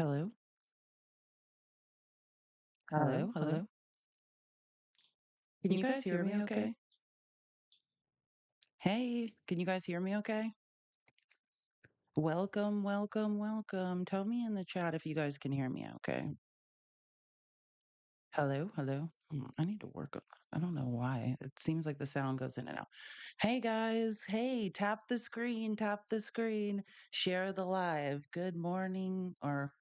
Hello, hello, Hello, hello. hello. Can you guys hear me okay? Hey, can you guys hear me okay? Welcome, welcome, welcome. Tell me in the chat if you guys can hear me okay. Hello, hello. I need to work on that. I don't know why. It seems like the sound goes in and out. Hey guys, hey, tap the screen, share the live. Good morning, or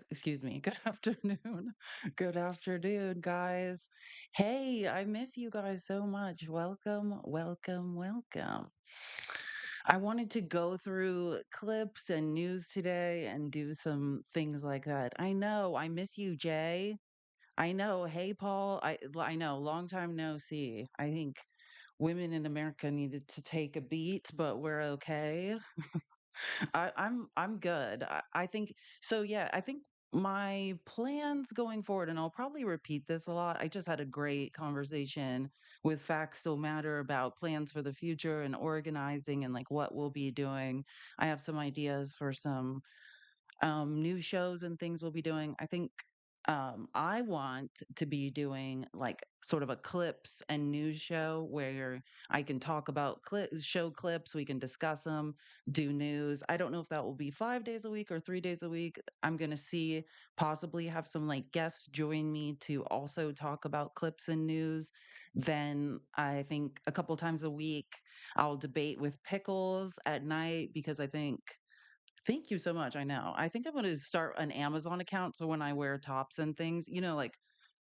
excuse me, good afternoon. Good afternoon, guys. Hey, I miss you guys so much. Welcome, welcome, welcome. I wanted to go through clips and news today and do some things like that. I know, I miss you, Jay. I know. Hey, Paul. I know. Long time no see. I think women in America needed to take a beat, but we're okay. I'm good. I think so. Yeah, I think my plans going forward, and I'll probably repeat this a lot. I just had a great conversation with Facts Still Matter about plans for the future and organizing and like what we'll be doing. I have some ideas for some new shows and things we'll be doing. I think I want to be doing like sort of a clips and news show where I can talk about show clips, we can discuss them, do news. I don't know if that will be 5 days a week or 3 days a week. I'm going to see, possibly have some like guests join me to also talk about clips and news. Then I think a couple times a week, I'll debate with Pickles at night because I think thank you so much. I know. I think I'm going to start an Amazon account so when I wear tops and things, like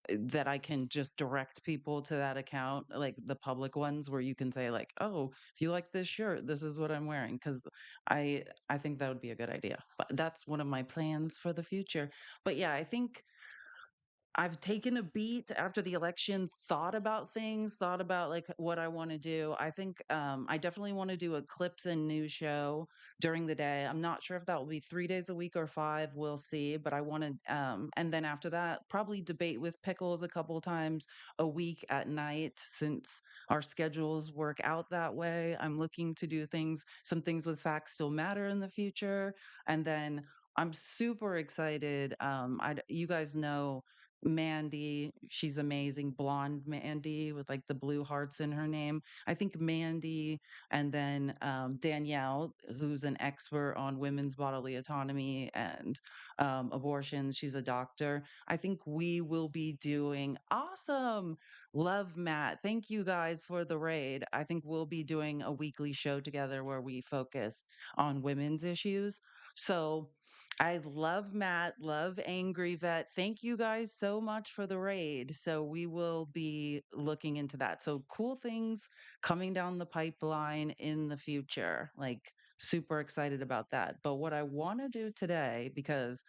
that I can just direct people to that account, like the public ones where you can say like, "Oh, if you like this shirt, this is what I'm wearing." Cuz I think that would be a good idea. But that's one of my plans for the future. But yeah, I think I've taken a beat after the election, thought about things, thought about like what I want to do. I think I definitely want to do a clips and news show during the day. I'm not sure if that will be 3 days a week or five. We'll see. But I want to, and then after that, probably debate with Pickles a couple times a week at night since our schedules work out that way. I'm looking to do some things with Facts Still Matter in the future. And then I'm super excited. You guys know Mandy, she's amazing. Blonde Mandy with like the blue hearts in her name. I think Mandy and then Danielle, who's an expert on women's bodily autonomy and abortion. She's a doctor. I think we will be doing awesome. Love Matt. Thank you guys for the raid. I think we'll be doing a weekly show together where we focus on women's issues. So, I love Matt, love Angry Vet. Thank you guys so much for the raid. So we will be looking into that. So cool things coming down the pipeline in the future. Like super excited about that. But what I want to do today, because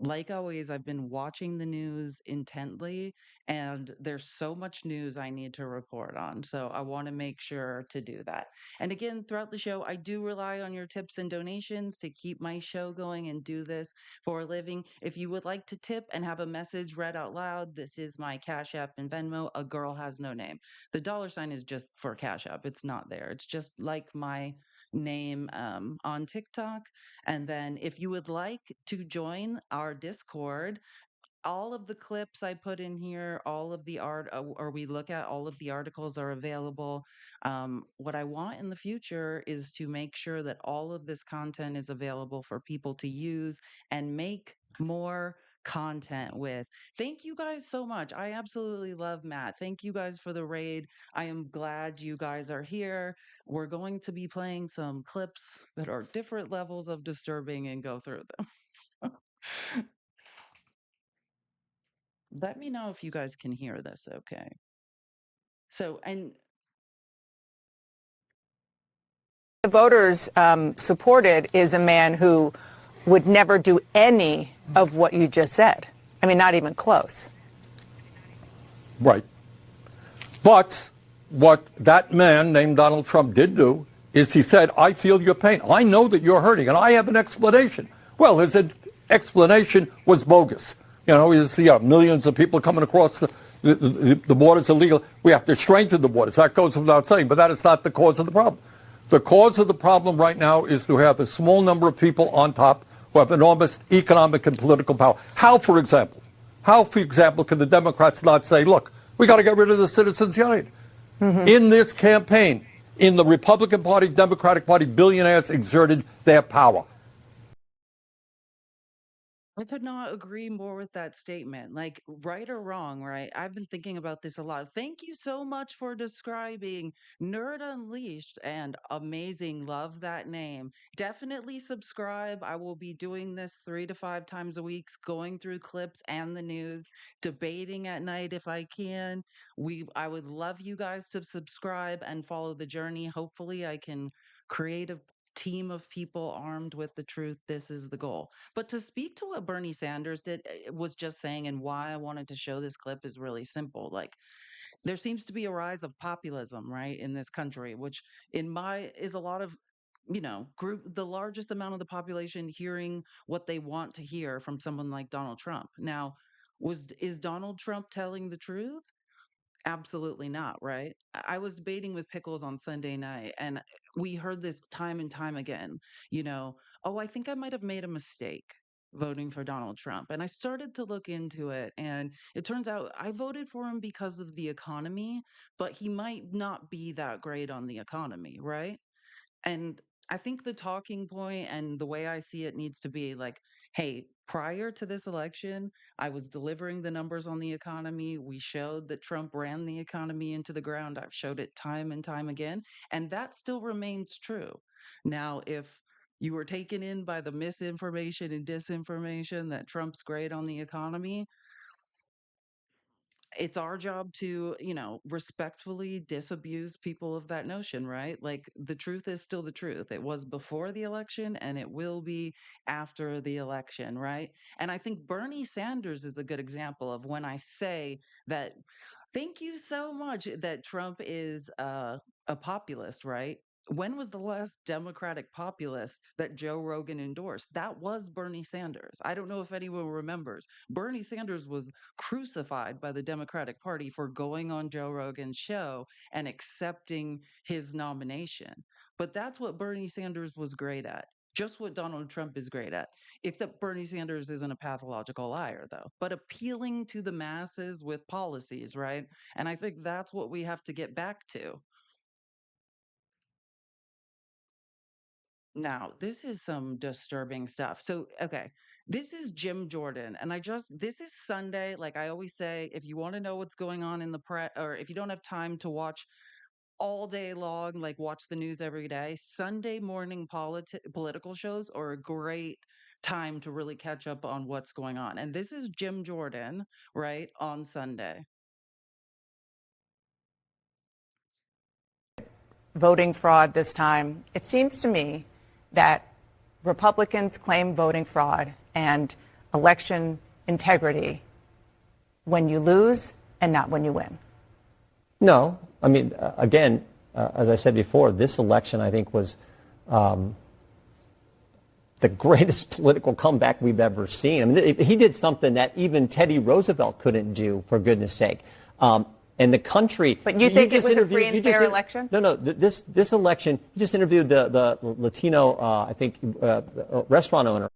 like always, I've been watching the news intently, and there's so much news I need to report on. So I want to make sure to do that. And again, throughout the show, I do rely on your tips and donations to keep my show going and do this for a living. If you would like to tip and have a message read out loud, this is my Cash App and Venmo. A girl has no name. The dollar sign is just for Cash App. It's not there. It's just like my name on TikTok. And then if you would like to join our Discord, all of the clips I put in here, all of the art, or we look at all of the articles are available. What I want in the future is to make sure that all of this content is available for people to use and make more content with. Thank you guys so much. I absolutely love Matt. Thank you guys for the raid. I am glad you guys are here. We're going to be playing some clips that are different levels of disturbing and go through them. Let me know if you guys can hear this okay. So, and The voters supported is a man who would never do any of what you just said. I mean, not even close. Right. But what that man named Donald Trump did do is he said, I feel your pain. I know that you're hurting, and I have an explanation. Well, his explanation was bogus. You know, millions of people coming across the borders illegal. We have to strengthen the borders. That goes without saying, but that is not the cause of the problem. The cause of the problem right now is to have a small number of people on top who have enormous economic and political power. How, for example, can the Democrats not say, look, we got to get rid of the Citizens United? In this campaign, in the Republican Party, Democratic Party, billionaires exerted their power. I could not agree more with that statement. Like, right or wrong, right? I've been thinking about this a lot. Thank you so much for describing Nerd Unleashed and amazing. Love that name. Definitely subscribe. I will be doing this 3 to 5 times a week, going through clips and the news, debating at night if I can. I would love you guys to subscribe and follow the journey. Hopefully, I can create a team of people armed with the truth. This is the goal. But to speak to what Bernie Sanders was just saying, and why I wanted to show this clip is really simple. Like, there seems to be a rise of populism, right, in this country, which is a lot of the largest amount of the population hearing what they want to hear from someone like Donald Trump. Now, is Donald Trump telling the truth? Absolutely not, right? I was debating with Pickles on Sunday night, and we heard this time and time again, you know, oh, I think I might have made a mistake voting for Donald Trump. And I started to look into it, and it turns out I voted for him because of the economy, but he might not be that great on the economy, right? And I think the talking point and the way I see it needs to be like, hey, prior to this election, I was delivering the numbers on the economy. We showed that Trump ran the economy into the ground. I've showed it time and time again. And that still remains true. Now, if you were taken in by the misinformation and disinformation that Trump's great on the economy, it's our job to, respectfully disabuse people of that notion, right? Like, the truth is still the truth. It was before the election and it will be after the election, right? And I think Bernie Sanders is a good example of when I say that, thank you so much, that Trump is a populist, right? When was the last Democratic populist that Joe Rogan endorsed? That was Bernie Sanders. I don't know if anyone remembers. Bernie Sanders was crucified by the Democratic Party for going on Joe Rogan's show and accepting his nomination. But that's what Bernie Sanders was great at. Just what Donald Trump is great at. Except Bernie Sanders isn't a pathological liar, though, but appealing to the masses with policies, right? And I think that's what we have to get back to. Now, this is some disturbing stuff. So, okay, this is Jim Jordan. And this is Sunday. Like I always say, if you want to know what's going on in the press, or if you don't have time to watch all day long, like watch the news every day, Sunday morning political shows are a great time to really catch up on what's going on. And this is Jim Jordan, right, on Sunday. Voting fraud this time. It seems to me that Republicans claim voting fraud and election integrity when you lose and not when you win. No. I mean, again, as I said before, this election, I think, was the greatest political comeback we've ever seen. I mean, he did something that even Teddy Roosevelt couldn't do, for goodness sake. And the country. But you think it was a free and fair election? No. This election, you just interviewed the Latino, I think, restaurant owner.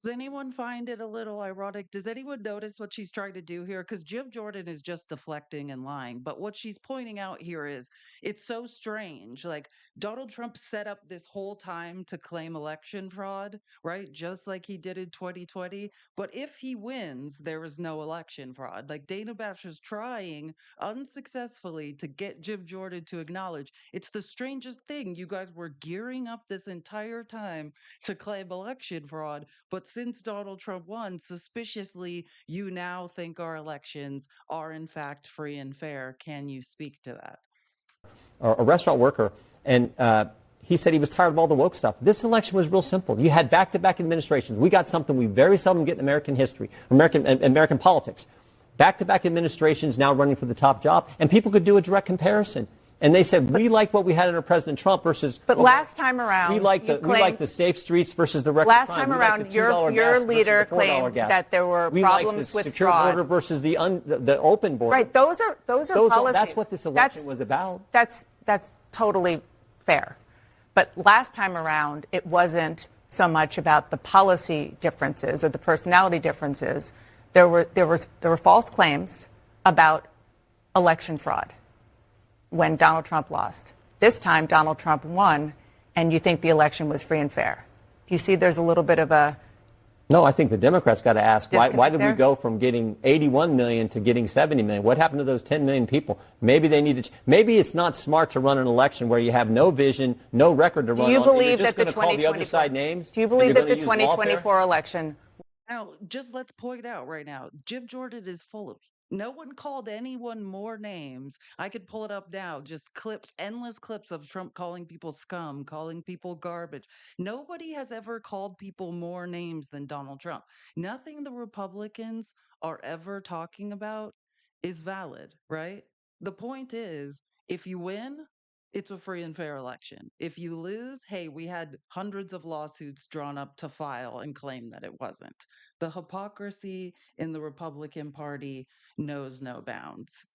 Does anyone find it a little ironic? Does anyone notice what she's trying to do here? Because Jim Jordan is just deflecting and lying. But what she's pointing out here is it's so strange. Like, Donald Trump set up this whole time to claim election fraud, right? Just like he did in 2020. But if he wins, there is no election fraud. Like, Dana Bash is trying unsuccessfully to get Jim Jordan to acknowledge it's the strangest thing. You guys were gearing up this entire time to claim election fraud. But since Donald Trump won, suspiciously, you now think our elections are in fact free and fair. Can you speak to that? A restaurant worker, and he said he was tired of all the woke stuff. This election was real simple. You had back-to-back administrations. We got something we very seldom get in American history, American politics. Back-to-back administrations now running for the top job, and people could do a direct comparison. And they said, we like what we had under President Trump versus. But last time around, we like the safe streets versus the record last crime. time around, your leader claimed that there were problems with secure fraud. border versus the open border. Right, those are policies. That's what this election was about. That's totally fair. But last time around, it wasn't so much about the policy differences or the personality differences. There were false claims about election fraud when Donald Trump lost. This time, Donald Trump won, and you think the election was free and fair. Do you see there's a little bit of a No, I think the Democrats got to ask, why did we there? go from getting 81 million to getting 70 million? What happened to those 10 million people? Maybe they need to. Maybe it's not smart to run an election where you have no vision, no record to run on. Do you believe You're just that the going to call the other 2024 side names? Do you and believe you're that gonna the use lawfare? 2024 election? Now, just let's point out right now, Jim Jordan is full of it. No one called anyone more names. I could pull it up now, just clips, endless clips of Trump calling people scum, calling people garbage. Nobody has ever called people more names than Donald Trump. Nothing the Republicans are ever talking about is valid, right? The point is, if you win, it's a free and fair election. If you lose, hey, we had hundreds of lawsuits drawn up to file and claim that it wasn't. The hypocrisy in the Republican Party knows no bounds.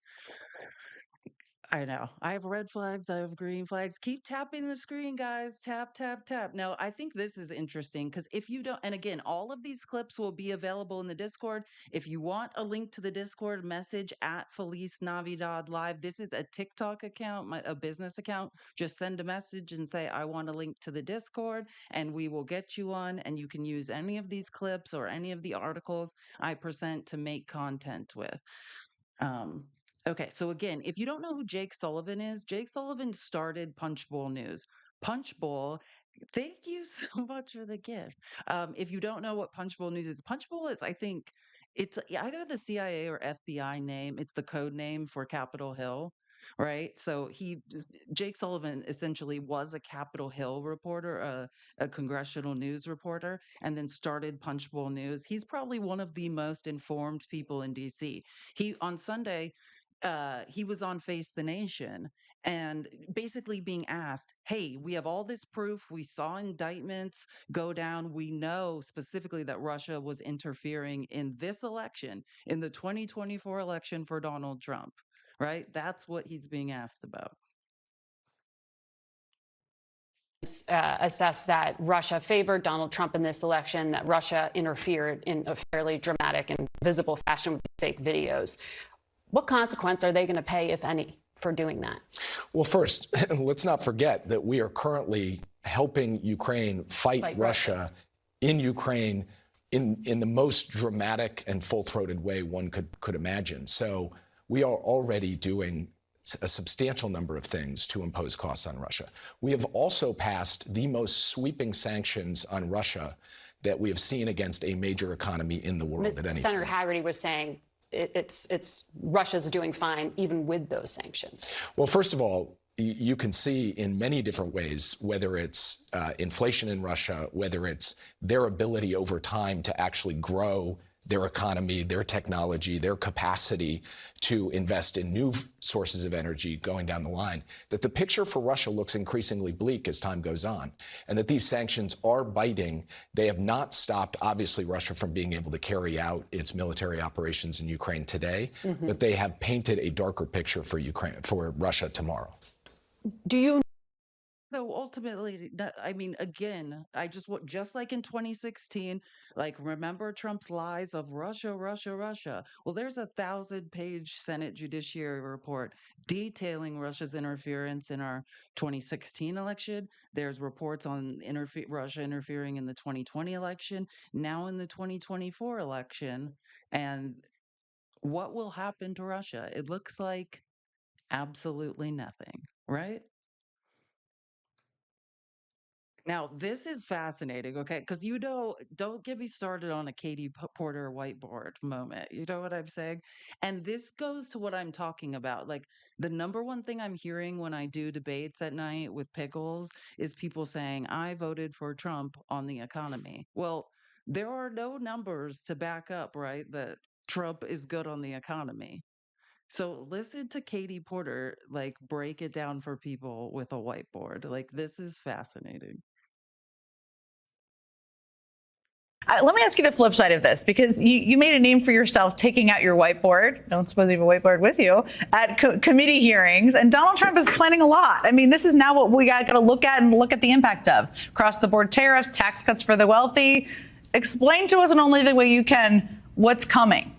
I know. I have red flags. I have green flags. Keep tapping the screen, guys. Tap, tap, tap. No, I think this is interesting because if you don't, and again, all of these clips will be available in the Discord. If you want a link to the Discord, message at Feliz Navidad Live. This is a TikTok account, a business account. Just send a message and say, I want a link to the Discord, and we will get you on. And you can use any of these clips or any of the articles I present to make content with. Um, okay, so again, if you don't know who Jake Sullivan is, Jake Sullivan started Punchbowl News. Punchbowl, thank you so much for the gift. If you don't know what Punchbowl News is, Punchbowl is, I think, it's either the CIA or FBI name. It's the code name for Capitol Hill, right? So Jake Sullivan essentially was a Capitol Hill reporter, a congressional news reporter, and then started Punchbowl News. He's probably one of the most informed people in DC. He on Sunday, he was on Face the Nation and basically being asked, hey, we have all this proof. We saw indictments go down. We know specifically that Russia was interfering in this election, in the 2024 election for Donald Trump, right? That's what he's being asked about. Assess that Russia favored Donald Trump in this election, that Russia interfered in a fairly dramatic and visible fashion with fake videos. What consequence are they going to pay, if any, for doing that? Well, first, let's not forget that we are currently helping Ukraine fight Russia in Ukraine in the most dramatic and full-throated way one could imagine. So we are already doing a substantial number of things to impose costs on Russia. We have also passed the most sweeping sanctions on Russia that we have seen against a major economy in the world at any Senator point. Haggerty was saying it's Russia's doing fine even with those sanctions. Well, first of all, you can see in many different ways, whether it's inflation in Russia, whether it's their ability over time to actually grow their economy, their technology, their capacity to invest in new sources of energy going down the line, that the picture for Russia looks increasingly bleak as time goes on, and that these sanctions are biting. They have not stopped, obviously, Russia from being able to carry out its military operations in Ukraine today, but they have painted a darker picture for Russia tomorrow. Do you So ultimately, I mean, again, just like in 2016, like remember Trump's lies of Russia, Russia, Russia. Well, there's a 1,000-page Senate Judiciary report detailing Russia's interference in our 2016 election. There's reports on Russia interfering in the 2020 election, now in the 2024 election. And what will happen to Russia? It looks like absolutely nothing, right? Now, this is fascinating, okay? Because don't get me started on a Katie Porter whiteboard moment. You know what I'm saying? And this goes to what I'm talking about. Like, the number one thing I'm hearing when I do debates at night with Pickles is people saying, I voted for Trump on the economy. Well, there are no numbers to back up, right, that Trump is good on the economy. So listen to Katie Porter, like, break it down for people with a whiteboard. Like, this is fascinating. Let me ask you the flip side of this, because you made a name for yourself taking out your whiteboard. Don't suppose you have a whiteboard with you at committee hearings. And Donald Trump is planning a lot. I mean, this is now what we got to look at and look at the impact of. Across the board tariffs, tax cuts for the wealthy. Explain to us in only the way you can what's coming.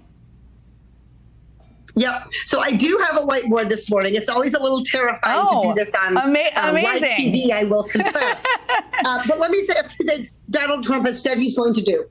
Yep. So I do have a whiteboard this morning. It's always a little terrifying to do this on live TV, I will confess. But let me say a few things Donald Trump has said he's going to do.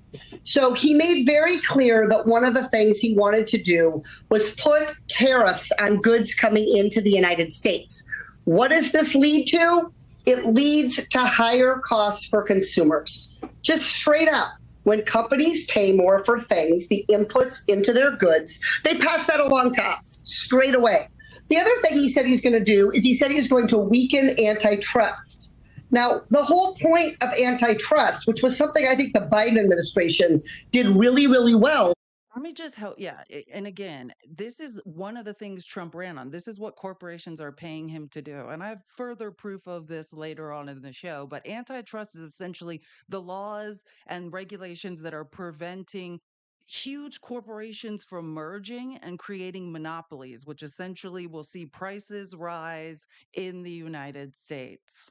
So he made very clear that one of the things he wanted to do was put tariffs on goods coming into the United States. What does this lead to? It leads to higher costs for consumers. Just straight up. When companies pay more for things, the inputs into their goods, they pass that along to us straight away. The other thing he said he's going to do is he said he's going to weaken antitrust. Now, the whole point of antitrust, which was something I think the Biden administration did really, really well. Let me just help. Yeah. And again, this is one of the things Trump ran on. This is what corporations are paying him to do. And I have further proof of this later on in the show. But antitrust is essentially the laws and regulations that are preventing huge corporations from merging and creating monopolies, which essentially will see prices rise in the United States.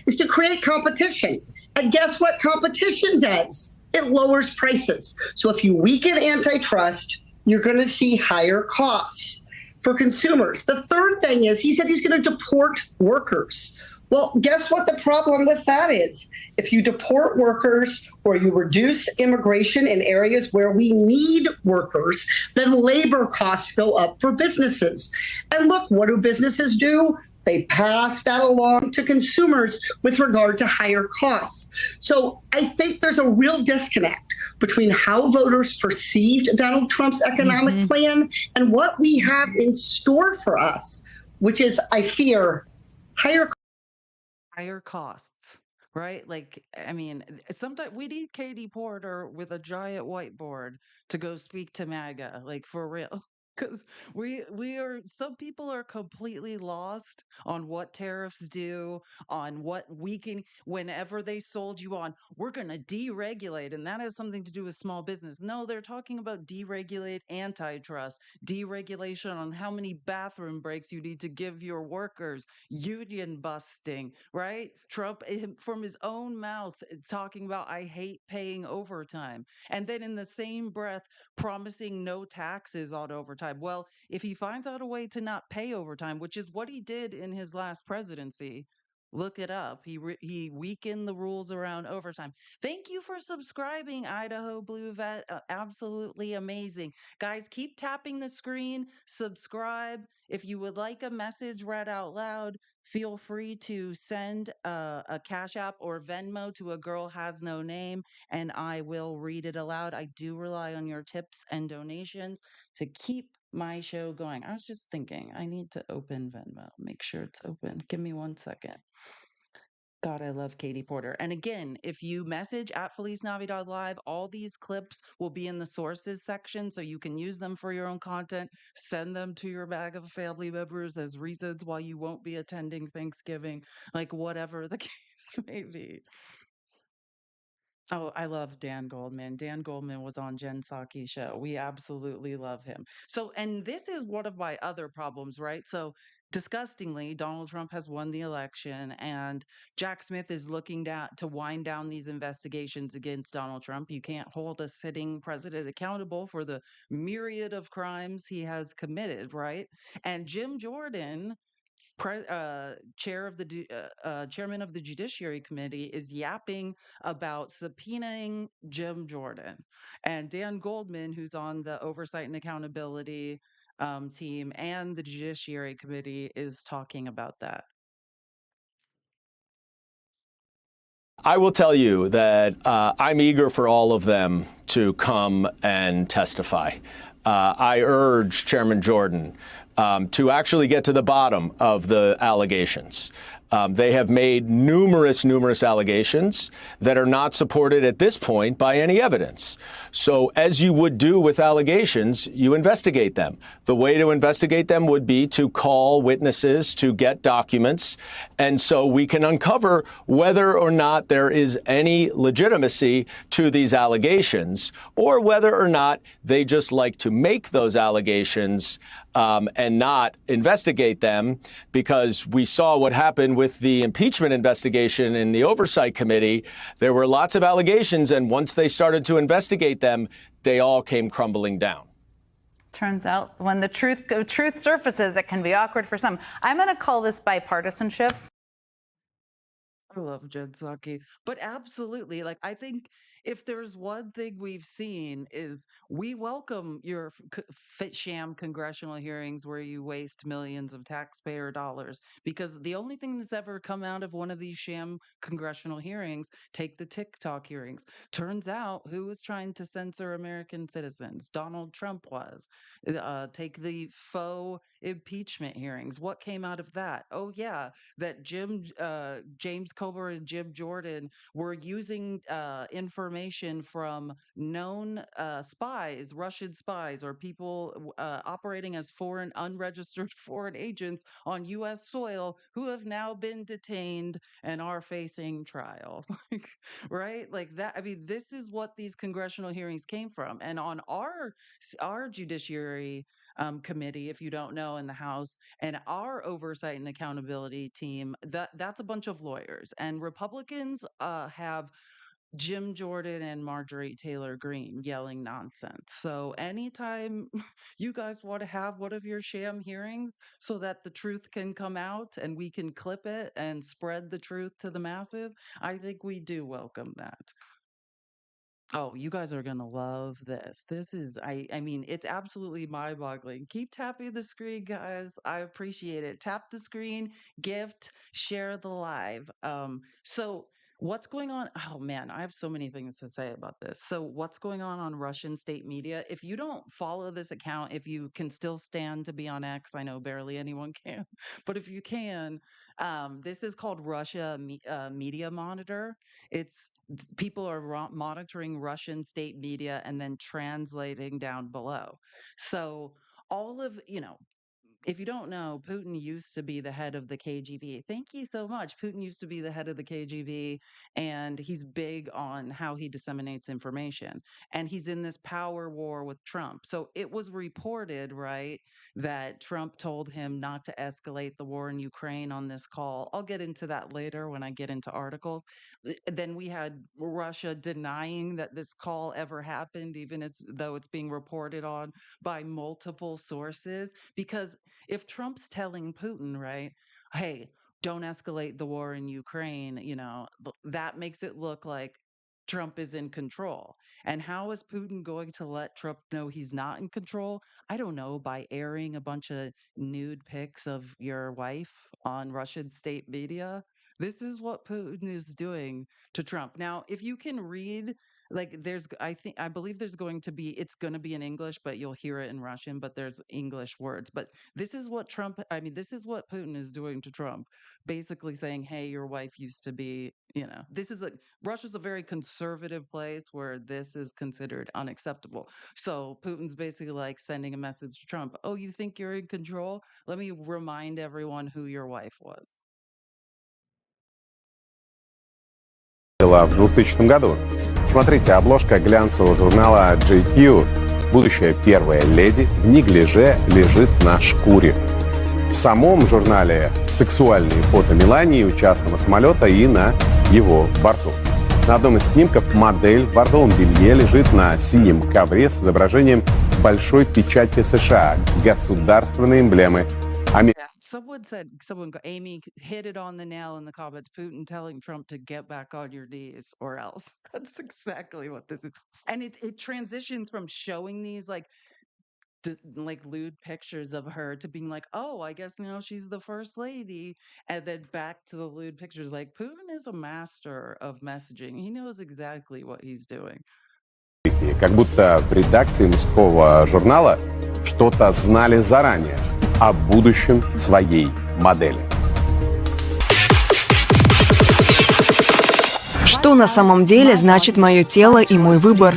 Is to create competition. And guess what competition does? It lowers prices. So if you weaken antitrust, you're going to see higher costs for consumers. The third thing is he said he's going to deport workers. Well, guess what the problem with that is? If you deport workers or you reduce immigration in areas where we need workers, then labor costs go up for businesses. And look, what do businesses do? They pass that along to consumers with regard to higher costs. So I think there's a real disconnect between how voters perceived Donald Trump's economic plan and what we have in store for us, which is, I fear, higher costs, right? Like, I mean, sometimes we need Katie Porter with a giant whiteboard to go speak to MAGA, like for real. Because we are, some people are completely lost on what tariffs do, on what we can, whenever they sold you on, we're going to deregulate, and that has something to do with small business. No, they're talking about deregulate antitrust, deregulation on how many bathroom breaks you need to give your workers, union busting, right? Trump, from his own mouth, talking about, I hate paying overtime. And then in the same breath, promising no taxes on overtime. Well, if he finds out a way to not pay overtime, which is what he did in his last presidency, look it up. He weakened the rules around overtime. Thank you for subscribing, Idaho Blue Vet. Absolutely amazing. Guys, keep tapping the screen, subscribe. If you would like a message read out loud, feel free to send a Cash App or Venmo to A Girl Has No Name, and I will read it aloud. I do rely on your tips and donations to keep my show going. I was just thinking, I need to open Venmo, make sure it's open. Give me 1 second. God, I love Katie Porter. And again, if you message at FeliceNavi.live, all these clips will be in the sources section, so you can use them for your own content. Send them to your bag of family members as reasons why you won't be attending Thanksgiving, like whatever the case may be. Oh, I love Dan Goldman. Dan Goldman was on Jen Psaki's show. We absolutely love him. So, and this is one of my other problems, right? So, disgustingly, Donald Trump has won the election, and Jack Smith is looking to wind down these investigations against Donald Trump. You can't hold a sitting president accountable for the myriad of crimes he has committed, right? And Jim Jordan, chairman of the Judiciary Committee, is yapping about subpoenaing Jim Jordan. And Dan Goldman, who's on the Oversight and Accountability team and the Judiciary Committee, is talking about that. I will tell you that I'm eager for all of them to come and testify. I urge Chairman Jordan to actually get to the bottom of the allegations. They have made numerous allegations that are not supported at this point by any evidence. So as you would do with allegations, you investigate them. The way to investigate them would be to call witnesses, to get documents, and so we can uncover whether or not there is any legitimacy to these allegations, or whether or not they just like to make those allegations and not investigate them, because we saw what happened with the impeachment investigation in the Oversight Committee. There were lots of allegations, and once they started to investigate them, they all came crumbling down. Turns out when the truth surfaces, it can be awkward for some. I'm going to call this bipartisanship. I love Jen Psaki, but absolutely, like, I think if there's one thing we've seen is we welcome your sham congressional hearings where you waste millions of taxpayer dollars, because the only thing that's ever come out of one of these sham congressional hearings, take the TikTok hearings, turns out who was trying to censor American citizens? Donald Trump was. Take the faux impeachment hearings. What came out of that? Oh yeah, that James Comer and Jim Jordan were using information from known spies, Russian spies, or people operating as unregistered foreign agents on U.S. soil who have now been detained and are facing trial. Right? Like that. I mean, this is what these congressional hearings came from. And on our judiciary committee, if you don't know, in the House, and our oversight and accountability team, that's a bunch of lawyers. And Republicans have Jim Jordan and Marjorie Taylor Greene yelling nonsense. So anytime you guys want to have one of your sham hearings so that the truth can come out and we can clip it and spread the truth to the masses, I think we do welcome that. Oh, you guys are gonna love this. This is, I mean, it's absolutely mind-boggling. Keep tapping the screen, guys. I appreciate it. Tap the screen, gift, share the live. So what's going on? Oh man, I have so many things to say about this. So what's going on Russian state media? If you don't follow this account, if you can still stand to be on X, I know barely anyone can, but if you can, this is called Media Monitor. It's people are monitoring Russian state media and then translating down below. So all of, if you don't know, Putin used to be the head of the KGB. Thank you so much. Putin used to be the head of the KGB, and he's big on how he disseminates information. And he's in this power war with Trump. So it was reported, right, that Trump told him not to escalate the war in Ukraine on this call. I'll get into that later when I get into articles. Then we had Russia denying that this call ever happened, even though it's being reported on by multiple sources, because if Trump's telling Putin, right, hey, don't escalate the war in Ukraine, that makes it look like Trump is in control. And how is Putin going to let Trump know he's not in control? I don't know, by airing a bunch of nude pics of your wife on Russian state media. This is what Putin is doing to Trump. Now, if you can read, like, I believe it's going to be in English, but you'll hear it in Russian, but there's English words. But this is what this is what Putin is doing to Trump, basically saying, hey, your wife used to be, Russia's a very conservative place where this is considered unacceptable. So Putin's basically like sending a message to Trump. Oh, you think you're in control? Let me remind everyone who your wife was. В 2000 году. Смотрите, обложка глянцевого журнала GQ. Будущая первая леди в неглиже лежит на шкуре. В самом журнале сексуальные фото Мелании у частного самолета и на его борту. На одном из снимков модель в бордовом белье лежит на синем ковре с изображением большой печати США, государственной эмблемы Америки. Amy hit it on the nail in the comments. Putin telling Trump to get back on your knees or else. That's exactly what this is. And it transitions from showing these like lewd pictures of her to being like, oh, I guess now she's the first lady, and then back to the lewd pictures. Like, Putin is a master of messaging. He knows exactly what he's doing. Как будто в редакции мужского журнала что-то знали заранее о будущем своей модели. что на самом деле значит мое тело и мой выбор.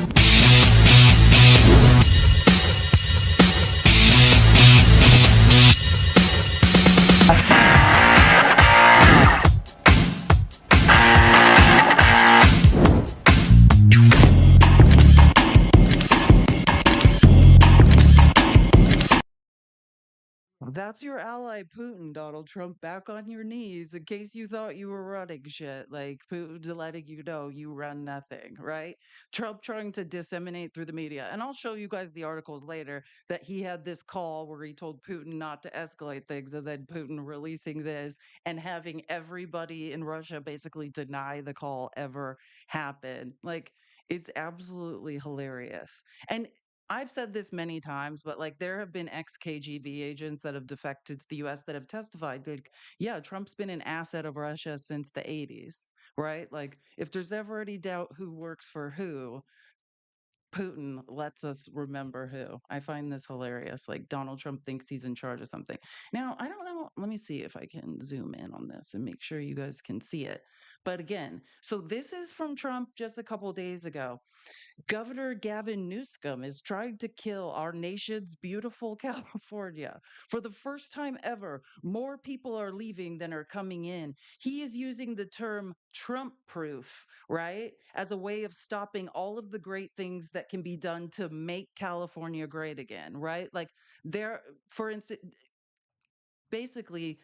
That's your ally, Putin, Donald Trump, back on your knees in case you thought you were running shit. Like Putin letting you know you run nothing, right? Trump trying to disseminate through the media. And I'll show you guys the articles later that he had this call where he told Putin not to escalate things, and then Putin releasing this and having everybody in Russia basically deny the call ever happened. Like, it's absolutely hilarious. And I've said this many times, but like there have been ex-KGB agents that have defected to the US that have testified, like, yeah, Trump's been an asset of Russia since the 80s, right? Like, if there's ever any doubt who works for who, Putin lets us remember who. I find this hilarious. Like, Donald Trump thinks he's in charge of something. Now, I don't know. Let me see if I can zoom in on this and make sure you guys can see it. But again, so this is from Trump just a couple days ago. Governor Gavin Newsom is trying to kill our nation's beautiful California. For the first time ever, more people are leaving than are coming in. He is using the term Trump proof, right, as a way of stopping all of the great things that can be done to make California great again, right? Like, there, for instance, basically,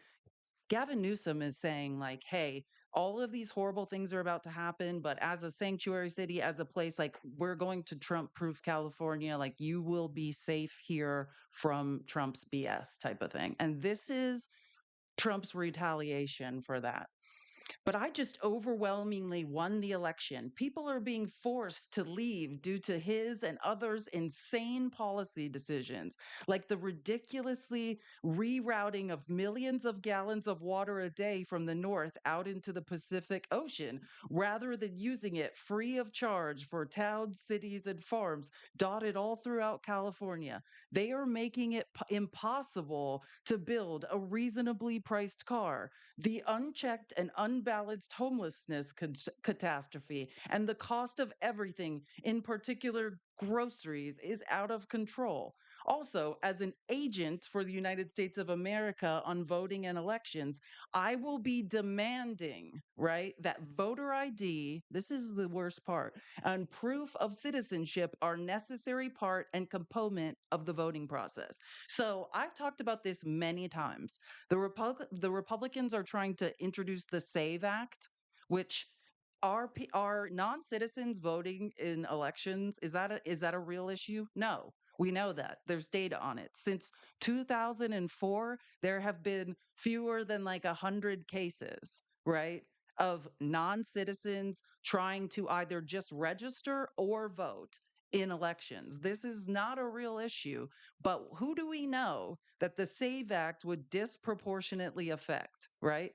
Gavin Newsom is saying, like, hey, all of these horrible things are about to happen, but as a sanctuary city, as a place, like, we're going to Trump proof California, like, you will be safe here from Trump's BS type of thing. And this is Trump's retaliation for that. But I just overwhelmingly won the election. People are being forced to leave due to his and others' insane policy decisions, like the ridiculously rerouting of millions of gallons of water a day from the north out into the Pacific Ocean, rather than using it free of charge for towns, cities, and farms dotted all throughout California. They are making it impossible to build a reasonably priced car. The unchecked and unbalanced homelessness catastrophe and the cost of everything, in particular groceries, is out of control. Also, as an agent for the United States of America on voting and elections, I will be demanding, right, that voter ID, this is the worst part, and proof of citizenship are necessary part and component of the voting process. So I've talked about this many times. The Republicans are trying to introduce the SAVE Act, which are non-citizens voting in elections, is that a real issue? No. We know that. There's data on it. Since 2004, there have been fewer than like 100 cases, right, of non-citizens trying to either just register or vote in elections. This is not a real issue, but who do we know that the SAVE Act would disproportionately affect, right?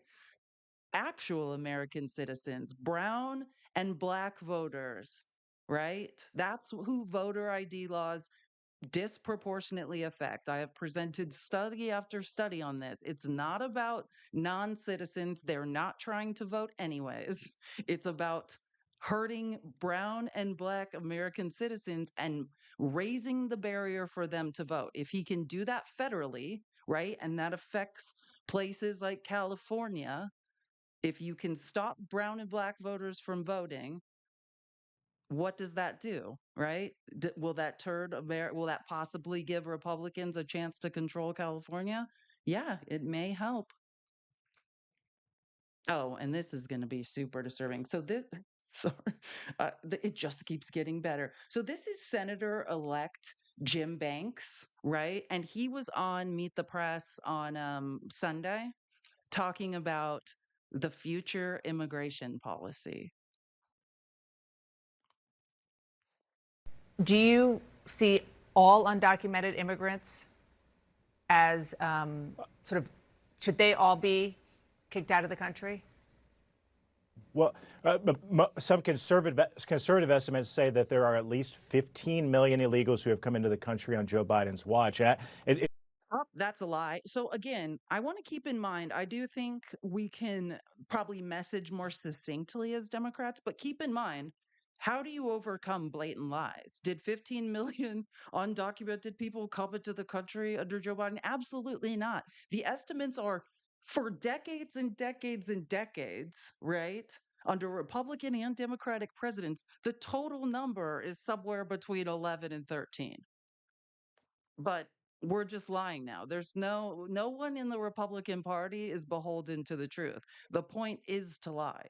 Actual American citizens, brown and black voters, right? That's who voter ID laws disproportionately affect. I have presented study after study on this. It's not about non-citizens. They're not trying to vote anyways. It's about hurting brown and black American citizens and raising the barrier for them to vote. If he can do that federally, right, and that affects places like California, if you can stop brown and black voters from voting, what does that do, right? Will that will that possibly give Republicans a chance to control California? Yeah, it may help. Oh, and this is going to be super disturbing. So this, sorry, it just keeps getting better. So this is Senator-elect Jim Banks, right? And he was on Meet the Press on Sunday talking about the future immigration policy. Do you see all undocumented immigrants as sort of, should they all be kicked out of the country? Well, some conservative estimates say that there are at least 15 million illegals who have come into the country on Joe Biden's watch. that's a lie. So again, I want to keep in mind, I do think we can probably message more succinctly as Democrats, but keep in mind, how do you overcome blatant lies? Did 15 million undocumented people come into the country under Joe Biden? Absolutely not. The estimates are for decades and decades and decades, right? Under Republican and Democratic presidents, the total number is somewhere between 11 and 13. But we're just lying now. There's no one in the Republican Party is beholden to the truth. The point is to lie.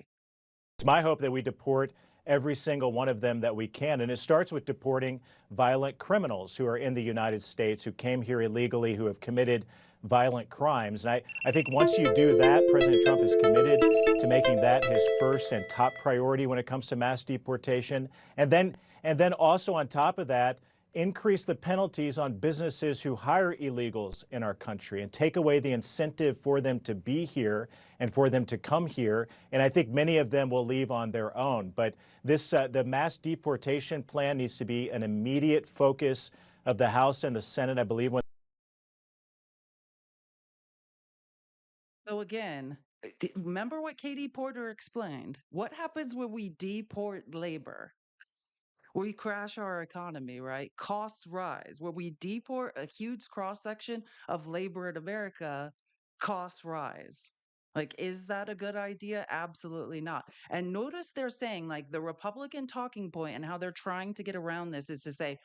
It's my hope that we deport every single one of them that we can. And it starts with deporting violent criminals who are in the United States, who came here illegally, who have committed violent crimes. And I think once you do that, President Trump is committed to making that his first and top priority when it comes to mass deportation. And then also on top of that, increase the penalties on businesses who hire illegals in our country and take away the incentive for them to be here and for them to come here. And I think many of them will leave on their own. But this, the mass deportation plan needs to be an immediate focus of the House and the Senate, I believe. So again, remember what Katie Porter explained. What happens when we deport labor? We crash our economy, right? Costs rise. When we deport a huge cross section of labor in America, costs rise. Like, is that a good idea? Absolutely not. And notice they're saying, like, the Republican talking point and how they're trying to get around this is to say,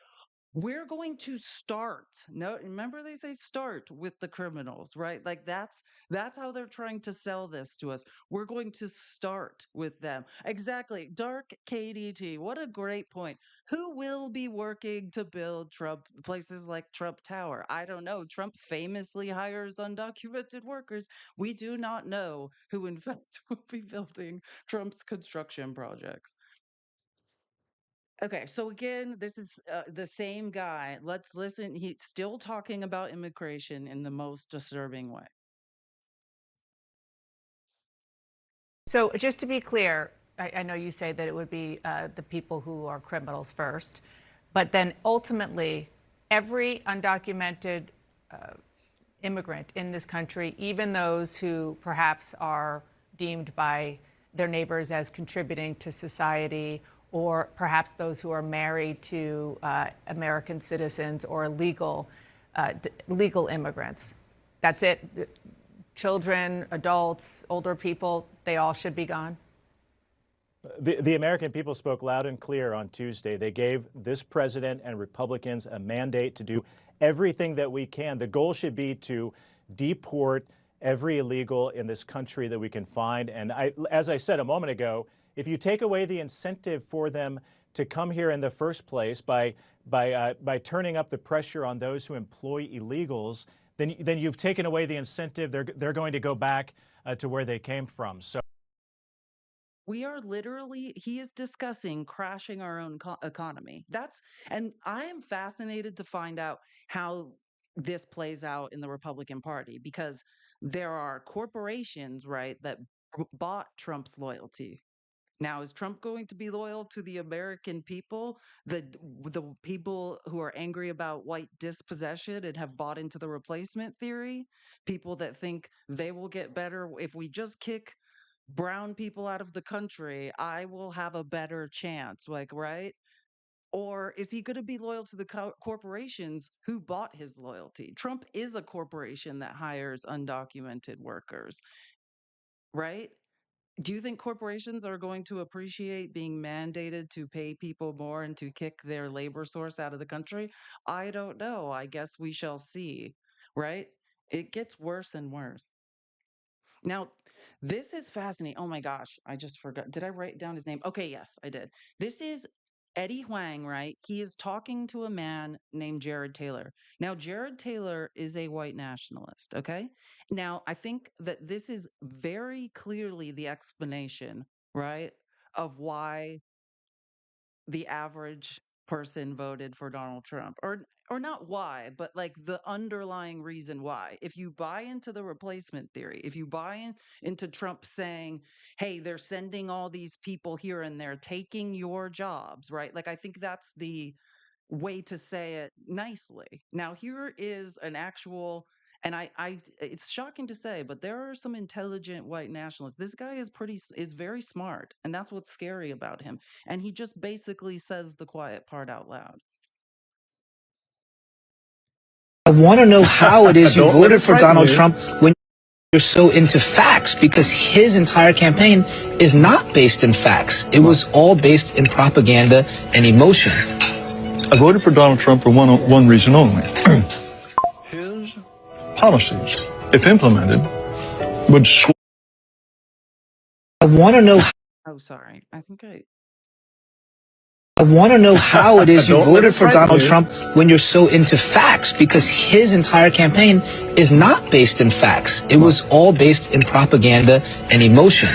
we're going to start. No, remember they say start with the criminals, right? Like that's how they're trying to sell this to us. We're going to start with them. Exactly. Dark KDT. What a great point. Who will be working to build Trump places like Trump Tower? I don't know. Trump famously hires undocumented workers. We do not know who in fact will be building Trump's construction projects. Okay, so again, this is the same guy. Let's listen. He's still talking about immigration in the most disturbing way. So just to be clear, I know you say that it would be the people who are criminals first, but then ultimately, every undocumented immigrant in this country, even those who perhaps are deemed by their neighbors as contributing to society, or perhaps those who are married to American citizens or legal immigrants. That's it. Children, adults, older people, they all should be gone. The American people spoke loud and clear on Tuesday. They gave this president and Republicans a mandate to do everything that we can. The goal should be to deport every illegal in this country that we can find. And as I said a moment ago, if you take away the incentive for them to come here in the first place by turning up the pressure on those who employ illegals, then you've taken away the incentive. They're going to go back to where they came from. So we are literally, he is discussing crashing our own economy. And I am fascinated to find out how this plays out in the Republican Party, because there are corporations, right, that bought Trump's loyalty. Now, is Trump going to be loyal to the American people, the people who are angry about white dispossession and have bought into the replacement theory? People that think they will get better if we just kick brown people out of the country, I will have a better chance, like, right? Or is he going to be loyal to the corporations who bought his loyalty? Trump is a corporation that hires undocumented workers, right? Do you think corporations are going to appreciate being mandated to pay people more and to kick their labor source out of the country? I don't know. I guess we shall see, right? It gets worse and worse. Now, this is fascinating. Oh my gosh, I just forgot. Did I write down his name? Okay, yes, I did. This is Eddie Huang, right? He is talking to a man named Jared Taylor. Now, Jared Taylor is a white nationalist, okay? Now, I think that this is very clearly the explanation, right, of why the average person voted for Donald Trump, or not why, but like the underlying reason why. If you buy into the replacement theory, if you buy into Trump saying, "Hey, they're sending all these people here and they're taking your jobs," right? Like I think that's the way to say it nicely. Now, here is an actual And it's shocking to say, but there are some intelligent white nationalists. This guy is very smart, and that's what's scary about him. And he just basically says the quiet part out loud. I want to know how it is you voted for Donald Trump when you're so into facts, because his entire campaign is not based in facts. It was all based in propaganda and emotion. I voted for Donald Trump for one reason only. His policies, if implemented, would slow. I want to know. Oh, sorry. I want to know how it is you voted for Donald Trump when you're so into facts, because his entire campaign is not based in facts. It was all based in propaganda and emotion.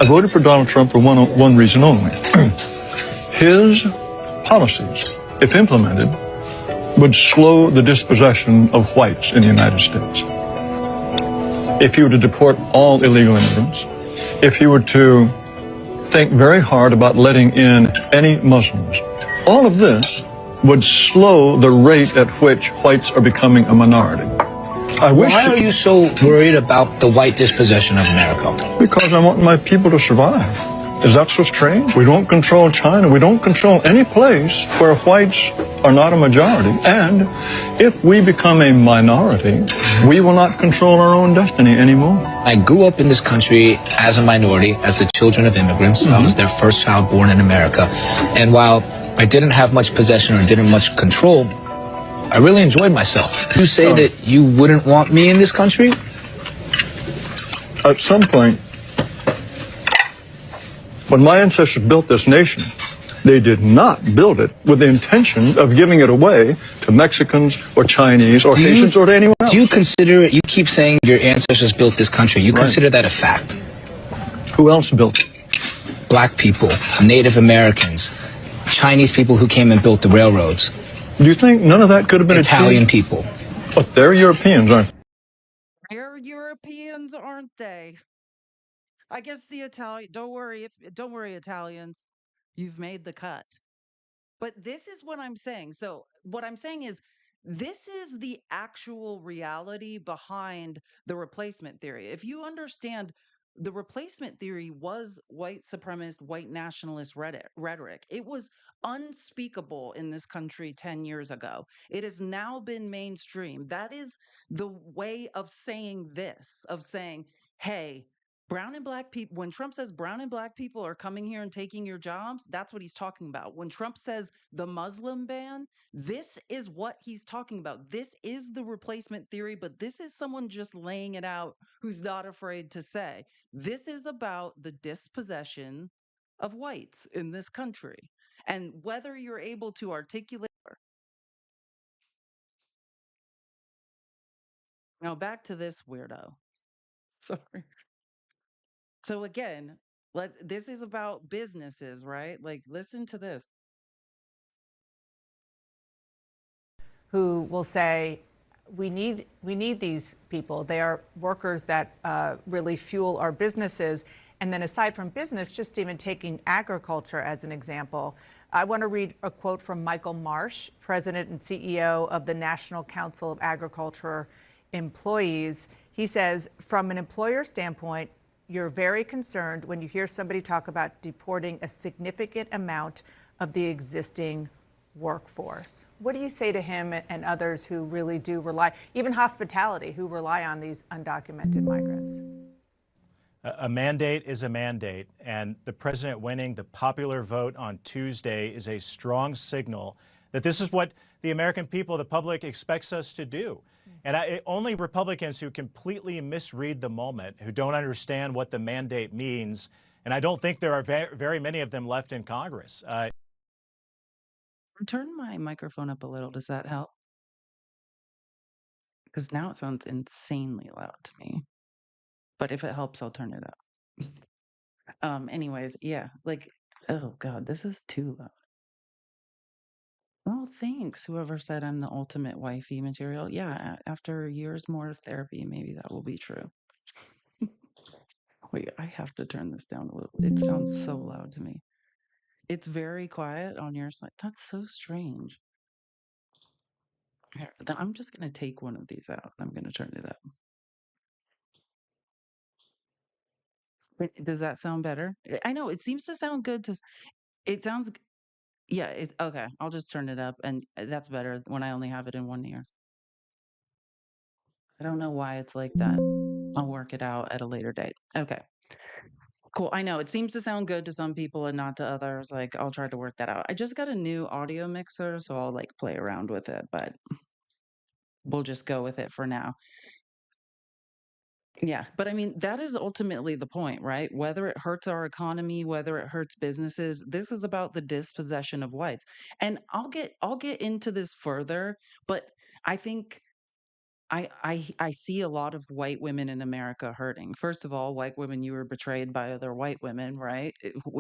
I voted for Donald Trump for one reason only. His policies, if implemented, would slow the dispossession of whites in the United States. If you were to deport all illegal immigrants, if you were to think very hard about letting in any Muslims, all of this would slow the rate at which whites are becoming a minority. Why are you so worried about the white dispossession of America? Because I want my people to survive. Is that so strange? We don't control China. We don't control any place where whites are not a majority. And if we become a minority, we will not control our own destiny anymore. I grew up in this country as a minority, as the children of immigrants. I was their first child born in America. And while I didn't have much possession or didn't much control, I really enjoyed myself. You say that you wouldn't want me in this country? At some point, when my ancestors built this nation, they did not build it with the intention of giving it away to Mexicans or Chinese or Haitians or to anyone else. Do you consider, you keep saying your ancestors built this country, you consider that a fact? Who else built it? Black people, Native Americans, Chinese people who came and built the railroads. Do you think none of that could have been Italian people? But they're Europeans, aren't they? They're Europeans, aren't they? I guess the Italian. Don't worry, Italians. You've made the cut. But this is what I'm saying. So what I'm saying is, this is the actual reality behind the replacement theory. If you understand, the replacement theory was white supremacist, white nationalist rhetoric. It was unspeakable in this country 10 years ago. It has now been mainstream. That is the way of saying this, of saying, hey, brown and black people, when Trump says brown and black people are coming here and taking your jobs, that's what he's talking about. When Trump says the Muslim ban, this is what he's talking about. This is the replacement theory, but this is someone just laying it out who's not afraid to say, this is about the dispossession of whites in this country. And whether you're able to articulate. Now back to this weirdo. Sorry. So again, this is about businesses, right? Like, listen to this. Who will say, we need these people. They are workers that really fuel our businesses. And then aside from business, just even taking agriculture as an example, I want to read a quote from Michael Marsh, President and CEO of the National Council of Agriculture Employees. He says, from an employer standpoint, you're very concerned when you hear somebody talk about deporting a significant amount of the existing workforce. What do you say to him and others who really do rely, even hospitality, who rely on these undocumented migrants? A mandate is a mandate, and the president winning the popular vote on Tuesday is a strong signal that this is what the American people, the public, expects us to do. And only Republicans who completely misread the moment, who don't understand what the mandate means, and I don't think there are very many of them left in Congress. Turn my microphone up a little. Does that help? Because now it sounds insanely loud to me. But if it helps, I'll turn it up. Anyways, yeah, like, oh God, this is too loud. Oh, thanks. Whoever said I'm the ultimate wifey material. Yeah, after years more of therapy, maybe that will be true. Wait, I have to turn this down a little. It sounds so loud to me. It's very quiet on your side. That's so strange. Here, then I'm just going to take one of these out. I'm going to turn it up. Does that sound better? I know it seems to sound good to it sounds yeah, okay. I'll just turn it up and that's better when I only have it in one ear. I don't know why it's like that. I'll work it out at a later date. Okay. Cool. I know it seems to sound good to some people and not to others. Like I'll try to work that out. I just got a new audio mixer, so I'll like play around with it, but we'll just go with it for now. Yeah, but I mean, that is ultimately the point, right? Whether it hurts our economy, whether it hurts businesses, this is about the dispossession of whites. And I'll get into this further, but I think I see a lot of white women in America hurting. First of all, white women, you were betrayed by other white women, right?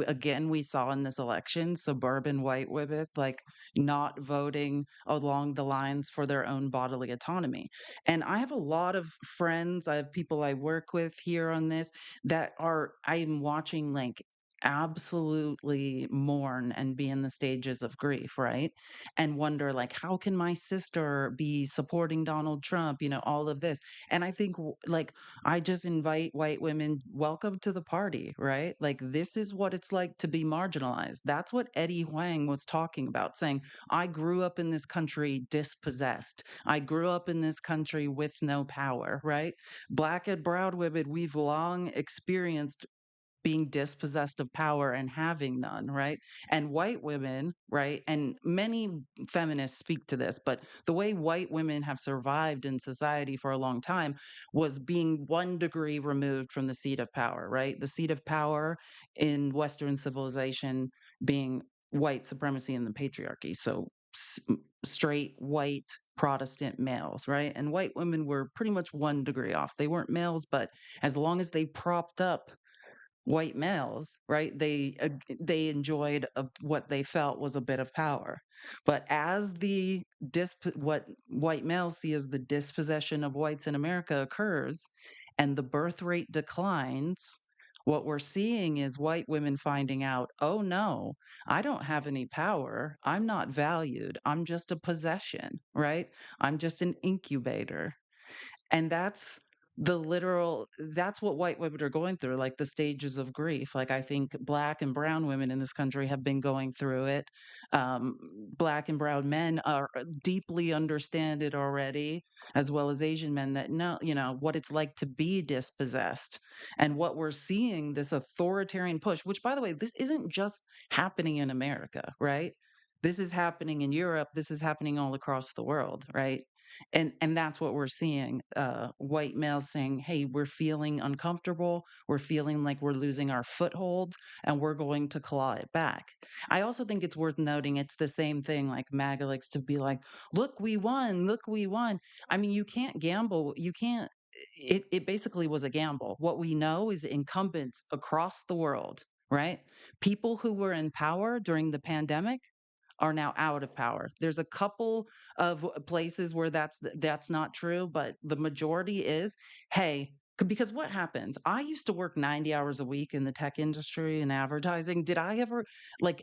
Again, we saw in this election suburban white women like not voting along the lines for their own bodily autonomy. And I have a lot of friends, I have people I work with here on this that are I'm watching like absolutely mourn and be in the stages of grief, right? And wonder like how can my sister be supporting Donald Trump, all of this. And I think like I just invite white women, welcome to the party, right? Like this is what it's like to be marginalized. That's what Eddie Huang was talking about, saying I grew up in this country dispossessed. I grew up in this country with no power, right? Black and brown women, we've long experienced being dispossessed of power and having none, right? And white women, right? And many feminists speak to this, but the way white women have survived in society for a long time was being 1 degree removed from the seat of power, right? The seat of power in Western civilization being white supremacy and the patriarchy. So straight white Protestant males, right? And white women were pretty much 1 degree off. They weren't males, but as long as they propped up white males, right? They enjoyed what they felt was a bit of power. But as what white males see as the dispossession of whites in America occurs, and the birth rate declines, what we're seeing is white women finding out, oh no, I don't have any power. I'm not valued. I'm just a possession, right? I'm just an incubator. And that's what white women are going through, like the stages of grief. Like I think black and brown women in this country have been going through it. Um, Black and brown men are deeply understand it already, as well as Asian men that know, what it's like to be dispossessed. And what we're seeing, this authoritarian push, which by the way, this isn't just happening in America, right? This is happening in Europe. This is happening all across the world, right? And that's what we're seeing, white males saying, hey, we're feeling uncomfortable, we're feeling like we're losing our foothold, and we're going to claw it back. I also think it's worth noting it's the same thing like MAGA likes to be like, look, we won, look, we won. I mean, you can't gamble, you can't it basically was a gamble. What we know is incumbents across the world, right? People who were in power during the pandemic are now out of power. There's a couple of places where that's not true, but the majority is, hey, because what happens? I used to work 90 hours a week in the tech industry and advertising. Did I ever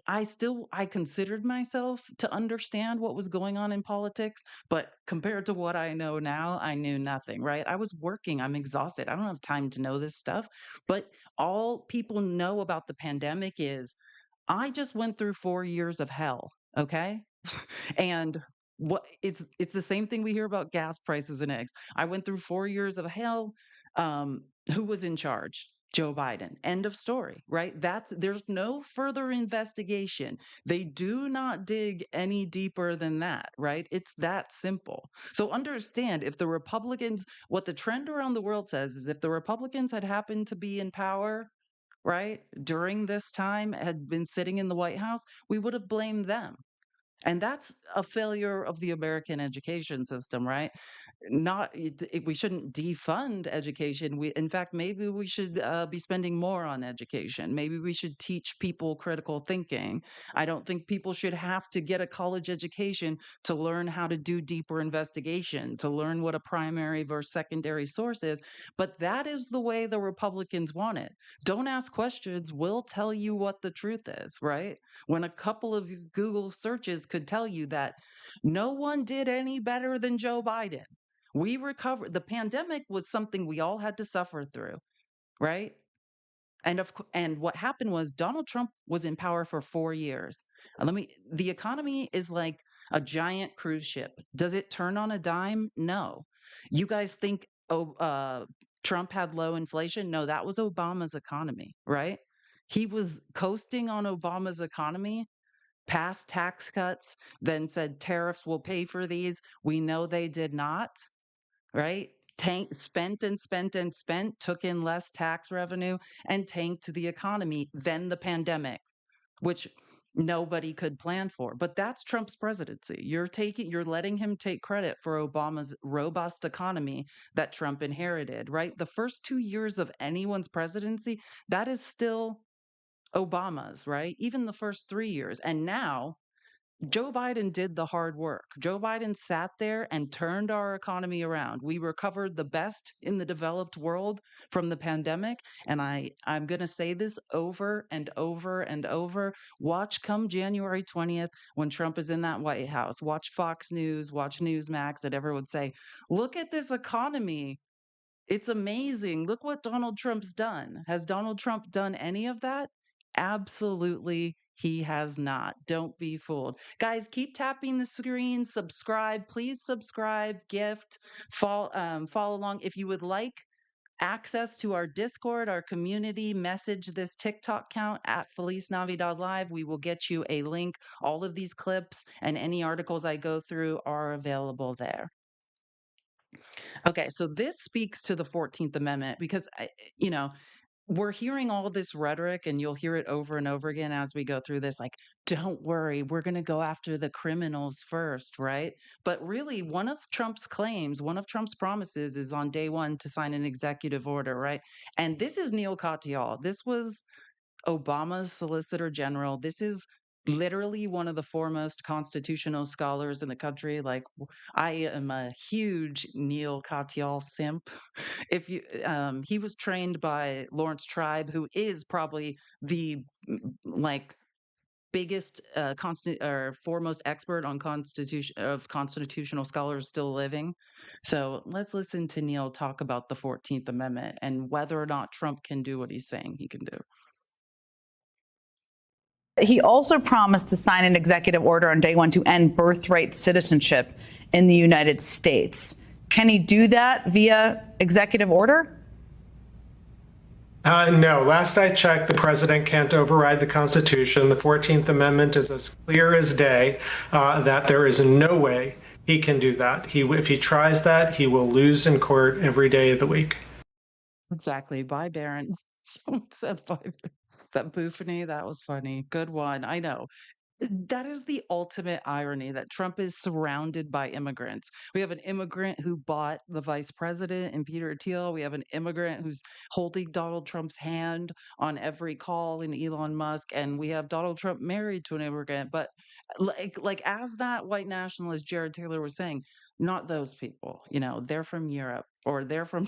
I considered myself to understand what was going on in politics, but compared to what I know now, I knew nothing, right? I was working, I'm exhausted. I don't have time to know this stuff. But all people know about the pandemic is I just went through 4 years of hell, okay? And it's the same thing we hear about gas prices and eggs. I went through 4 years of hell. Who was in charge? Joe Biden. End of story, right? There's no further investigation. They do not dig any deeper than that, right? It's that simple. So understand if the Republicans, what the trend around the world says is if the Republicans had happened to be in power, right, during this time had been sitting in the White House, we would have blamed them. And that's a failure of the American education system, right? We shouldn't defund education. In fact, maybe we should be spending more on education. Maybe we should teach people critical thinking. I don't think people should have to get a college education to learn how to do deeper investigation, to learn what a primary versus secondary source is. But that is the way the Republicans want it. Don't ask questions. We'll tell you what the truth is, right? When a couple of Google searches could tell you that no one did any better than Joe Biden. We recovered. The pandemic was something we all had to suffer through, right? And what happened was Donald Trump was in power for 4 years. The economy is like a giant cruise ship. Does it turn on a dime? No. You guys think Trump had low inflation? No, that was Obama's economy, right? He was coasting on Obama's economy, passed tax cuts, then said tariffs will pay for these. We know they did not, right? Spent and spent and spent, took in less tax revenue and tanked the economy. Then the pandemic, which nobody could plan for. But that's Trump's presidency. You're letting him take credit for Obama's robust economy that Trump inherited, right? The first 2 years of anyone's presidency, that is still Obama's, right? Even the first 3 years. And now Joe Biden did the hard work. Joe Biden sat there and turned our economy around. We recovered the best in the developed world from the pandemic. And I'm going to say this over and over and over. Watch come January 20th when Trump is in that White House. Watch Fox News, watch Newsmax, and everyone would say, look at this economy. It's amazing. Look what Donald Trump's done. Has Donald Trump done any of that? Absolutely, he has not. Don't be fooled. Guys, keep tapping the screen, subscribe. Please subscribe, gift, follow along. If you would like access to our Discord, our community, message this TikTok account at FeliceNavi.live. We will get you a link. All of these clips and any articles I go through are available there. Okay, so this speaks to the 14th Amendment because, we're hearing all this rhetoric and you'll hear it over and over again as we go through this, like, don't worry, we're going to go after the criminals first, right? But really, one of Trump's claims, one of Trump's promises is on day one to sign an executive order, right? And this is Neil Katyal. This was Obama's Solicitor General. This is literally one of the foremost constitutional scholars in the country. Like, I am a huge Neil Katyal simp. If you, he was trained by Lawrence Tribe, who is probably the like biggest or foremost expert on constitutional scholars still living. So let's listen to Neil talk about the 14th Amendment and whether or not Trump can do what he's saying he can do. He also promised to sign an executive order on day one to end birthright citizenship in the United States. Can he do that via executive order? No. Last I checked, the president can't override the Constitution. The 14th Amendment is as clear as day that there is no way he can do that. If he tries that, he will lose in court every day of the week. Exactly. Bye, Barron. Someone said bye. That Bouffany, that was funny. Good one. I know. That is the ultimate irony that Trump is surrounded by immigrants. We have an immigrant who bought the vice president and Peter Thiel. We have an immigrant who's holding Donald Trump's hand on every call in Elon Musk. And we have Donald Trump married to an immigrant. But like as that white nationalist Jared Taylor was saying, not those people, they're from Europe or they're from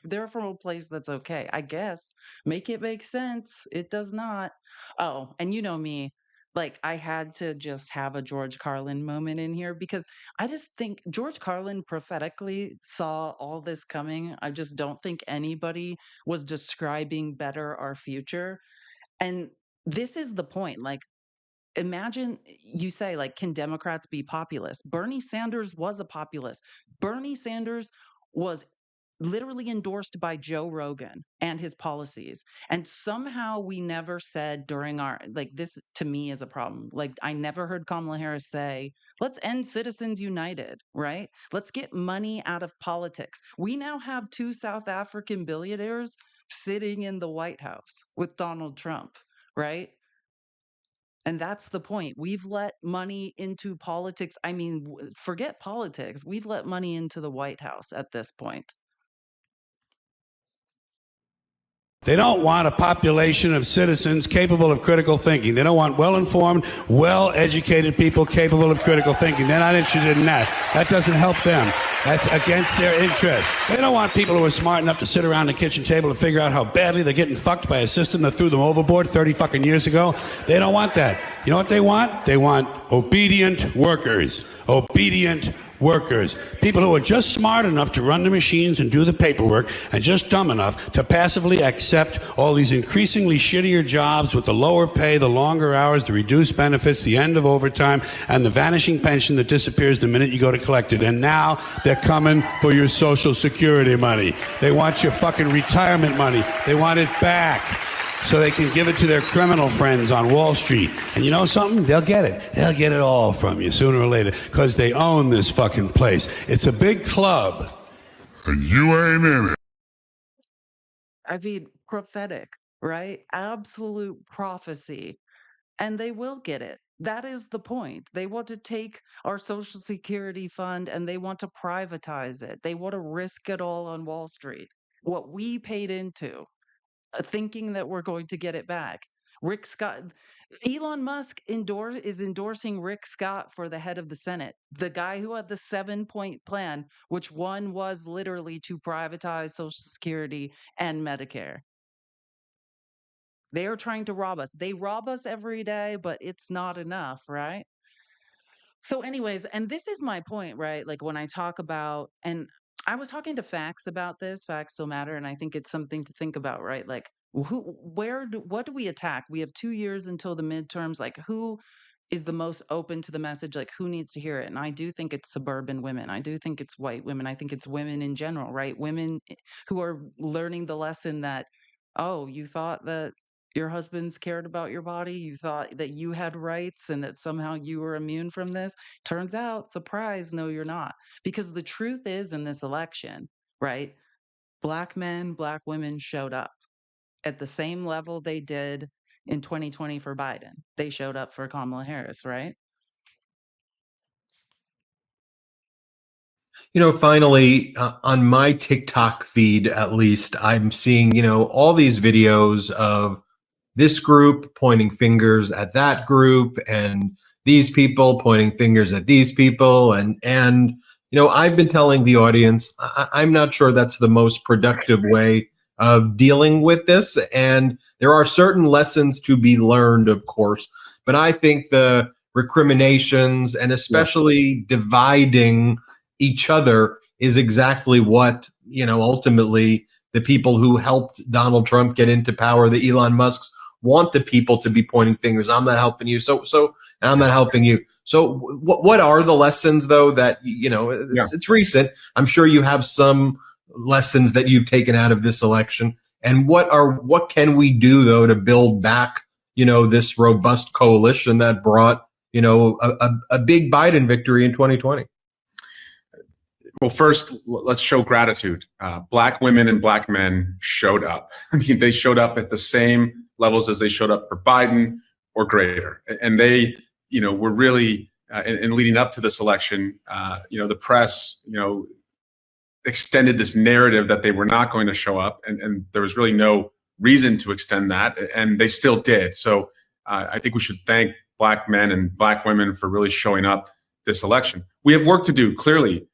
they're from a place that's okay. I guess make it make sense. It does not. Oh, and you know me, like I had to just have a George Carlin moment in here because I just think George Carlin prophetically saw all this coming. I just don't think anybody was describing better our future. And this is the point. Like, imagine you say, like, can Democrats be populist? Bernie Sanders was a populist. Bernie Sanders was literally endorsed by Joe Rogan and his policies. And somehow we never said during this to me is a problem. Like, I never heard Kamala Harris say, let's end Citizens United, right? Let's get money out of politics. We now have 2 South African billionaires sitting in the White House with Donald Trump, right? And that's the point. We've let money into politics. I mean, forget politics. We've let money into the White House at this point. They don't want a population of citizens capable of critical thinking. They don't want well-informed, well-educated people capable of critical thinking. They're not interested in that. That doesn't help them. That's against their interest. They don't want people who are smart enough to sit around the kitchen table and figure out how badly they're getting fucked by a system that threw them overboard 30 fucking years ago. They don't want that. You know what they want? They want obedient workers. Obedient workers. People who are just smart enough to run the machines and do the paperwork and just dumb enough to passively accept all these increasingly shittier jobs with the lower pay, the longer hours, the reduced benefits, the end of overtime, and the vanishing pension that disappears the minute you go to collect it. And now they're coming for your Social Security money. They want your fucking retirement money. They want it back, so they can give it to their criminal friends on Wall Street. And you know something? They'll get it. They'll get it all from you sooner or later, because they own this fucking place. It's a big club, and you ain't in it. I mean, prophetic, right? Absolute prophecy. And they will get it. That is the point. They want to take our Social Security fund and they want to privatize it. They want to risk it all on Wall Street. What we paid into, thinking that we're going to get it back. Rick Scott, Elon Musk is endorsing Rick Scott for the head of the Senate, the guy who had the 7-point plan, which one was literally to privatize Social Security and Medicare. They are trying to rob us. They rob us every day, but it's not enough, right? So anyways, and this is my point, right? Like when I talk about, and I was talking to Facts about this, Facts Still Matter, and I think it's something to think about, right? Like what do we attack? We have 2 years until the midterms. Like who is the most open to the message? Like who needs to hear it? And I do think it's suburban women. I do think it's white women. I think it's women in general, right? Women who are learning the lesson that, oh, you thought that your husbands cared about your body. You thought that you had rights and that somehow you were immune from this. Turns out, surprise, no, you're not. Because the truth is in this election, right? Black men, Black women showed up at the same level they did in 2020 for Biden. They showed up for Kamala Harris, right? You know, finally, on my TikTok feed, at least, I'm seeing, all these videos of this group pointing fingers at that group and these people pointing fingers at these people. And I've been telling the audience, I'm not sure that's the most productive way of dealing with this. And there are certain lessons to be learned, of course. But I think the recriminations and especially dividing each other is exactly what, ultimately the people who helped Donald Trump get into power, the Elon Musks, want the people to be pointing fingers. I'm not helping you. So I'm not helping you. So what are the lessons though that, it's recent. I'm sure you have some lessons that you've taken out of this election. And what can we do though to build back, this robust coalition that brought, a big Biden victory in 2020? Well, first, let's show gratitude. Black women and Black men showed up. I mean, they showed up at the same levels as they showed up for Biden or greater. And they, were really, in leading up to this election, the press, extended this narrative that they were not going to show up. And there was really no reason to extend that. And they still did. So I think we should thank Black men and Black women for really showing up this election. We have work to do, clearly,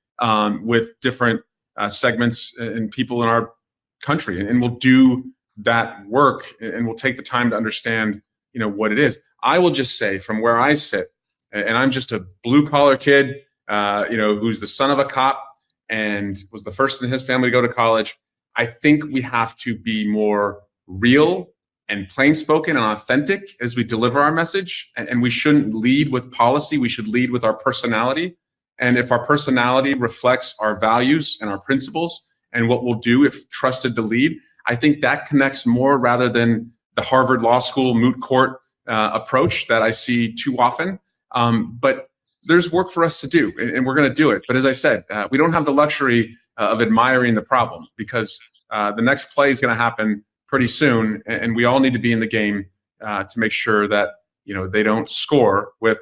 with different segments and people in our country. And we'll do that work and we'll take the time to understand, what it is. I will just say from where I sit, and I'm just a blue collar kid, who's the son of a cop and was the first in his family to go to college. I think we have to be more real and plain spoken and authentic as we deliver our message. And we shouldn't lead with policy. We should lead with our personality. And if our personality reflects our values and our principles and what we'll do if trusted to lead, I think that connects more rather than the Harvard Law School moot court approach that I see too often. But there's work for us to do, and we're going to do it. But as I said, we don't have the luxury of admiring the problem, because the next play is going to happen pretty soon, and we all need to be in the game to make sure that they don't score with.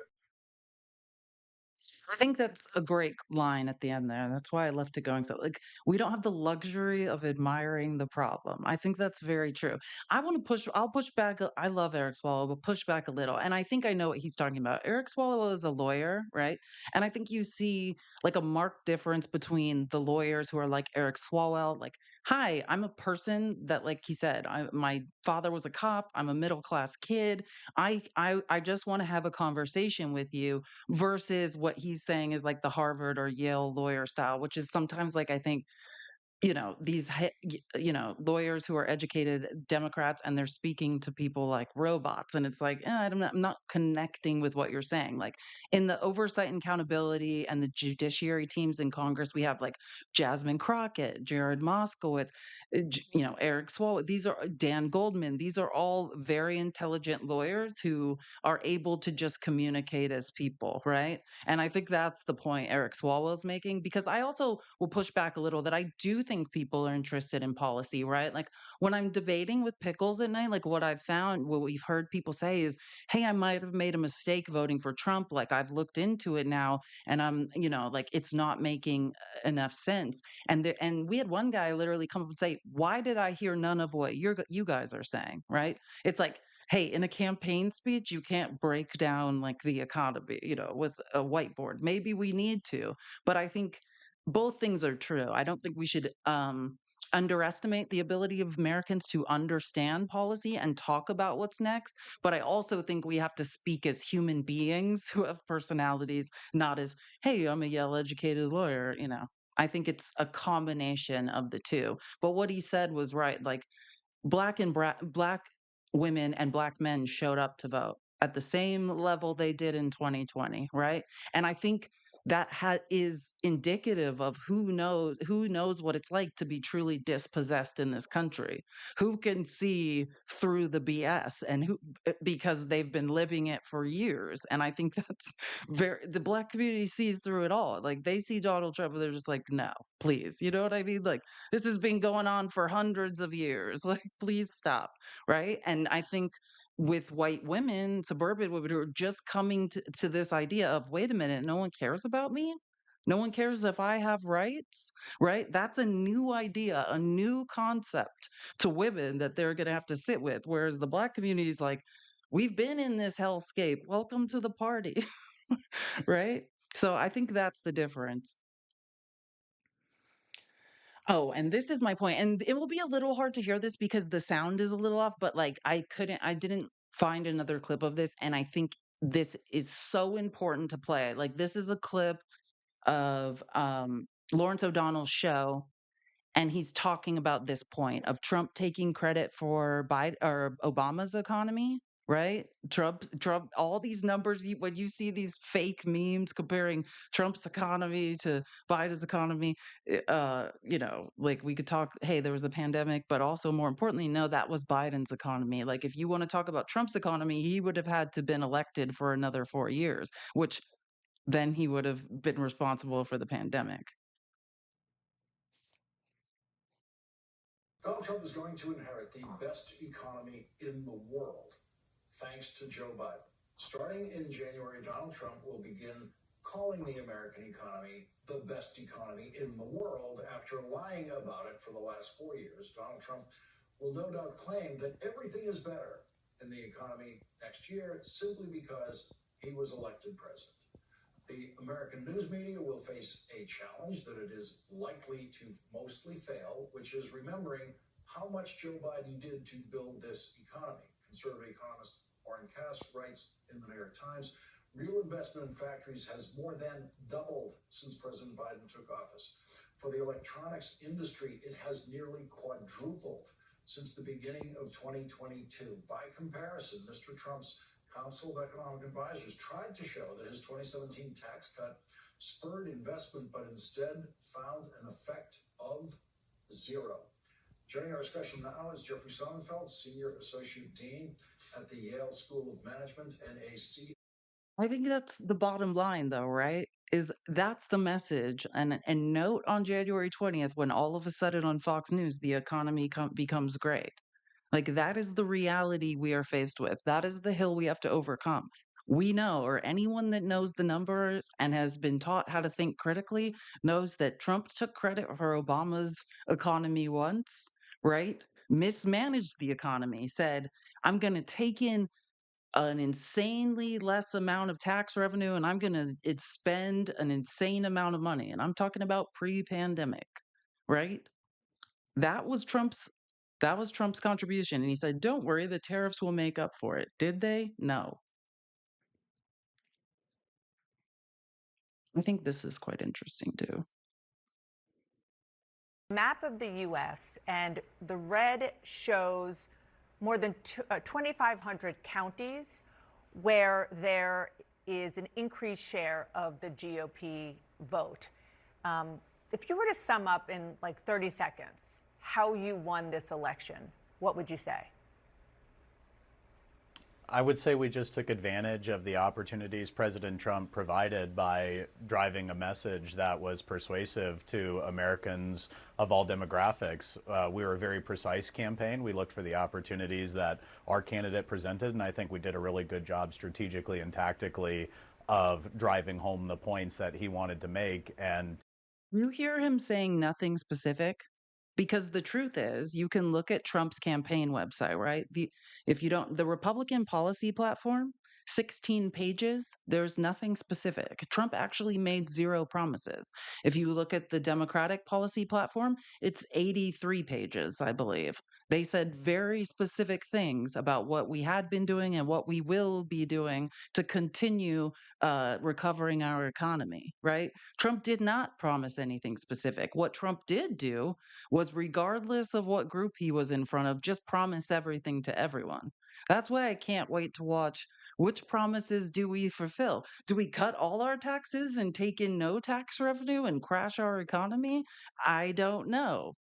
I think that's a great line at the end there. That's why I left it going. So, like, we don't have the luxury of admiring the problem. I think that's very true. I'll push back. I love Eric Swalwell, but push back a little. And I think I know what he's talking about. Eric Swalwell is a lawyer, right? And I think you see like a marked difference between the lawyers who are like Eric Swalwell, like, hi, I'm a person that, like he said, my father was a cop. I'm a middle class kid. I just want to have a conversation with you versus what he's saying is like the Harvard or Yale lawyer style, which is sometimes like I think lawyers who are educated Democrats and they're speaking to people like robots and it's like I'm not connecting with what you're saying. Like in the oversight and accountability and the judiciary teams in Congress we have like Jasmine Crockett, Jared Moskowitz, Eric Swalwell, these are Dan Goldman, these are all very intelligent lawyers who are able to just communicate as people, right? And I think that's the point Eric Swalwell is making, because I also will push back a little that I do think people are interested in policy, right? Like when I'm debating with Pickles at night, like what I've found, what we've heard people say is, hey, I might have made a mistake voting for Trump. Like I've looked into it now and like it's not making enough sense. And we had one guy literally come up and say, why did I hear none of what you guys are saying, right? It's like, hey, in a campaign speech, you can't break down like the economy, with a whiteboard. Maybe we need to, but I think both things are true. I don't think we should underestimate the ability of Americans to understand policy and talk about what's next. But I also think we have to speak as human beings who have personalities, not as, hey, I'm a Yale educated lawyer. I think it's a combination of the two. But what he said was right. Like, black women and black men showed up to vote at the same level they did in 2020, right? And I think that is indicative of who knows what it's like to be truly dispossessed in this country, who can see through the BS and who because they've been living it for years. And I think that's the black community sees through it all. Like they see Donald Trump and they're just like, no, please, you know what I mean? Like this has been going on for hundreds of years. Like, please stop. Right. And I think with white women, suburban women who are just coming to this idea of, wait a minute, no one cares about me. No one cares if I have rights, right? That's a new idea, a new concept to women that they're going to have to sit with. Whereas the black community is like, we've been in this hellscape. Welcome to the party, right? So I think that's the difference. Oh, and this is my point, and it will be a little hard to hear this because the sound is a little off, but, like, I didn't find another clip of this, and I think this is so important to play. Like, this is a clip of, Lawrence O'Donnell's show, and he's talking about this point of Trump taking credit for Biden or Obama's economy, right? Trump, all these numbers, when you see these fake memes comparing Trump's economy to Biden's economy, like we could talk, hey, there was a pandemic, but also more importantly, no, that was Biden's economy. Like if you want to talk about Trump's economy, he would have had to been elected for another 4 years, which then he would have been responsible for the pandemic. Donald Trump is going to inherit the best economy in the world, thanks to Joe Biden. Starting in January, Donald Trump will begin calling the American economy the best economy in the world after lying about it for the last 4 years. Donald Trump will no doubt claim that everything is better in the economy next year simply because he was elected president. The American news media will face a challenge that it is likely to mostly fail, which is remembering how much Joe Biden did to build this economy. Conservative economist Warren Cass writes in the New York Times, real investment in factories has more than doubled since President Biden took office. For the electronics industry, it has nearly quadrupled since the beginning of 2022. By comparison, Mr. Trump's Council of Economic Advisors tried to show that his 2017 tax cut spurred investment, but instead found an effect of zero. Joining our discussion now is Jeffrey Sonnenfeld, Senior Associate Dean at the Yale School of Management and a I think that's the bottom line though, right? Is that's the message. And note on January 20th when all of a sudden on Fox News the economy becomes great. Like that is the reality we are faced with. That is the hill we have to overcome. we know, or anyone that knows the numbers and has been taught how to think critically knows that Trump took credit for Obama's economy once, right? Mismanaged the economy, said, I'm going to take in an insanely less amount of tax revenue and I'm going to spend an insane amount of money. And I'm talking about pre-pandemic, right? That was Trump's contribution. And he said, don't worry, the tariffs will make up for it. Did they? No. I think this is quite interesting too. Map of the U.S., and the red shows more than 2,500 counties where there is an increased share of the GOP vote. If you were to sum up in like 30 seconds how you won this election, what would you say? I would say we just took advantage of the opportunities President Trump provided by driving a message that was persuasive to Americans of all demographics. We were a very precise campaign. We looked for the opportunities that our candidate presented, and I think we did a really good job strategically and tactically of driving home the points that he wanted to make. And you hear him saying nothing specific? Because the truth is, you can look at Trump's campaign website, right? The Republican policy platform, 16 pages, there's nothing specific. Trump actually made 0 promises. If you look at the Democratic policy platform, it's 83 pages, I believe. They said very specific things about what we had been doing and what we will be doing to continue recovering our economy, right? Trump did not promise anything specific. What Trump did do was, regardless of what group he was in front of, just promise everything to everyone. That's why I can't wait to watch which promises do we fulfill. Do we cut all our taxes and take in no tax revenue and crash our economy? I don't know.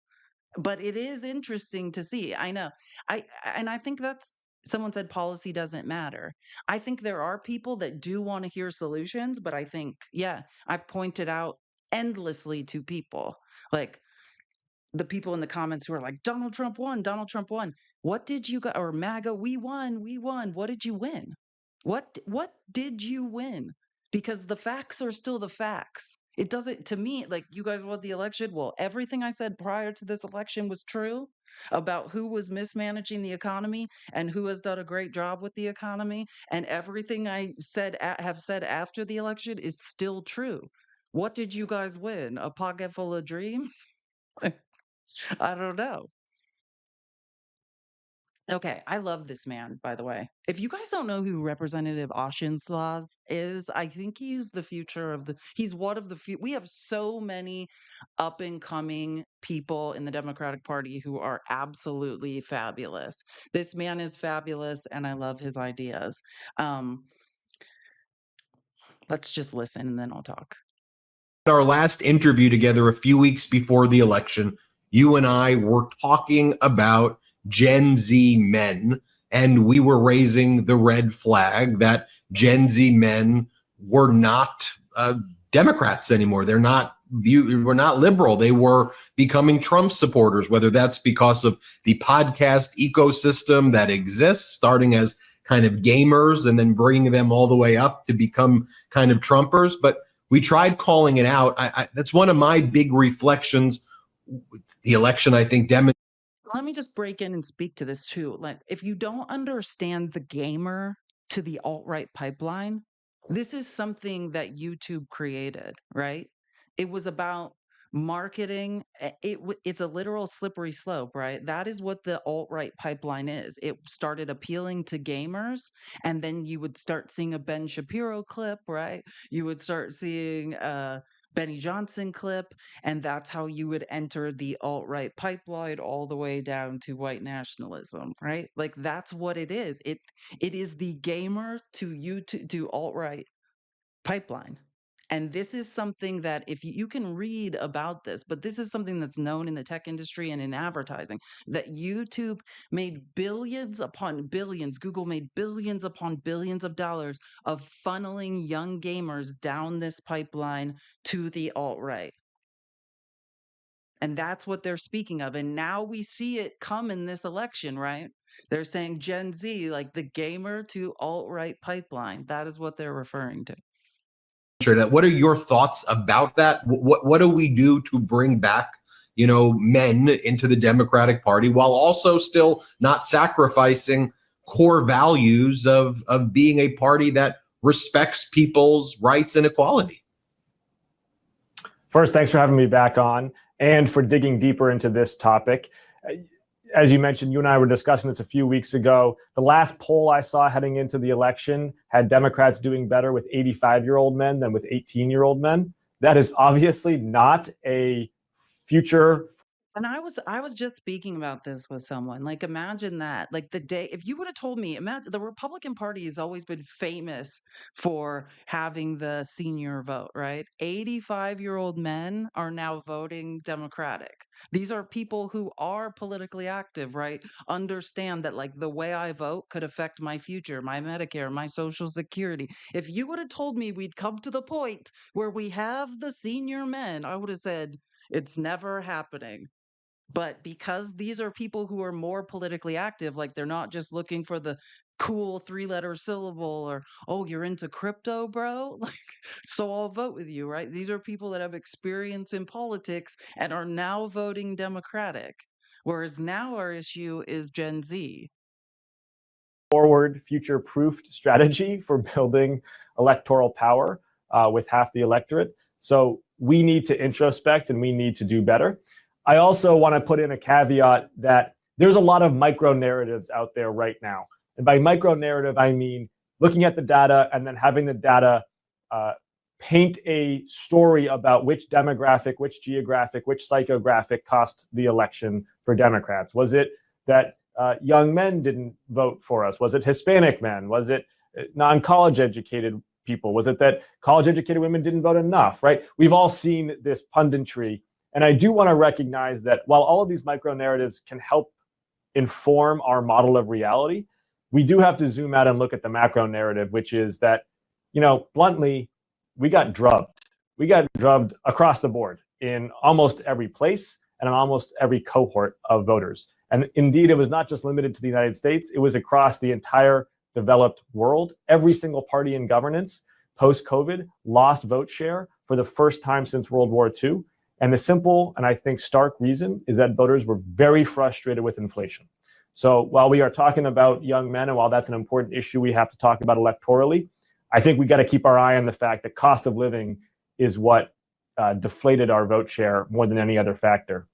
But it is interesting to see. I know. I think that's, someone said policy doesn't matter. I think there are people that do want to hear solutions, but I think, yeah, I've pointed out endlessly to people, like the people in the comments who are like, Donald Trump won, Donald Trump won. What did you or MAGA, we won, we won. What did you win? What did you win? Because the facts are still the facts. It doesn't, to me, like, you guys won the election. Well, everything I said prior to this election was true about who was mismanaging the economy and who has done a great job with the economy. And everything I said have said after the election is still true. What did you guys win? A pocket full of dreams? I don't know. Okay, I love this man, by the way. If you guys don't know who Representative Auchincloss is, I think he's the future of he's one of the few. We have so many up and coming people in the Democratic Party who are absolutely fabulous. This man is fabulous, and I love his ideas. Let's just listen and then I'll talk. Our last interview together a few weeks before the election, you and I were talking about Gen Z men, and we were raising the red flag that Gen Z men were not Democrats anymore. We're not liberal. They were becoming Trump supporters, whether that's because of the podcast ecosystem that exists, starting as kind of gamers and then bringing them all the way up to become kind of Trumpers. But we tried calling it out. That's one of my big reflections. The election, I think, demonstrated. Let me just break in and speak to this too. Like, if you don't understand the gamer to the alt-right pipeline, this is something that YouTube created, right? It was about marketing. It's a literal slippery slope, right? That is what the alt-right pipeline is. It started appealing to gamers, and then you would start seeing a Ben Shapiro clip, right? You would start seeing Benny Johnson clip, and that's how you would enter the alt-right pipeline all the way down to white nationalism, right? Like, that's what it is. It is the gamer to YouTube to alt-right pipeline. And this is something that, if you can read about this, but this is something that's known in the tech industry and in advertising, that YouTube made billions upon billions, Google made billions upon billions of dollars of funneling young gamers down this pipeline to the alt-right. And that's what they're speaking of. And now we see it come in this election, right? They're saying Gen Z, like the gamer to alt-right pipeline. That is what they're referring to. That. What are your thoughts about that? What do we do to bring back, men into the Democratic Party while also still not sacrificing core values of being a party that respects people's rights and equality? First, thanks for having me back on and for digging deeper into this topic. As you mentioned, you and I were discussing this a few weeks ago. The last poll I saw heading into the election had Democrats doing better with 85-year-old men than with 18-year-old men. That is obviously not a future. And I was just speaking about this with someone. Like, imagine that. Like the day, if you would have told me, imagine the Republican Party has always been famous for having the senior vote, right? 85-year-old men are now voting Democratic. These are people who are politically active, right? Understand that like the way I vote could affect my future, my Medicare, my Social Security. If you would have told me we'd come to the point where we have the senior men, I would have said, it's never happening. But because these are people who are more politically active, like they're not just looking for the cool three-letter syllable or, oh, you're into crypto, bro? Like, so I'll vote with you, right? These are people that have experience in politics and are now voting Democratic. Whereas now our issue is Gen Z. Forward, future-proofed strategy for building electoral power with half the electorate. So we need to introspect and we need to do better. I also want to put in a caveat that there's a lot of micro narratives out there right now. And by micro narrative, I mean looking at the data and then having the data paint a story about which demographic, which geographic, which psychographic cost the election for Democrats. Was it that young men didn't vote for us? Was it Hispanic men? Was it non-college educated people? Was it that college educated women didn't vote enough, right? We've all seen this punditry. And I do want to recognize that while all of these micro narratives can help inform our model of reality, we do have to zoom out and look at the macro narrative, which is that, bluntly, we got drubbed. We got drubbed across the board in almost every place and in almost every cohort of voters. And indeed, it was not just limited to the United States. It was across the entire developed world. Every single party in governance post-COVID lost vote share for the first time since World War II. And the simple and I think stark reason is that voters were very frustrated with inflation. So while we are talking about young men, and while that's an important issue we have to talk about electorally, I think we got to keep our eye on the fact that cost of living is what deflated our vote share more than any other factor.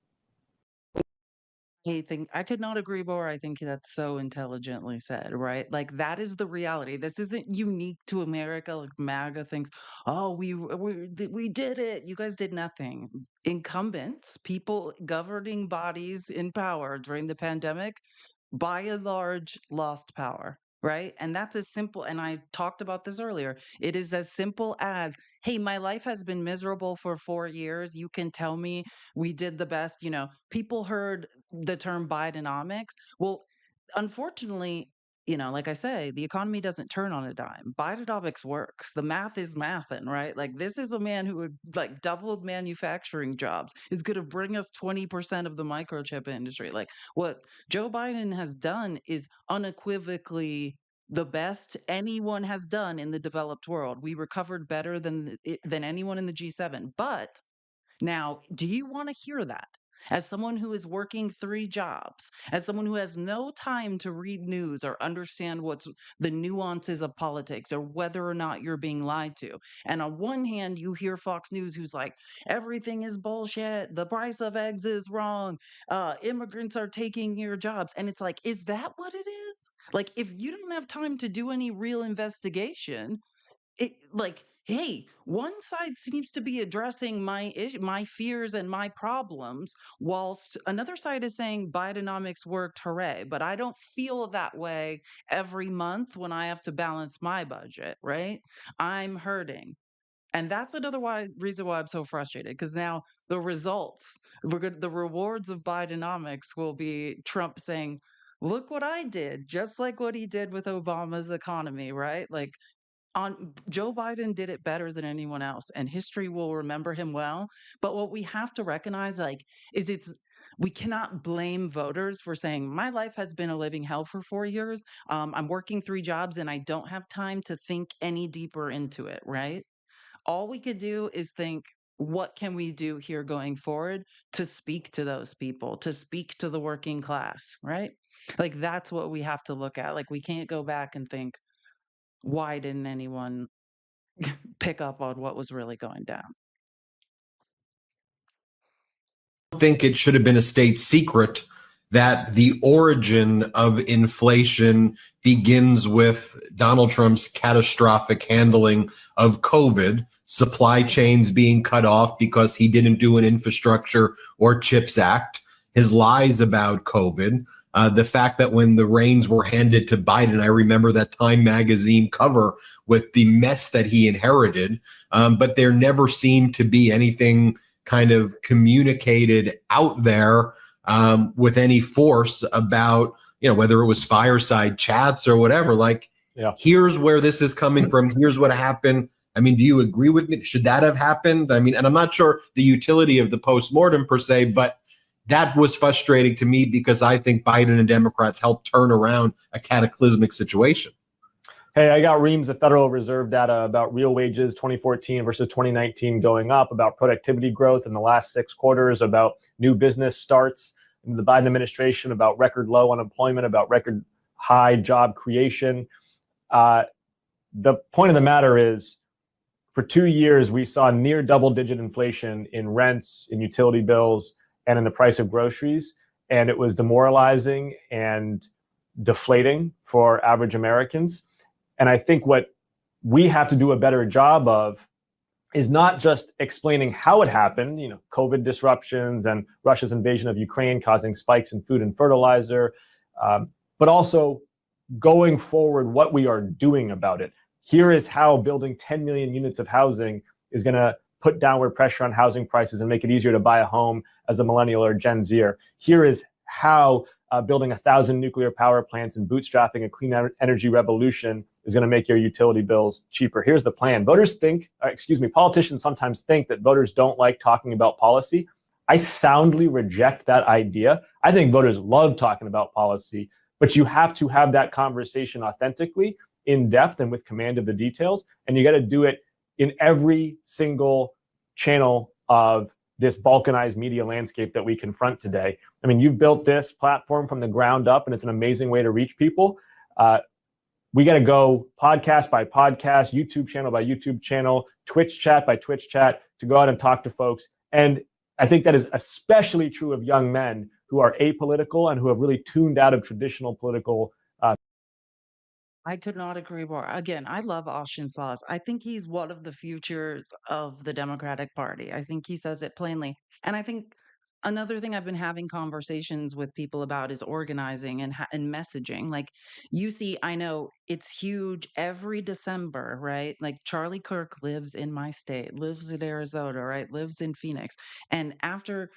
I could not agree more. I think that's so intelligently said, right? Like that is the reality. This isn't unique to America. Like MAGA thinks, oh, we did it. You guys did nothing. Incumbents, people governing bodies in power during the pandemic, by and large, lost power. Right. And that's as simple. And I talked about this earlier. It is as simple as, hey, my life has been miserable for 4 years. You can tell me we did the best. People heard the term Bidenomics. Well, unfortunately, like I say, the economy doesn't turn on a dime. Bidenomics works. The math is mathin', right? Like this is a man who would like doubled manufacturing jobs. Is going to bring us 20% of the microchip industry. Like what Joe Biden has done is unequivocally the best anyone has done in the developed world. We recovered better than anyone in the G7. But now, do you want to hear that? As someone who is working 3 jobs, as someone who has no time to read news or understand what's the nuances of politics or whether or not you're being lied to. And on one hand, you hear Fox News who's like, everything is bullshit. The price of eggs is wrong. Immigrants are taking your jobs. And it's like, is that what it is? Like, if you don't have time to do any real investigation, hey, one side seems to be addressing my fears and my problems, whilst another side is saying Bidenomics worked, hooray. But I don't feel that way every month when I have to balance my budget, right? I'm hurting. And that's another reason why I'm so frustrated, because now the results, the rewards of Bidenomics will be Trump saying, look what I did, just like what he did with Obama's economy, right? Like, Joe Biden did it better than anyone else, and history will remember him well. But what we have to recognize, is we cannot blame voters for saying, my life has been a living hell for 4 years. I'm working 3 jobs and I don't have time to think any deeper into it, right? All we could do is think, what can we do here going forward to speak to those people, to speak to the working class, right? Like, that's what we have to look at. Like, we can't go back and think, why didn't anyone pick up on what was really going down? Think it should have been a state secret that the origin of inflation begins with Donald Trump's catastrophic handling of COVID, supply chains being cut off because he didn't do an infrastructure or CHIPS Act, his lies about COVID, the fact that when the reins were handed to Biden, I remember that Time magazine cover with the mess that he inherited, but there never seemed to be anything kind of communicated out there with any force about, whether it was fireside chats or whatever, like, here's where this is coming from. Here's what happened. I mean, do you agree with me? Should that have happened? I mean, and I'm not sure the utility of the postmortem per se, but that was frustrating to me because I think Biden and Democrats helped turn around a cataclysmic situation. Hey, I got reams of Federal Reserve data about real wages 2014 versus 2019 going up, about productivity growth in the last 6 quarters, about new business starts in the Biden administration, about record low unemployment, about record high job creation. The point of the matter is, for 2 years, we saw near double-digit inflation in rents, in utility bills, and in the price of groceries. And it was demoralizing and deflating for average Americans. And I think what we have to do a better job of is not just explaining how it happened, COVID disruptions and Russia's invasion of Ukraine causing spikes in food and fertilizer, but also going forward what we are doing about it. Here is how building 10 million units of housing is going to put downward pressure on housing prices and make it easier to buy a home as a millennial or Gen Zer. Here is how building 1,000 nuclear power plants and bootstrapping a clean energy revolution is going to make your utility bills cheaper. Here's the plan. Politicians sometimes think that voters don't like talking about policy. I soundly reject that idea. I think voters love talking about policy, but you have to have that conversation authentically, in depth, and with command of the details. And you got to do it in every single channel of this balkanized media landscape that we confront today. I mean, you've built this platform from the ground up, and it's an amazing way to reach people. We got to go podcast by podcast, YouTube channel by YouTube channel, Twitch chat by Twitch chat to go out and talk to folks. And I think that is especially true of young men who are apolitical and who have really tuned out of traditional political. I could not agree more. Again, I love Austin Sloss. I think he's one of the futures of the Democratic Party. I think he says it plainly. And I think another thing I've been having conversations with people about is organizing and messaging. Like, you see, I know it's huge every December, right? Like, Charlie Kirk lives in my state, lives in Arizona, right? Lives in Phoenix. And after,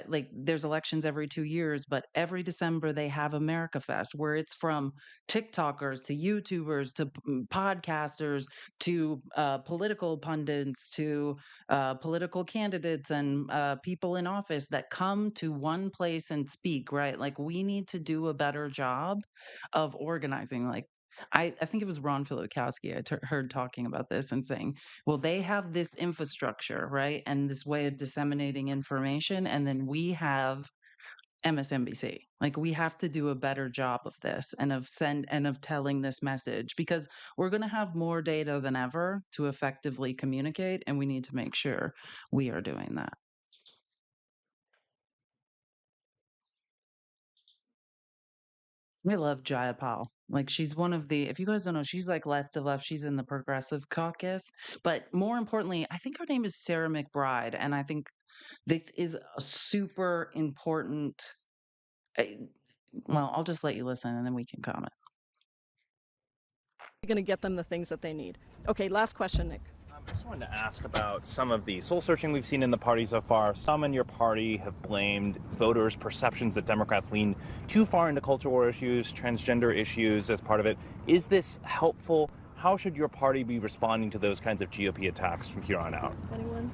like, there's elections every 2 years, but every December they have America Fest, where it's from TikTokers to YouTubers to podcasters to political pundits to political candidates and people in office that come to one place and speak, right? Like, we need to do a better job of organizing. Like, I think it was Ron Filipkowski I heard talking about this and saying, well, they have this infrastructure, right? And this way of disseminating information. And then we have MSNBC. Like, we have to do a better job of this and of telling this message, because we're going to have more data than ever to effectively communicate, and we need to make sure we are doing that. I love Jayapal. Like, she's one of the, if you guys don't know, she's like left of left. She's in the progressive caucus. But more importantly, I think her name is Sarah McBride. And I think this is a super important. Well, I'll just let you listen and then we can comment. You're going to get them the things that they need. Okay, last question, Nick. I just wanted to ask about some of the soul searching we've seen in the party so far. Some in your party have blamed voters' perceptions that Democrats lean too far into culture war issues, transgender issues as part of it. Is this helpful? How should your party be responding to those kinds of GOP attacks from here on out? Anyone?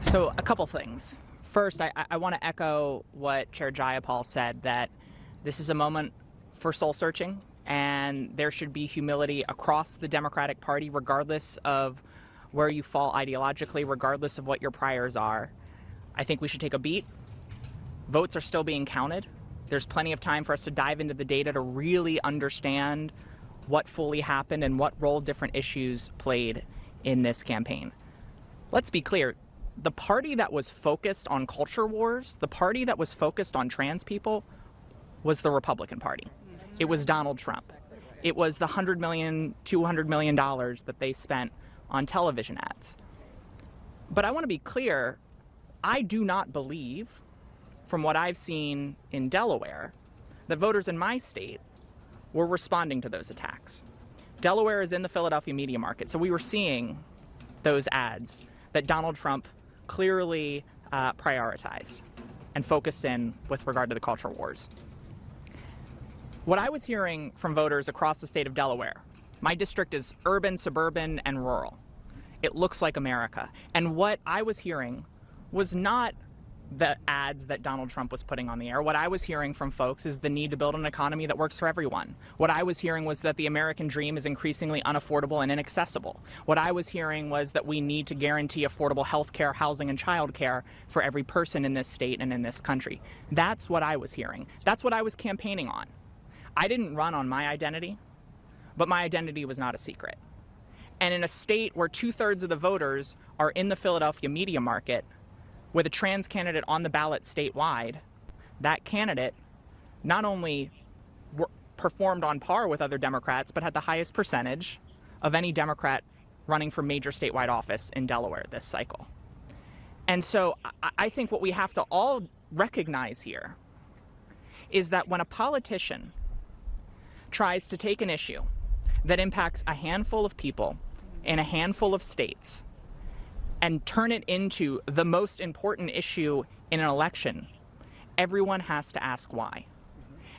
So a couple things. First, I want to echo what Chair Jayapal said, that this is a moment for soul searching, and there should be humility across the Democratic Party, regardless of where you fall ideologically, regardless of what your priors are. I think we should take a beat. Votes are still being counted. There's plenty of time for us to dive into the data to really understand what fully happened and what role different issues played in this campaign. Let's be clear. The party that was focused on culture wars, the party that was focused on trans people, was the Republican Party. It was Donald Trump. It was the $100 million, $200 million that they spent on television ads. But I want to be clear, I do not believe, from what I've seen in Delaware, that voters in my state were responding to those attacks. Delaware is in the Philadelphia media market, so we were seeing those ads that Donald Trump clearly prioritized and focused in with regard to the culture wars. What I was hearing from voters across the state of Delaware, my district is urban, suburban, and rural. It looks like America. And what I was hearing was not the ads that Donald Trump was putting on the air. What I was hearing from folks is the need to build an economy that works for everyone. What I was hearing was that the American dream is increasingly unaffordable and inaccessible. What I was hearing was that we need to guarantee affordable health care, housing, and child care for every person in this state and in this country. That's what I was hearing. That's what I was campaigning on. I didn't run on my identity, but my identity was not a secret. And in a state where 2/3 of the voters are in the Philadelphia media market, with a trans candidate on the ballot statewide, that candidate not only performed on par with other Democrats, but had the highest percentage of any Democrat running for major statewide office in Delaware this cycle. And so I think what we have to all recognize here is that when a politician tries to take an issue that impacts a handful of people in a handful of states and turn it into the most important issue in an election, everyone has to ask why.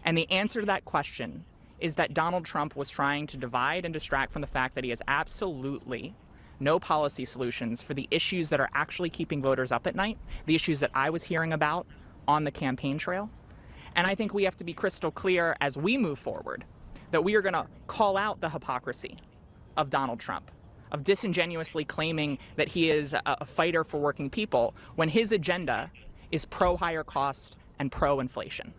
And the answer to that question is that Donald Trump was trying to divide and distract from the fact that he has absolutely no policy solutions for the issues that are actually keeping voters up at night, the issues that I was hearing about on the campaign trail. And I think we have to be crystal clear as we move forward that we are going to call out the hypocrisy of Donald Trump, of disingenuously claiming that he is a fighter for working people when his agenda is pro-higher cost and pro-inflation.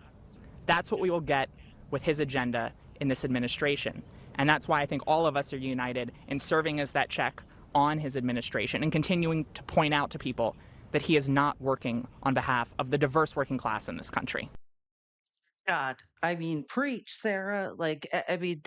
That's what we will get with his agenda in this administration. And that's why I think all of us are united in serving as that check on his administration and continuing to point out to people that he is not working on behalf of the diverse working class in this country. God, I mean, preach, Sarah. Like, I mean,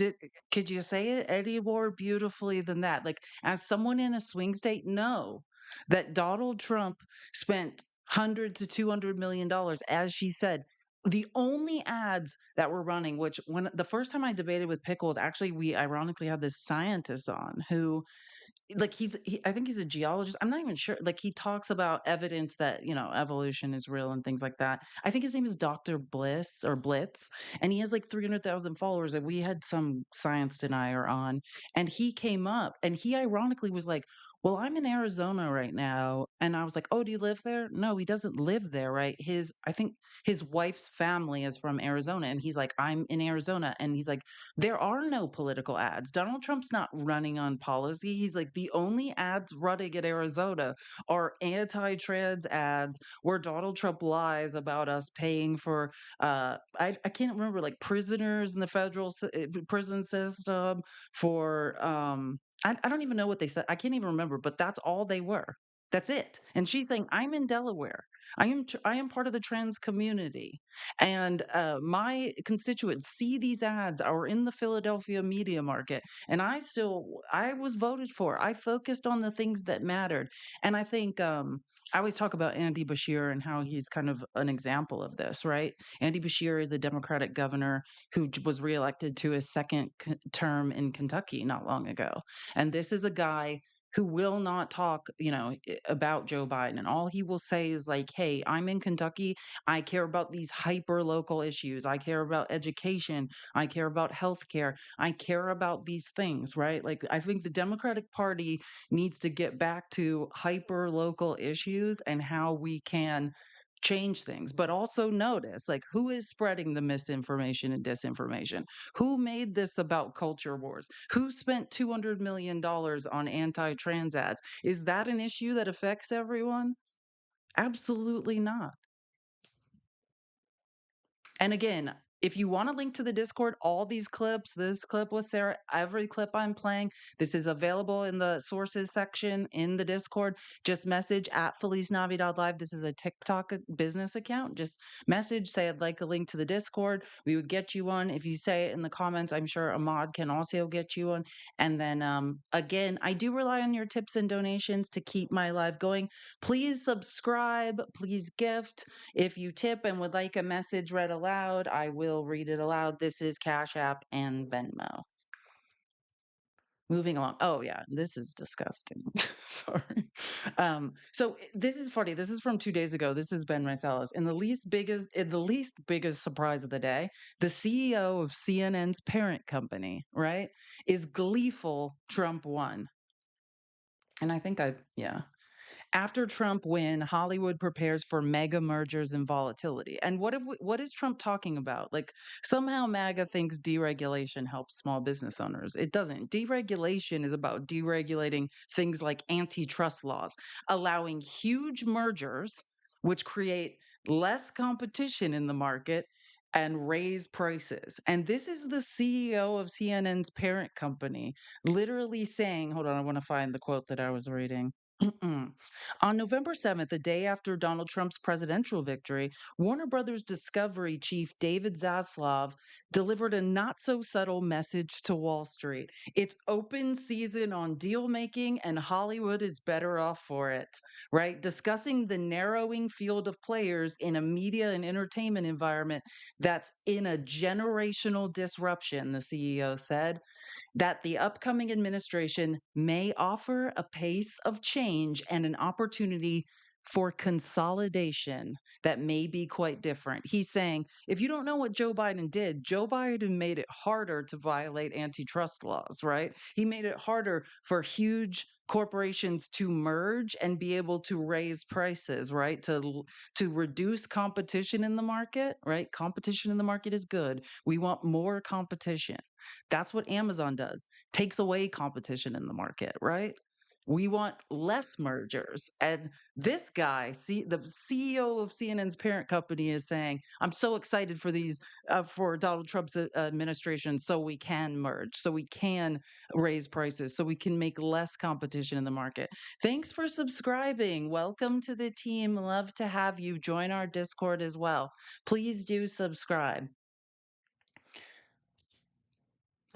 could you say it any more beautifully than that? Like, as someone in a swing state, know that Donald Trump spent $100 to $200 million, as she said. The only ads that were running, which when the first time I debated with Pickles, actually, we ironically had this scientist on who, like, I think he's a geologist. I'm not even sure. Like, he talks about evidence that, evolution is real and things like that. I think his name is Dr. Bliss or Blitz, and he has like 300,000 followers. And we had some science denier on, and he came up and he ironically was like, well, I'm in Arizona right now. And I was like, oh, do you live there? No, he doesn't live there, right? I think his wife's family is from Arizona. And he's like, I'm in Arizona. And he's like, there are no political ads. Donald Trump's not running on policy. He's like, the only ads running in Arizona are anti-trans ads where Donald Trump lies about us paying for, I can't remember, like prisoners in the federal prison system for, I don't even know what they said. I can't even remember, but that's all they were. That's it. And she's saying, I'm in Delaware. I am part of the trans community. And my constituents see these ads are in the Philadelphia media market. And I was voted for. I focused on the things that mattered. And I think I always talk about Andy Beshear and how he's kind of an example of this, right? Andy Beshear is a Democratic governor who was reelected to his second term in Kentucky not long ago. And this is a guy who will not talk, about Joe Biden. And all he will say is like, hey, I'm in Kentucky. I care about these hyper local issues. I care about education. I care about healthcare. I care about these things, right? Like, I think the Democratic Party needs to get back to hyper local issues and how we can change things, but also notice like who is spreading the misinformation and disinformation, who made this about culture wars, who spent $200 million on anti-trans ads. Is that an issue that affects everyone? Absolutely not. And again, if you want to link to the Discord, all these clips, this clip with Sarah, every clip I'm playing, this is available in the sources section in the Discord. Just message at FelizNavi.live. This is a TikTok business account. Just message, say I'd like a link to the Discord. We would get you one. If you say it in the comments, I'm sure Ahmad can also get you one. And then again, I do rely on your tips and donations to keep my live going. Please subscribe, please gift. If you tip and would like a message read aloud, I will read it aloud. This is Cash App and Venmo. Moving along. Oh yeah, this is disgusting. Sorry. So this is funny. This is from 2 days ago. This is Ben Meiselas. In the least biggest surprise of the day, the CEO of CNN's parent company, right, is gleeful Trump won. And I think after Trump win, Hollywood prepares for mega mergers and volatility. And what is Trump talking about? Like somehow MAGA thinks deregulation helps small business owners. It doesn't. Deregulation is about deregulating things like antitrust laws, allowing huge mergers, which create less competition in the market and raise prices. And this is the CEO of CNN's parent company literally saying, hold on, I want to find the quote that I was reading. On November 7th, the day after Donald Trump's presidential victory, Warner Brothers Discovery chief David Zaslav delivered a not so subtle message to Wall Street. It's open season on deal making, and Hollywood is better off for it, right? Discussing the narrowing field of players in a media and entertainment environment that's in a generational disruption, the CEO said, that the upcoming administration may offer a pace of change and an opportunity for consolidation that may be quite different. He's saying, if you don't know what Joe Biden did, Joe Biden made it harder to violate antitrust laws, right? He made it harder for huge corporations to merge and be able to raise prices, right? To reduce competition in the market, right? Competition in the market is good. We want more competition. That's what Amazon does. Takes away competition in the market, right? We want less mergers. And this guy, the CEO of CNN's parent company, is saying, I'm so excited for for Donald Trump's administration, so we can merge, so we can raise prices, so we can make less competition in the market. Thanks for subscribing. Welcome to the team. Love to have you join our Discord as well. Please do subscribe.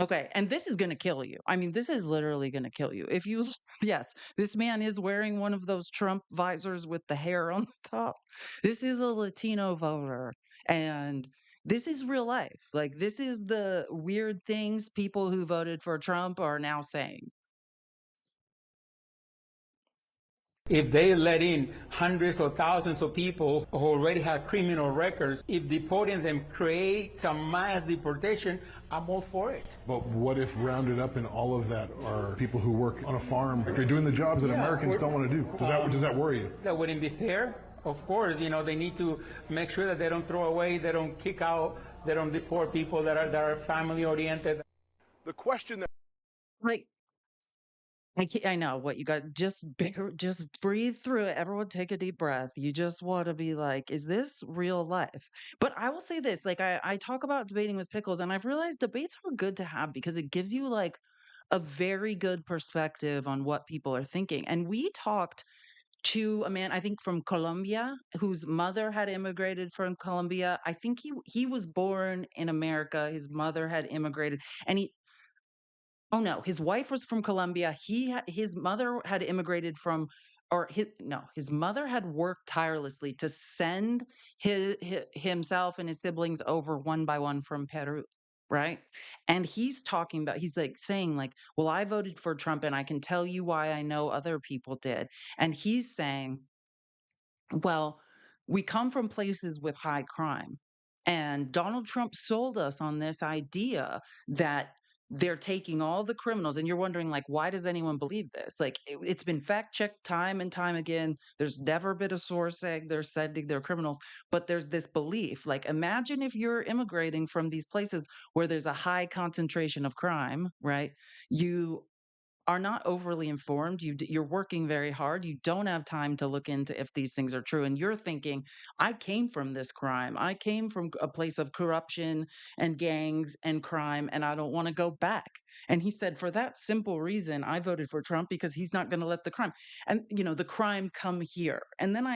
Okay, and this is gonna kill you. I mean, this is literally gonna kill you. If you yes, this man is wearing one of those Trump visors with the hair on the top. This is a Latino voter, and this is real life. Like, this is the weird things people who voted for Trump are now saying. If they let in hundreds or thousands of people who already have criminal records, if deporting them creates a mass deportation, I'm all for it. But what if rounded up in all of that are people who work on a farm, they're doing the jobs that Americans don't want to do? Does that worry you? That wouldn't be fair. Of course, they need to make sure that they don't throw away, they don't kick out, they don't deport people that are family oriented. The question that I know what you guys just breathe through it. Everyone take a deep breath. You just want to be like, is this real life? But I will say this, like I talk about debating with Pickles, and I've realized debates are good to have because it gives you like a very good perspective on what people are thinking. And we talked to a man, I think from Colombia, whose mother had immigrated from Colombia. I think he was born in America. His mother had immigrated, and oh no, his wife was from Colombia. His mother had immigrated from, his mother had worked tirelessly to send himself and his siblings over one by one from Peru. right? And he's talking about, he's like saying, like, well, I voted for Trump and I can tell you why I know other people did. And he's saying, well, we come from places with high crime. And Donald Trump sold us on this idea that they're taking all the criminals. And you're wondering, like, why does anyone believe this? Like, it's been fact checked time and time again. There's never been a source saying they're sending their criminals. But there's this belief, like, imagine if you're immigrating from these places where there's a high concentration of crime, right? You are not overly informed. You're working very hard. You don't have time to look into if these things are true. And you're thinking, I came from this crime. I came from a place of corruption and gangs and crime, and I don't want to go back. And he said, for that simple reason, I voted for Trump because he's not going to let the crime and, the crime come here. And then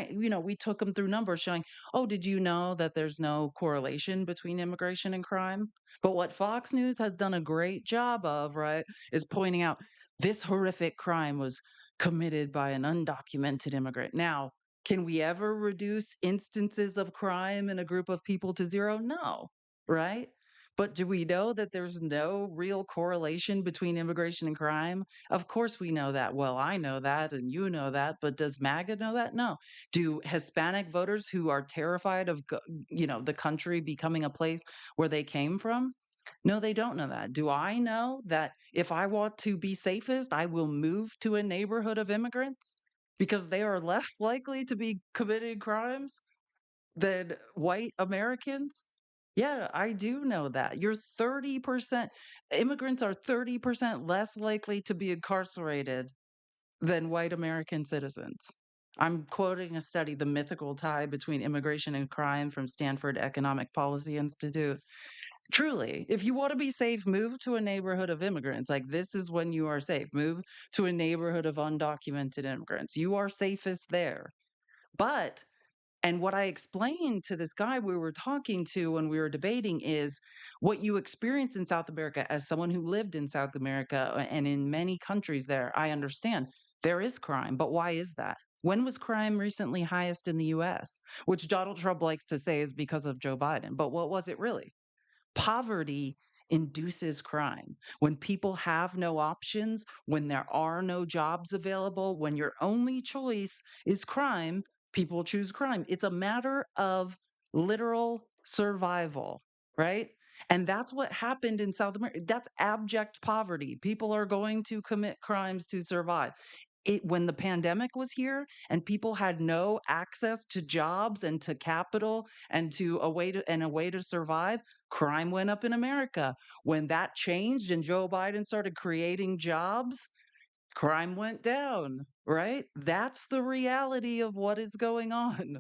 we took him through numbers showing, oh, did you know that there's no correlation between immigration and crime? But what Fox News has done a great job of, right, is pointing out this horrific crime was committed by an undocumented immigrant. Now, can we ever reduce instances of crime in a group of people to zero? No, right? But do we know that there's no real correlation between immigration and crime? Of course we know that. Well, I know that and you know that, but does MAGA know that? No. Do Hispanic voters who are terrified of the country becoming a place where they came from? No, they don't know that. Do I know that if I want to be safest, I will move to a neighborhood of immigrants because they are less likely to be committing crimes than white Americans? Yeah, I do know that. You're 30%, immigrants are 30% less likely to be incarcerated than white American citizens. I'm quoting a study, The Mythical Tie Between Immigration and Crime from Stanford Economic Policy Institute. Truly, if you want to be safe, move to a neighborhood of immigrants. Like, this is when you are safe. Move to a neighborhood of undocumented immigrants. You are safest there. But, and what I explained to this guy we were talking to when we were debating is what you experience in South America as someone who lived in South America and in many countries there. I understand there is crime, but why is that? When was crime recently highest in the US? Which Donald Trump likes to say is because of Joe Biden. But what was it really? Poverty induces crime. When people have no options, when there are no jobs available, when your only choice is crime, people choose crime. It's a matter of literal survival, right? And that's what happened in South America. That's abject poverty. People are going to commit crimes to survive. When the pandemic was here and people had no access to jobs and to capital and to a way to survive, crime went up in America. When that changed and Joe Biden started creating jobs, crime went down, right? That's the reality of what is going on.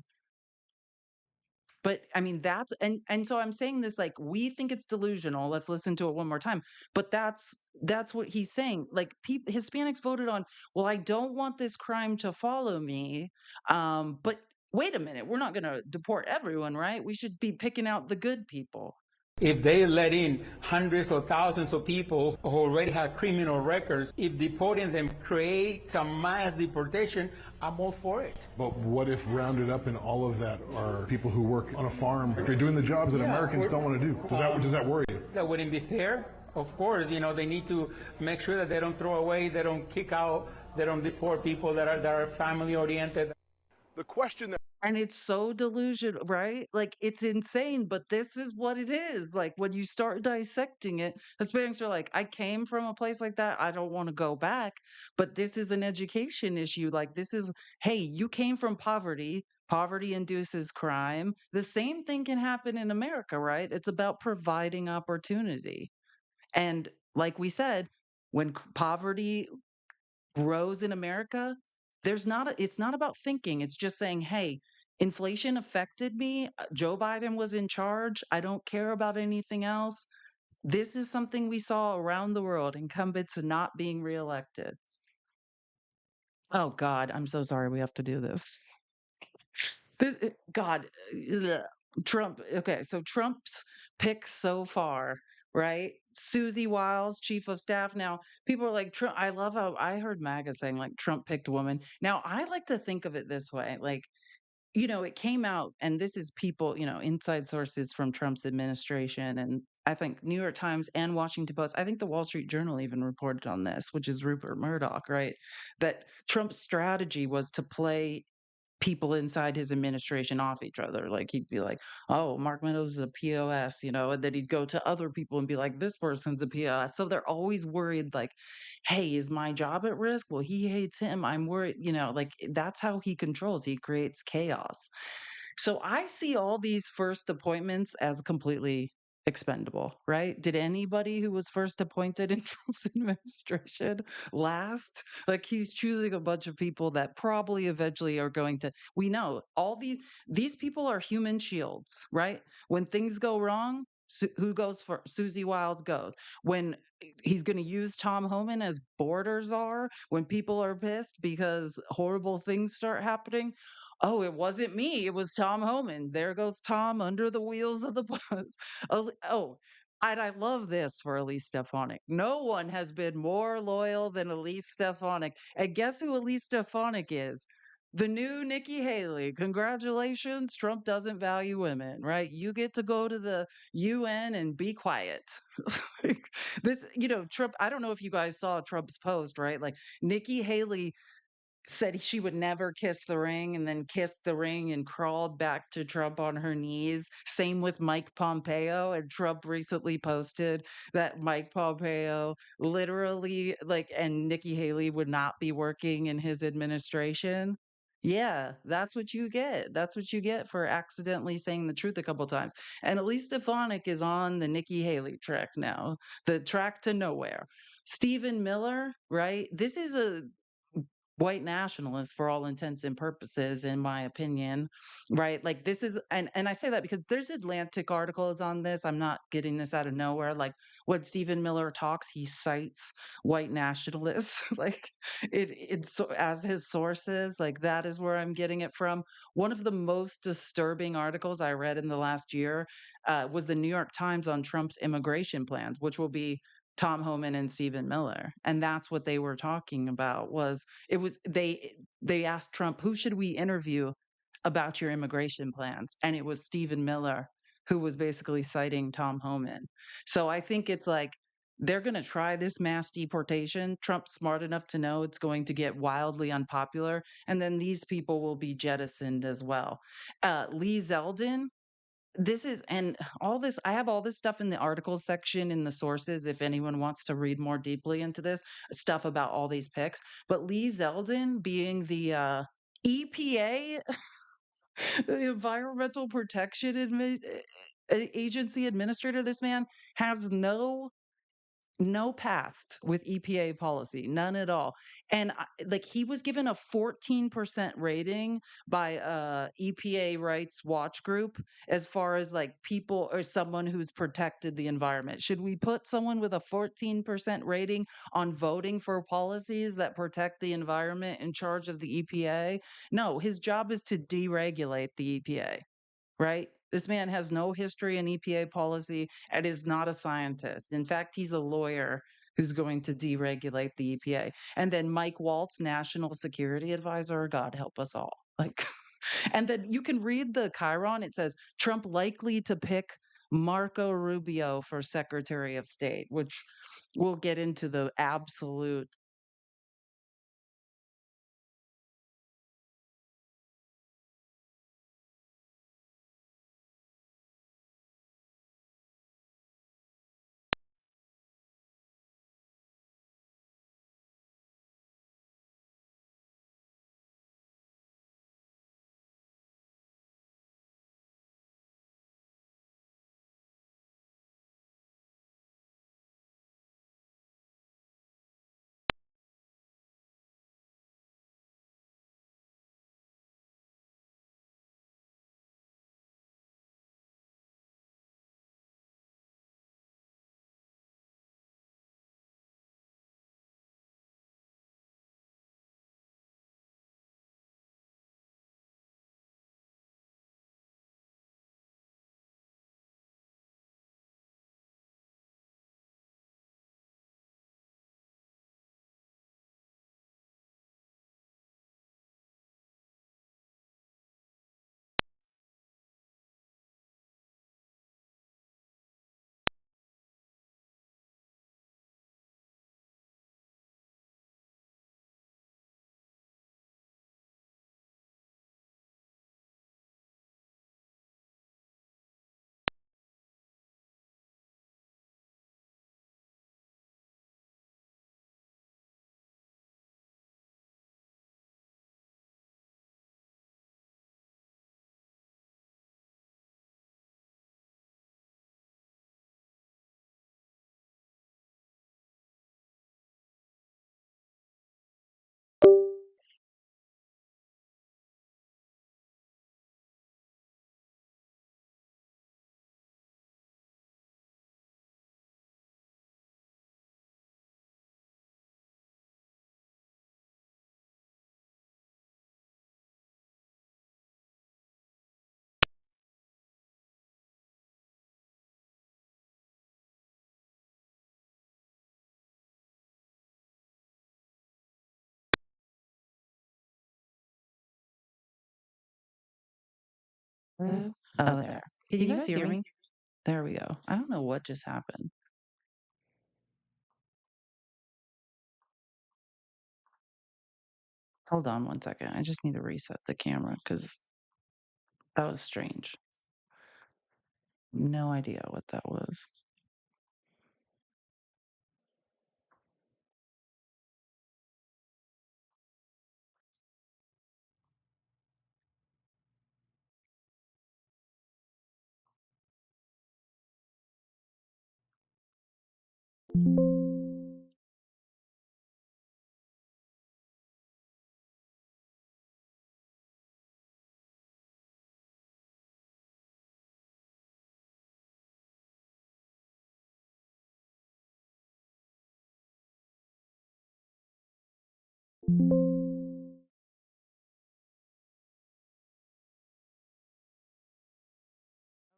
But I mean, and so I'm saying this, like, we think it's delusional. Let's listen to it one more time. But that's what he's saying. Like, Hispanics voted on, well, I don't want this crime to follow me. But wait a minute, we're not going to deport everyone, right? We should be picking out the good people. If they let in hundreds or thousands of people who already have criminal records, if deporting them creates a mass deportation, I'm all for it. But what if rounded up in all of that are people who work on a farm, they're doing the jobs that Americans don't want to do? Does that worry you? That wouldn't be fair. Of course, they need to make sure that they don't throw away, they don't kick out, they don't deport people that are family oriented. The question that And it's so delusional, right? Like, it's insane, but this is what it is. Like, when you start dissecting it, Hispanics are like, I came from a place like that. I don't want to go back. But this is an education issue. Like, this is, hey, you came from poverty. Poverty induces crime. The same thing can happen in America, right? It's about providing opportunity. And like we said, when poverty grows in America, it's not about thinking. It's just saying, hey, inflation affected me. Joe Biden was in charge. I don't care about anything else. This is something we saw around the world, incumbents not being reelected. Oh God, I'm so sorry we have to do this. God, ugh. Trump. Okay, so Trump's picks so far, right? Susie Wiles, chief of staff. Now, people are like, Trump. I love how I heard MAGA saying, like, Trump picked woman. Now, I like to think of it this way, like, it came out, and this is people, inside sources from Trump's administration and I think New York Times and Washington Post, I think the Wall Street Journal even reported on this, which is Rupert Murdoch, right? That Trump's strategy was to play people inside his administration off each other. Like he'd be like, "Oh, Mark Meadows is a POS," and then he'd go to other people and be like, "This person's a POS." So they're always worried, like, "Hey, is my job at risk? Well, he hates him. I'm worried." Like that's how he controls. He creates chaos. So I see all these first appointments as completely expendable, right? Did anybody who was first appointed in Trump's administration last? Like he's choosing a bunch of people that probably eventually are going to we know all these people are human shields, right? When things go wrong, who goes for Susie Wiles goes. When he's going to use Tom Homan as border czar when people are pissed because horrible things start happening. Oh, it wasn't me. It was Tom Homan. There goes Tom under the wheels of the bus. Oh, and I love this for Elise Stefanik. No one has been more loyal than Elise Stefanik. And guess who Elise Stefanik is? The new Nikki Haley. Congratulations. Trump doesn't value women, right? You get to go to the UN and be quiet. Trump, I don't know if you guys saw Trump's post, right? Like Nikki Haley said she would never kiss the ring and then kissed the ring and crawled back to Trump on her knees. Same with Mike Pompeo. And Trump recently posted that Mike Pompeo literally, and Nikki Haley would not be working in his administration. Yeah, that's what you get. That's what you get for accidentally saying the truth a couple times. And Elise Stefanik is on the Nikki Haley track now, the track to nowhere. Stephen Miller, right? This is a white nationalist for all intents and purposes, in my opinion, right? Like this is, and I say that because there's Atlantic articles on this. I'm not getting this out of nowhere. Like when Stephen Miller talks, he cites white nationalists, like it's as his sources. Like that is where I'm getting it from. One of the most disturbing articles I read in the last year was the New York Times on Trump's immigration plans, which will be Tom Homan and Stephen Miller. And that's what they were talking about they asked Trump, who should we interview about your immigration plans? And it was Stephen Miller, who was basically citing Tom Homan. So I think it's like they're going to try this mass deportation. Trump's smart enough to know it's going to get wildly unpopular. And then these people will be jettisoned as well. Lee Zeldin, this is and all this I have all this stuff in the articles section in the sources if anyone wants to read more deeply into this stuff about all these picks. But Lee Zeldin being the EPA, the Environmental Protection Agency administrator, this man has no past with EPA policy, none at all. And like he was given a 14% rating by EPA Rights Watch Group as far as like people or someone who's protected the environment. Should we put someone with a 14% rating on voting for policies that protect the environment in charge of the EPA? No, his job is to deregulate the EPA, right? This man has no history in EPA policy and is not a scientist. In fact, he's a lawyer who's going to deregulate the EPA. And then Mike Waltz, National Security Advisor, God help us all. Like, and then you can read the Chiron. It says Trump likely to pick Marco Rubio for Secretary of State, which we'll get into the absolute Oh, there. Can you guys hear me? There we go. I don't know what just happened. Hold on one second. I just need to reset the camera because that was strange. No idea what that was.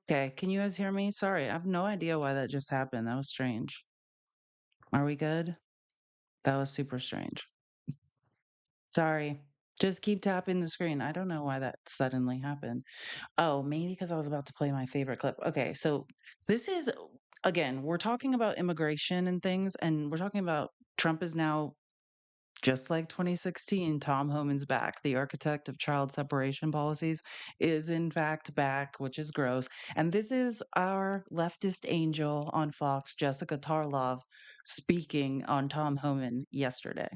Okay, can you guys hear me? Sorry, I have no idea why that just happened. That was strange. Are we good? That was super strange. Sorry. Just keep tapping the screen. I don't know why that suddenly happened. Oh, maybe because I was about to play my favorite clip. Okay, so this is, again, we're talking about immigration and things, and we're talking about Trump is now, just like 2016, Tom Homan's back. The architect of child separation policies is, in fact, back, which is gross. And this is our leftist angel on Fox, Jessica Tarlov, speaking on Tom Homan yesterday.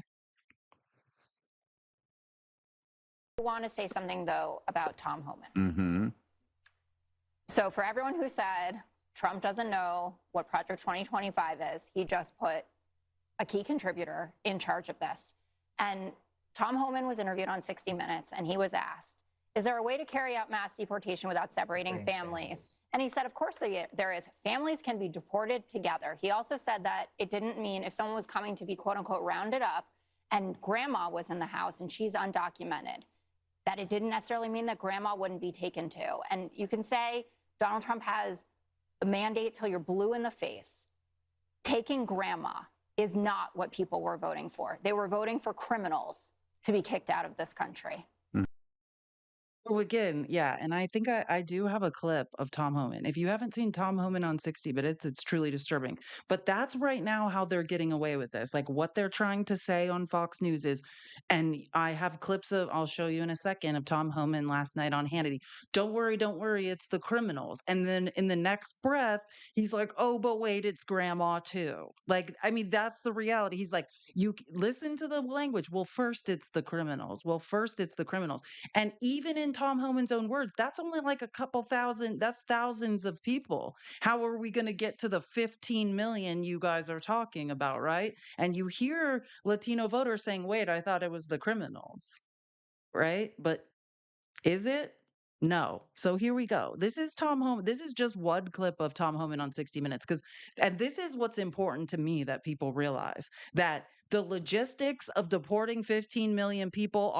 I want to say something, though, about Tom Homan. Mm-hmm. So for everyone who said Trump doesn't know what Project 2025 is, he just put a key contributor in charge of this. And Tom Homan was interviewed on 60 Minutes, and he was asked, is there a way to carry out mass deportation without separating families? And he said, of course there is. Families can be deported together. He also said that it didn't mean if someone was coming to be, quote unquote, rounded up and grandma was in the house and she's undocumented, that it didn't necessarily mean that grandma wouldn't be taken to. And you can say Donald Trump has a mandate till you're blue in the face. Taking grandma is not what people were voting for. They were voting for criminals to be kicked out of this country. Well, again, yeah, and I think I do have a clip of Tom Homan. If you haven't seen Tom Homan on 60 Minutes, it's truly disturbing. But that's right now how they're getting away with this. Like what they're trying to say on Fox News is, and I have clips of, I'll show you in a second, of Tom Homan last night on Hannity. Don't worry, it's the criminals. And then in the next breath, he's like, oh, but wait, it's grandma too. Like, I mean, that's the reality. He's like, you listen to the language. Well, first it's the criminals. And even in Tom Homan's own words, that's only like a couple thousand, that's thousands of people. How are we going to get to the 15 million you guys are talking about, right? And you hear Latino voters saying, wait, I thought it was the criminals, right? But is it? No. So here we go. This is Tom Homan. This is just one clip of Tom Homan on 60 Minutes. And this is what's important to me that people realize that the logistics of deporting 15 million people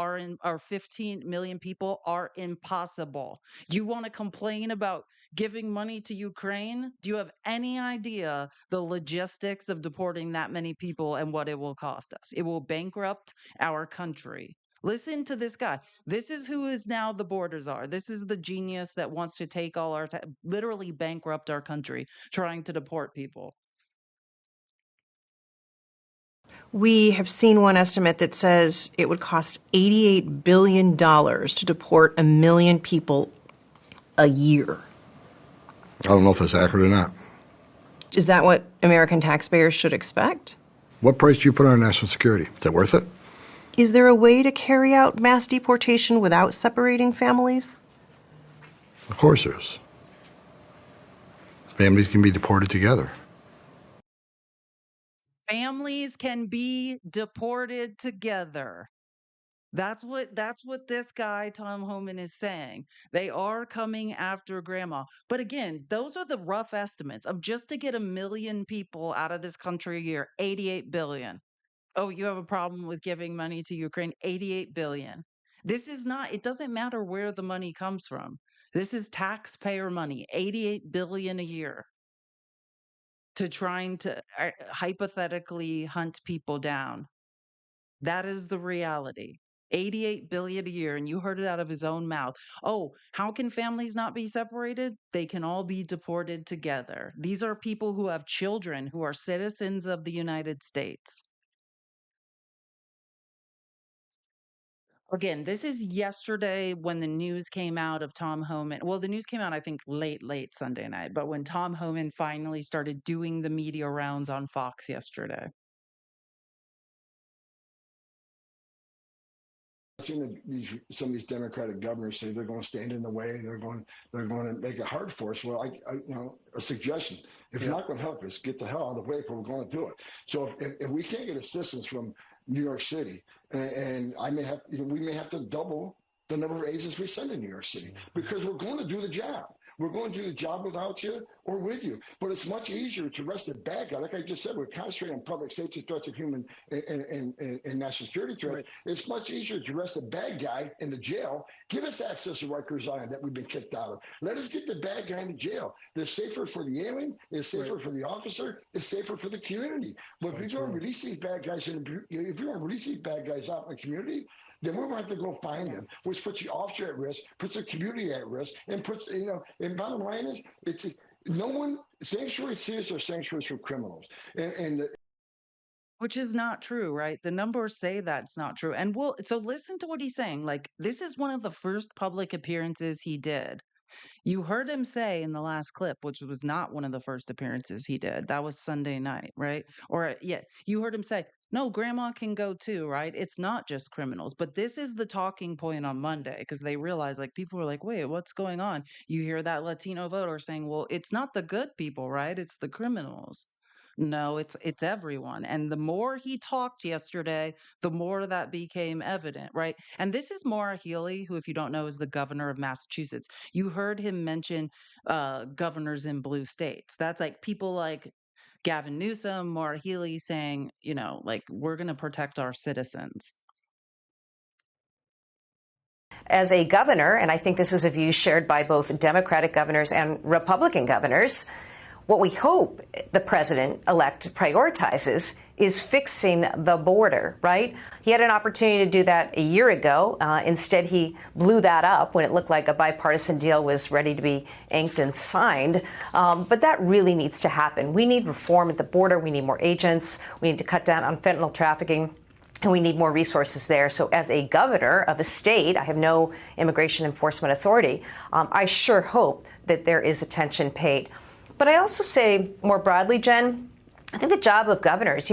or 15 million people are impossible. You want to complain about giving money to Ukraine? Do you have any idea the logistics of deporting that many people and what it will cost us? It will bankrupt our country. Listen to this guy. This is who is now the borders are. This is the genius that wants to take all our, literally bankrupt our country, trying to deport people. We have seen one estimate that says it would cost $88 billion to deport 1 million people a year. I don't know if that's accurate or not. Is that what American taxpayers should expect? What price do you put on national security? Is that worth it? Is there a way to carry out mass deportation without separating families? Of course there is. Families can be deported together. Families can be deported together. That's what this guy, Tom Homan, is saying. They are coming after grandma. But again, those are the rough estimates of just to get 1 million people out of this country a year, 88 billion. Oh, you have a problem with giving money to Ukraine? 88 billion. This is not, it doesn't matter where the money comes from. This is taxpayer money, 88 billion a year to trying to hypothetically hunt people down. That is the reality. $88 billion a year, and you heard it out of his own mouth. Oh, how can families not be separated? They can all be deported together. These are people who have children who are citizens of the United States. Again, this is yesterday when the news came out of Tom Homan. Well, the news came out, I think, late Sunday night, but when Tom Homan finally started doing the media rounds on Fox yesterday. I've seen some of these Democratic governors say they're going to stand in the way. They're going to make it hard for us. Well, a suggestion: if you're not going to help us, get the hell out of the way, if we're going to do it. So if we can't get assistance from New York City, and we may have to double the number of agents we send to New York City, because we're going to do the job. We're going to do the job without you or with you. But it's much easier to arrest a bad guy. Like I just said, we're concentrating on public safety threats of human and national security threats. Right. It's much easier to arrest a bad guy in the jail. Give us access to Rikers Island that we've been kicked out of. Let us get the bad guy in the jail. It's safer for the alien. It's safer for the officer. It's safer for the community. But if you're going to release these bad guys, out in the community, then we're going to have to go find them, which puts the officer at risk, puts the community at risk, and puts, and bottom line is, sanctuary cities are sanctuaries for criminals. Which is not true, right? The numbers say that's not true. And so listen to what he's saying. Like, this is one of the first public appearances he did. You heard him say in the last clip, which was not one of the first appearances he did. That was Sunday night, right? Or you heard him say, no, grandma can go too, right? It's not just criminals. But this is the talking point on Monday, because they realize, like, people are like, wait, what's going on? You hear that Latino voter saying, well, it's not the good people, right? It's the criminals. No, it's everyone. And the more he talked yesterday, the more that became evident, right? And this is Maura Healey, who, if you don't know, is the governor of Massachusetts. You heard him mention governors in blue states. That's like people like Gavin Newsom, Maura Healey saying, like, we're going to protect our citizens. As a governor, and I think this is a view shared by both Democratic governors and Republican governors, what we hope the president-elect prioritizes is fixing the border, right? He had an opportunity to do that a year ago. Instead, he blew that up when it looked like a bipartisan deal was ready to be inked and signed. But that really needs to happen. We need reform at the border. We need more agents. We need to cut down on fentanyl trafficking. And we need more resources there. So as a governor of a state, I have no immigration enforcement authority. I sure hope that there is attention paid. But I also say more broadly, Jen, I think the job of governors,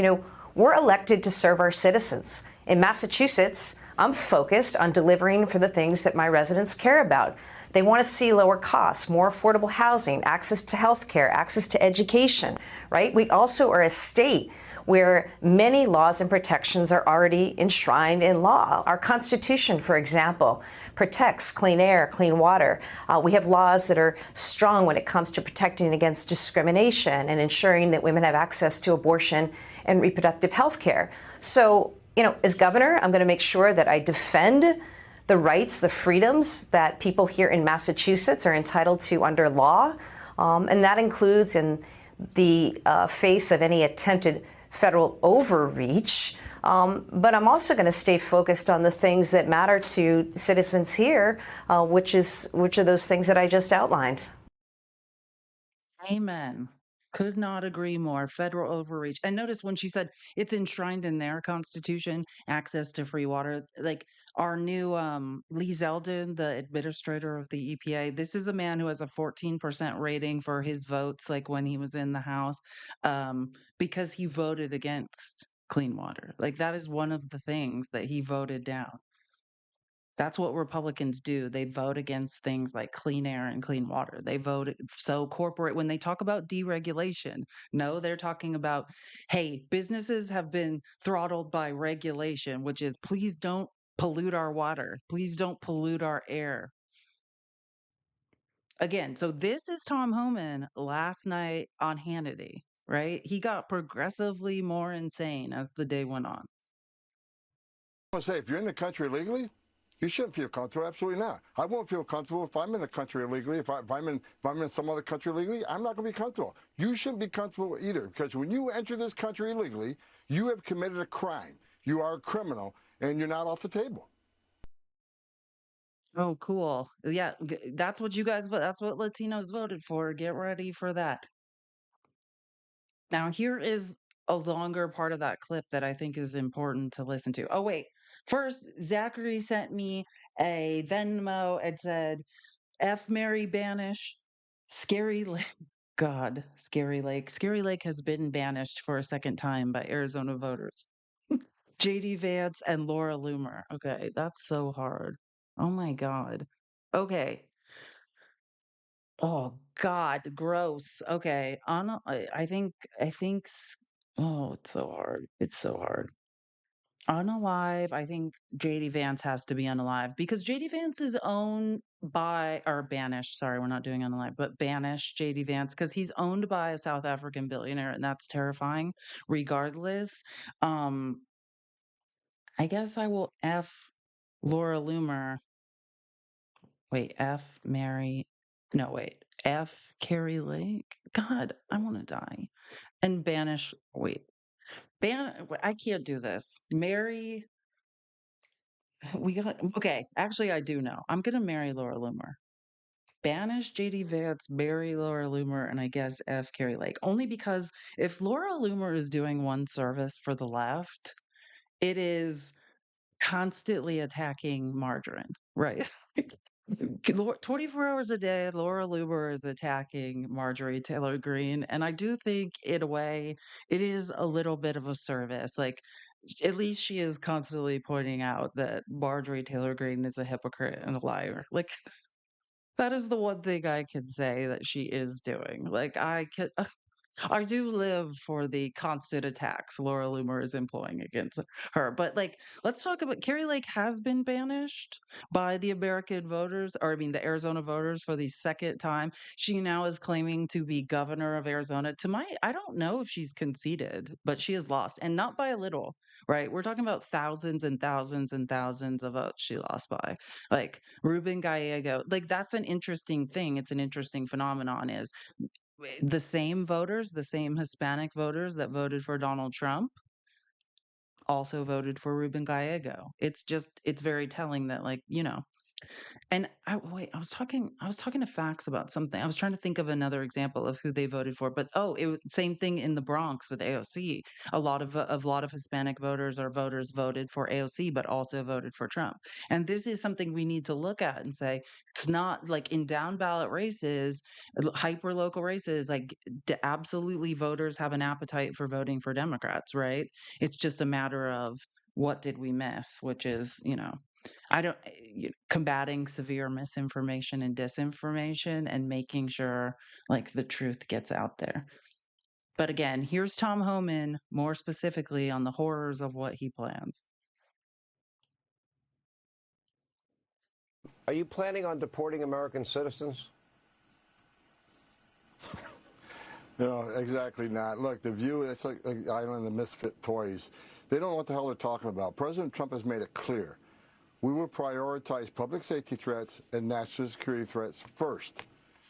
we're elected to serve our citizens. In Massachusetts, I'm focused on delivering for the things that my residents care about. They want to see lower costs, more affordable housing, access to health care, access to education, right? We also are a state where many laws and protections are already enshrined in law. Our Constitution, for example, protects clean air, clean water. We have laws that are strong when it comes to protecting against discrimination and ensuring that women have access to abortion and reproductive health care. So, as governor, I'm going to make sure that I defend the rights, the freedoms that people here in Massachusetts are entitled to under law. And that includes in the face of any attempted federal overreach. But I'm also going to stay focused on the things that matter to citizens here, which are those things that I just outlined. Amen. Could not agree more. Federal overreach. And notice when she said it's enshrined in their constitution, access to free water, like our new Lee Zeldin, the administrator of the EPA, this is a man who has a 14% rating for his votes, like when he was in the House, because he voted against clean water. Like that is one of the things that he voted down. That's what Republicans do. They vote against things like clean air and clean water. They vote when they talk about deregulation, no, they're talking about, hey, businesses have been throttled by regulation, which is please don't pollute our water. Please don't pollute our air. Again, so this is Tom Homan last night on Hannity, right? He got progressively more insane as the day went on. I want to say, if you're in the country illegally, you shouldn't feel comfortable. Absolutely not. I won't feel comfortable if I'm in the country illegally. If I'm in some other country illegally, I'm not going to be comfortable. You shouldn't be comfortable either, because when you enter this country illegally, you have committed a crime. You are a criminal, and you're not off the table. Oh, cool. Yeah, that's what you guys that's what Latinos voted for. Get ready for that. Now, here is a longer part of that clip that I think is important to listen to. Oh, wait. First, Zachary sent me a Venmo. It said, F Mary Banish, Scary Lake. God, Scary Lake. Scary Lake has been banished for a second time by Arizona voters. JD Vance and Laura Loomer. Okay, that's so hard. Oh my God. Okay. Oh God, gross. Okay. Oh, it's so hard. It's so hard. Unalive, I think JD Vance has to be unalive because JD Vance is owned by or banished. Sorry, we're not doing unalive, but banished JD Vance because he's owned by a South African billionaire, and that's terrifying. Regardless, um, I guess I will F Laura Loomer. Wait, F Mary. No, wait. F Carrie Lake. God, I want to die. And banish. Wait. I can't do this. Marry. We got. Okay. Actually, I do know. I'm going to marry Laura Loomer. Banish JD Vance, marry Laura Loomer, and I guess F Carrie Lake. Only because if Laura Loomer is doing one service for the left, it is constantly attacking margarine, right? 24 hours a day, Laura Loomer is attacking Marjorie Taylor Greene. And I do think, in a way, it is a little bit of a service. Like, at least she is constantly pointing out that Marjorie Taylor Greene is a hypocrite and a liar. Like, that is the one thing I can say that she is doing. Like, I do live for the constant attacks Laura Loomer is employing against her. But like, let's talk about Carrie Lake has been banished by the American voters, or I mean the Arizona voters for the second time. She now is claiming to be governor of Arizona. I don't know if she's conceded, but she has lost, and not by a little, right? We're talking about thousands and thousands and thousands of votes she lost by. Like Ruben Gallego, like that's an interesting thing. It's an interesting phenomenon is the same voters, the same Hispanic voters that voted for Donald Trump also voted for Ruben Gallego. It's very telling that and I was talking to Fax about something. I was trying to think of another example of who they voted for, but same thing in the Bronx with AOC. A lot of Hispanic voters or voters voted for AOC, but also voted for Trump. And this is something we need to look at and say it's not like in down ballot races, hyper local races. Like absolutely, voters have an appetite for voting for Democrats, right? It's just a matter of what did we miss, which is I don't combating severe misinformation and disinformation and making sure like the truth gets out there. But again, here's Tom Homan more specifically on the horrors of what he plans. Are you planning on deporting American citizens? No, exactly not. Look, the view, it's like the island of misfit toys. They don't know what the hell they're talking about. President Trump has made it clear. We will prioritize public safety threats and national security threats first.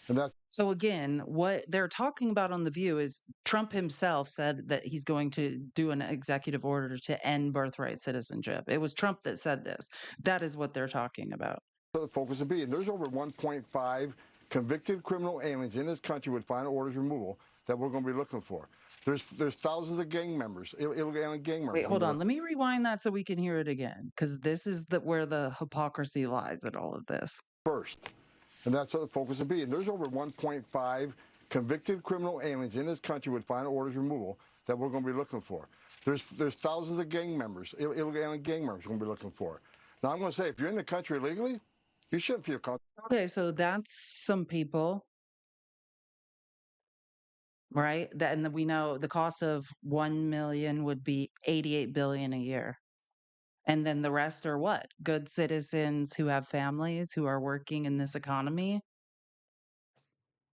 And that's so again, what they're talking about on The View is Trump himself said that he's going to do an executive order to end birthright citizenship. It was Trump that said this. That is what they're talking about. The focus would be. And there's over 1.5 convicted criminal aliens in this country with final orders removal that we're going to be looking for. There's thousands of gang members, illegal gang members. Wait, hold on. Let me rewind that so we can hear it again, because this is where the hypocrisy lies in all of this. First, and that's what the focus would be. And there's over 1.5 convicted criminal aliens in this country with final orders removal that we're going to be looking for. There's thousands of gang members, illegal gang members we're going to be looking for. Now, I'm going to say, if you're in the country illegally, you shouldn't feel comfortable. Okay, so that's some people, right? And we know the cost of 1 million would be 88 billion a year. And then the rest are what? Good citizens who have families who are working in this economy.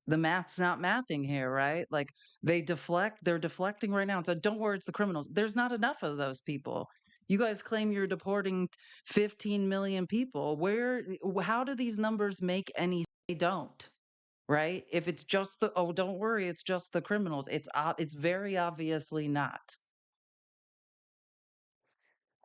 The math's not mathing here, right? Like they're deflecting right now. So don't worry, it's the criminals. There's not enough of those people. You guys claim you're deporting 15 million people. How do these numbers make any sense? They don't, right? If it's just don't worry, it's just the criminals. It's very obviously not.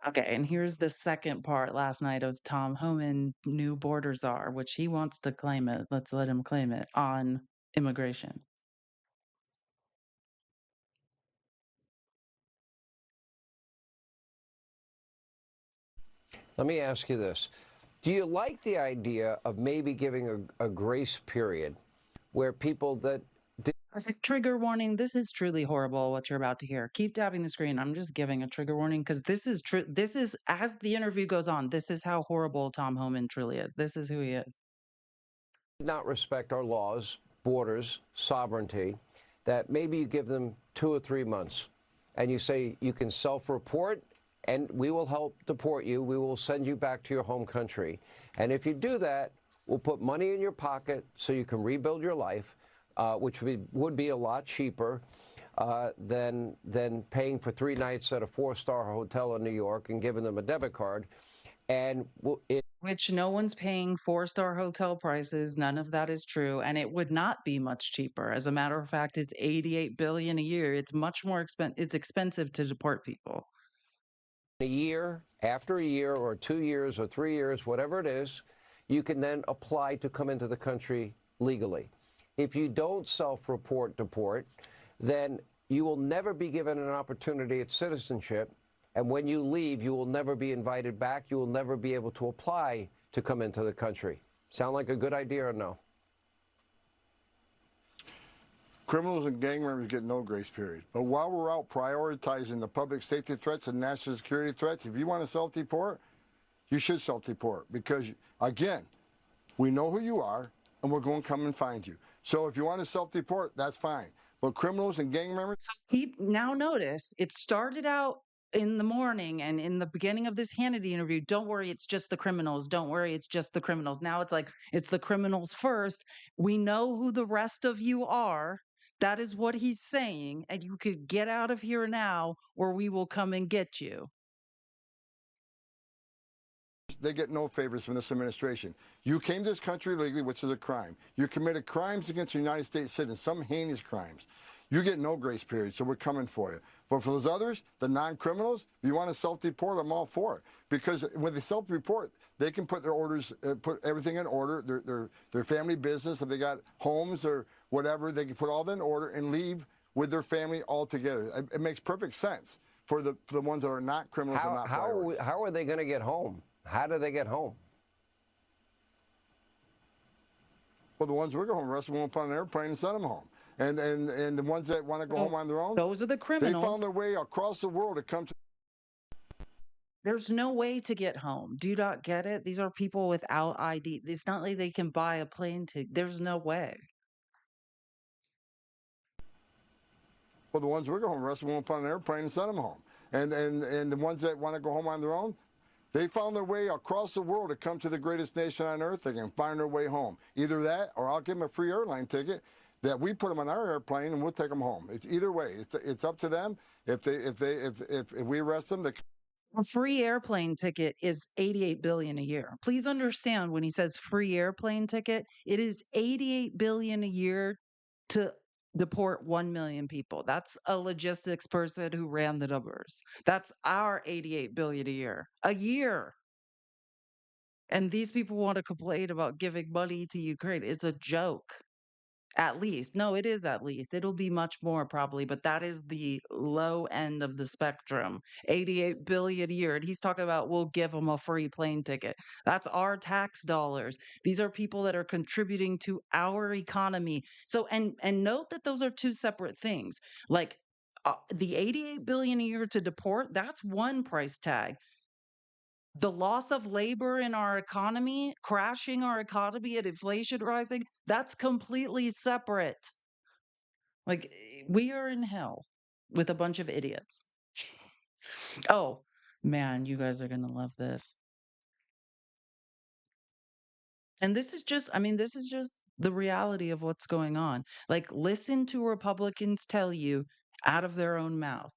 Okay, and here's the second part last night of Tom Homan, new border czar, which he wants to claim it. Let's let him claim it on immigration. Let me ask you this. Do you like the idea of maybe giving a grace period where people that As a trigger warning, this is truly horrible what you're about to hear. Keep tapping the screen. I'm just giving a trigger warning because this is true. This is, as the interview goes on, this is how horrible Tom Homan truly is. This is who he is. did not respect our laws, borders, sovereignty, that maybe you give them 2 or 3 months and you say you can self-report and we will help deport you. We will send you back to your home country. And if you do that, we'll put money in your pocket so you can rebuild your life, which would be a lot cheaper than paying for 3 nights at a 4-star hotel in New York and giving them a debit card. And which no one's paying 4-star hotel prices. None of that is true. And it would not be much cheaper. As a matter of fact, it's $88 billion a year. It's much more it's expensive to deport people. A year, after a year or 2 years or 3 years, whatever it is, you can then apply to come into the country legally. If you don't self-report, deport, then you will never be given an opportunity at citizenship. And when you leave, you will never be invited back. You will never be able to apply to come into the country. Sound like a good idea or no? Criminals and gang members get no grace period. But while we're out prioritizing the public safety threats and national security threats, if you want to self-deport, you should self-deport because, again, we know who you are and we're going to come and find you. So if you want to self-deport, that's fine. But criminals and gang members... Now notice, it started out in the morning and in the beginning of this Hannity interview, don't worry, it's just the criminals. Don't worry, it's just the criminals. Now it's like, it's the criminals first. We know who the rest of you are. That is what he's saying. And you could get out of here now or we will come and get you. They get no favors from this administration. You came to this country illegally, which is a crime. You committed crimes against the United States citizens, some heinous crimes. You get no grace period, so we're coming for you. But for those others, the non-criminals, if you want to self-deport, I'm all for it. Because when they self-report, they can put their orders, put everything in order, their family business, if they got homes or whatever, they can put all that in order and leave with their family altogether. It makes perfect sense for the ones that are not criminals and not priorities. How are they going to get home? How do they get home? Well, the ones we're going to arrest, we'll put on an airplane and send them home. And the ones that want to go home on their own, those are the criminals. They found their way across the world to come to. There's no way to get home. Do you not get it? These are people without ID. It's not like they can buy a plane ticket. There's no way. Well, the ones we're going to arrest, we'll put on an airplane and send them home. And the ones that want to go home on their own, they found their way across the world to come to the greatest nation on earth. They can find their way home. Either that, or I'll give them a free airline ticket that we put them on our airplane and we'll take them home. It's either way. It's up to them. If we arrest them, a free airplane ticket is $88 billion a year. Please understand when he says free airplane ticket, it is $88 billion a year to deport 1 million people. That's a logistics person who ran the numbers. That's our $88 billion a year. And these people want to complain about giving money to Ukraine. It's a joke. At least. No, it is at least. It'll be much more probably, but that is the low end of the spectrum. 88 billion a year. And he's talking about we'll give them a free plane ticket. That's our tax dollars. These are people that are contributing to our economy. So, and note that those are two separate things. Like the 88 billion a year to deport, that's one price tag. The loss of labor in our economy, crashing our economy and inflation rising, that's completely separate. Like, we are in hell with a bunch of idiots. Oh, man, you guys are going to love this. And this is just, this is just the reality of what's going on. Like, listen to Republicans tell you out of their own mouth.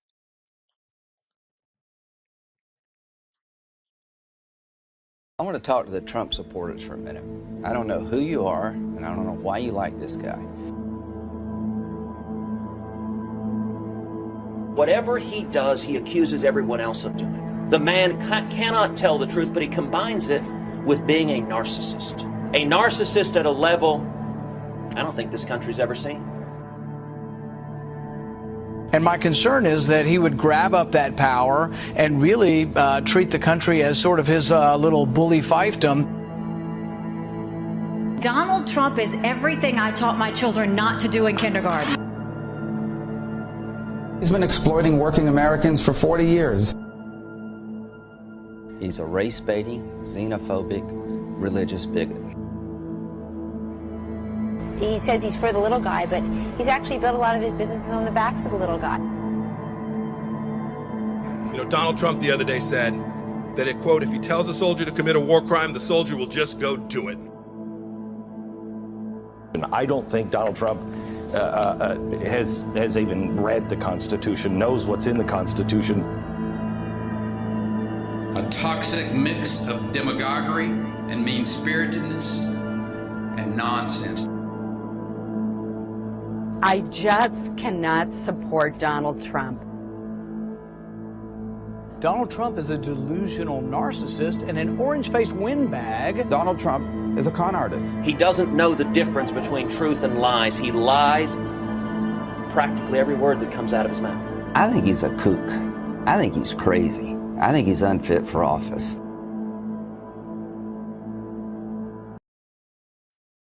I want to talk to the Trump supporters for a minute. I don't know who you are, and I don't know why you like this guy. Whatever he does, he accuses everyone else of doing. The man cannot tell the truth, but he combines it with being a narcissist. A narcissist at a level I don't think this country's ever seen. And my concern is that he would grab up that power and really treat the country as sort of his little bully fiefdom. Donald Trump is everything I taught my children not to do in kindergarten. He's been exploiting working Americans for 40 years. He's a race-baiting, xenophobic, religious bigot. He says he's for the little guy, but he's actually built a lot of his businesses on the backs of the little guy. You know, Donald Trump the other day said that, it, quote, if he tells a soldier to commit a war crime, the soldier will just go do it. And I don't think Donald Trump has even read the Constitution, knows what's in the Constitution. A toxic mix of demagoguery and mean-spiritedness and nonsense. I just cannot support Donald Trump. Donald Trump is a delusional narcissist and an orange-faced windbag. Donald Trump is a con artist. He doesn't know the difference between truth and lies. He lies practically every word that comes out of his mouth. I think he's a kook. I think he's crazy. I think he's unfit for office.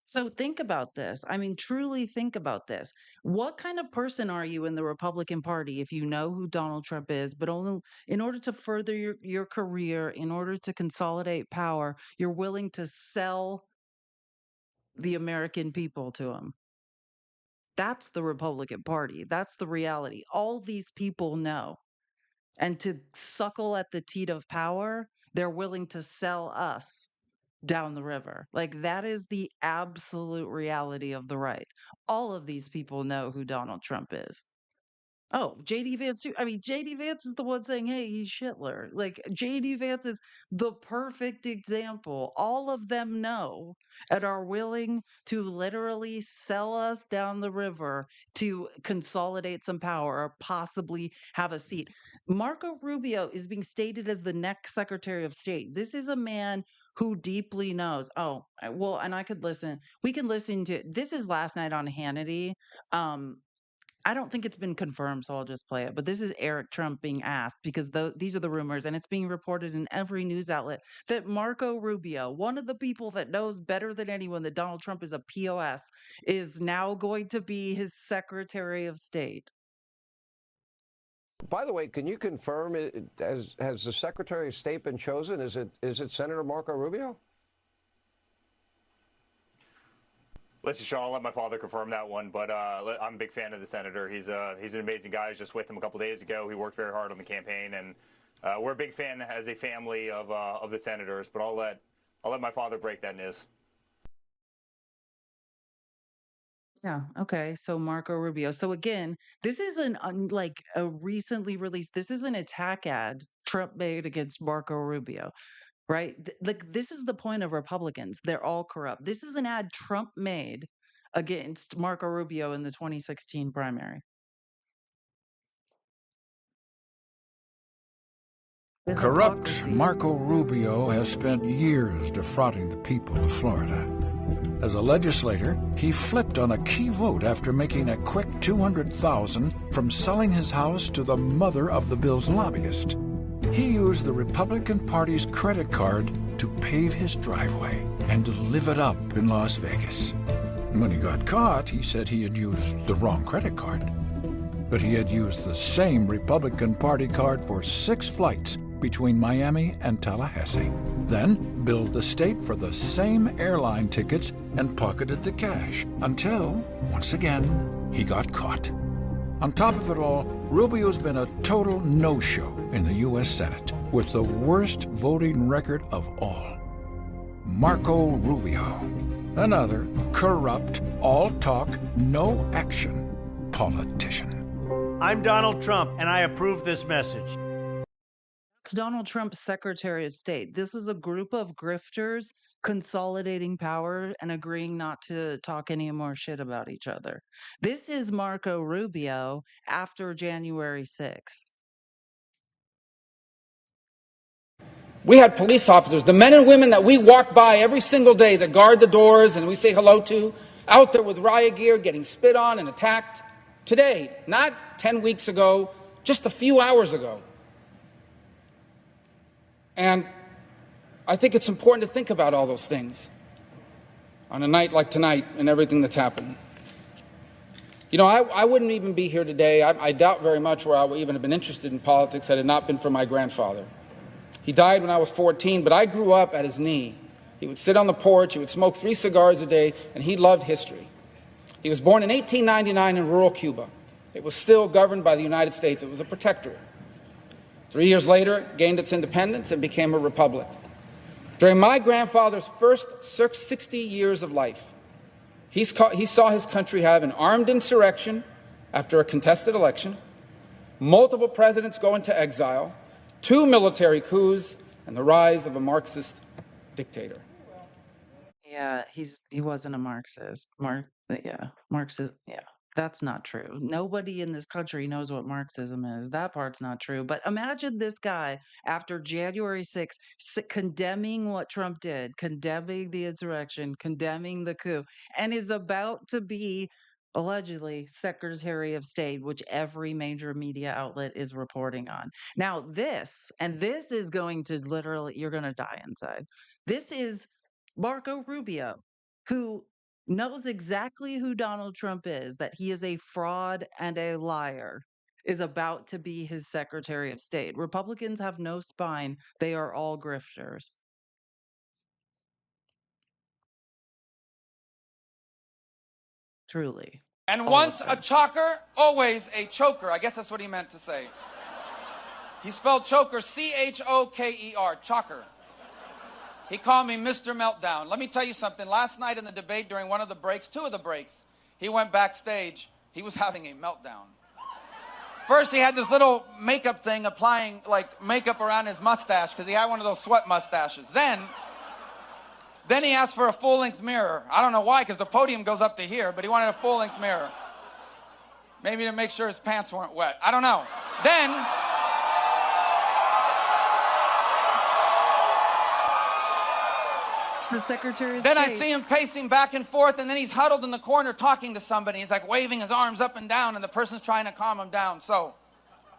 So think about this. I mean, truly think about this. What kind of person are you in the Republican Party if you know who Donald Trump is, but only in order to further your career, in order to consolidate power, you're willing to sell the American people to him? That's the Republican Party. That's the reality. All these people know. And to suckle at the teat of power, they're willing to sell us down the river. Like, that is the absolute reality of the right. All of these people know who Donald Trump is. Oh, JD Vance too. I mean, JD Vance is the one saying, hey, he's Hitler. Like, JD Vance is the perfect example. All of them know and are willing to literally sell us down the river to consolidate some power or possibly have a seat. Marco Rubio is being stated as the next Secretary of State. This is a man who deeply knows. Oh, well, and I could listen. We can listen to this is last night on Hannity. I don't think it's been confirmed, so I'll just play it. But this is Eric Trump being asked because these are the rumors, and it's being reported in every news outlet that Marco Rubio, one of the people that knows better than anyone that Donald Trump is a POS, is now going to be his Secretary of State. By the way, can you confirm, has the Secretary of State been chosen? Is it Senator Marco Rubio? Listen, Sean, I'll let my father confirm that one, but I'm a big fan of the senator. He's an amazing guy. I was just with him a couple days ago. He worked very hard on the campaign, and we're a big fan as a family of the senators. But I'll let my father break that news. Yeah. Okay. So Marco Rubio. So again, this is like a recently released. This is an attack ad Trump made against Marco Rubio. Right? Like, this is the point of Republicans. They're all corrupt. This is an ad Trump made against Marco Rubio in the 2016 primary. Corrupt Marco Rubio has spent years defrauding the people of Florida. As a legislator, he flipped on a key vote after making a quick $200,000 from selling his house to the mother of the bill's lobbyist. He used the Republican Party's credit card to pave his driveway and to live it up in Las Vegas. When he got caught, he said he had used the wrong credit card. But he had used the same Republican Party card for 6 flights between Miami and Tallahassee, then billed the state for the same airline tickets and pocketed the cash until, once again, he got caught. On top of it all, Rubio's been a total no-show in the U.S. Senate, with the worst voting record of all. Marco Rubio, another corrupt, all-talk, no-action politician. I'm Donald Trump, and I approve this message. It's Donald Trump's Secretary of State. This is a group of grifters consolidating power and agreeing not to talk any more shit about each other. This is Marco Rubio after January 6th. We had police officers, the men and women that we walk by every single day that guard the doors and we say hello to, out there with riot gear getting spit on and attacked. Today, not 10 weeks ago, just a few hours ago. And I think it's important to think about all those things on a night like tonight and everything that's happened. You know, I wouldn't even be here today. I doubt very much where I would even have been interested in politics had it not been for my grandfather. He died when I was 14, but I grew up at his knee. He would sit on the porch, he would smoke 3 cigars a day, and he loved history. He was born in 1899 in rural Cuba. It was still governed by the United States. It was a protectorate. 3 years later, it gained its independence and became a republic. During my grandfather's first 60 years of life, he saw his country have an armed insurrection after a contested election, multiple presidents go into exile, 2 military coups, and the rise of a Marxist dictator. Yeah, he wasn't a Marxist. Marxist. Yeah, that's not true. Nobody in this country knows what Marxism is. That part's not true. But imagine this guy after January 6th condemning what Trump did, condemning the insurrection, condemning the coup, and is about to be allegedly Secretary of State, which every major media outlet is reporting on. Now, this is going to literally, you're going to die inside. This is Marco Rubio, who knows exactly who Donald Trump is, that he is a fraud and a liar, is about to be his Secretary of State. Republicans have no spine. They are all grifters. Truly. And once a choker, always a choker. I guess that's what he meant to say. He spelled choker, C-H-O-K-E-R, choker. He called me Mr. Meltdown. Let me tell you something. Last night in the debate during one of the breaks, 2 of the breaks, he went backstage. He was having a meltdown. First, he had this little makeup thing applying like makeup around his mustache because he had one of those sweat mustaches. Then he asked for a full-length mirror. I don't know why, because the podium goes up to here, but he wanted a full-length mirror. Maybe to make sure his pants weren't wet. I don't know. Then the Secretary of Then State. I see him pacing back and forth, and then he's huddled in the corner talking to somebody. He's like waving his arms up and down, and the person's trying to calm him down. So,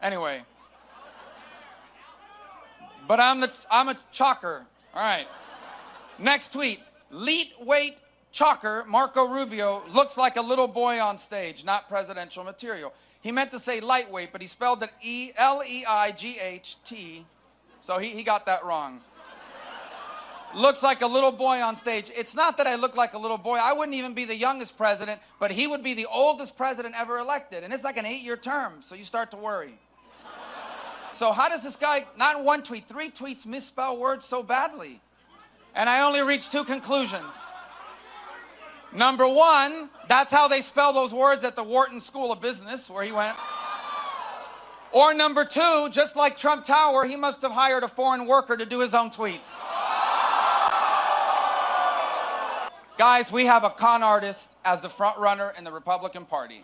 anyway. But I'm a chocker. All right. Next tweet. Leet weight chocker Marco Rubio looks like a little boy on stage, not presidential material. He meant to say lightweight, but he spelled it L-E-I-G-H-T. So he got that wrong. Looks like a little boy on stage. It's not that I look like a little boy. I wouldn't even be the youngest president, but he would be the oldest president ever elected. And it's like an 8-year term, so you start to worry. So how does this guy, not in 1 tweet, 3 tweets, misspell words so badly? And I only reached 2 conclusions. Number 1, that's how they spell those words at the Wharton School of Business, where he went. Or number 2, just like Trump Tower, he must have hired a foreign worker to do his own tweets. Guys, we have a con artist as the front runner in the Republican Party.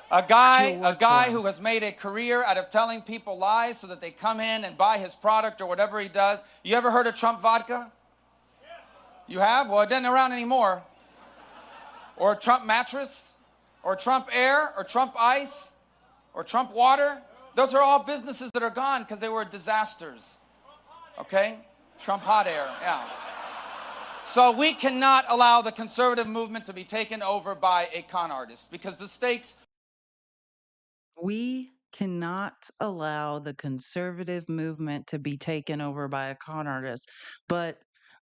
A guy who has made a career out of telling people lies so that they come in and buy his product or whatever he does. You ever heard of Trump vodka? You have? Well, it isn't around anymore. Or Trump mattress, or Trump air, or Trump ice, or Trump water. Those are all businesses that are gone because they were disasters. Okay? Trump hot air, yeah. So we cannot allow the conservative movement to be taken over by a con artist because the stakes... We cannot allow the conservative movement to be taken over by a con artist, but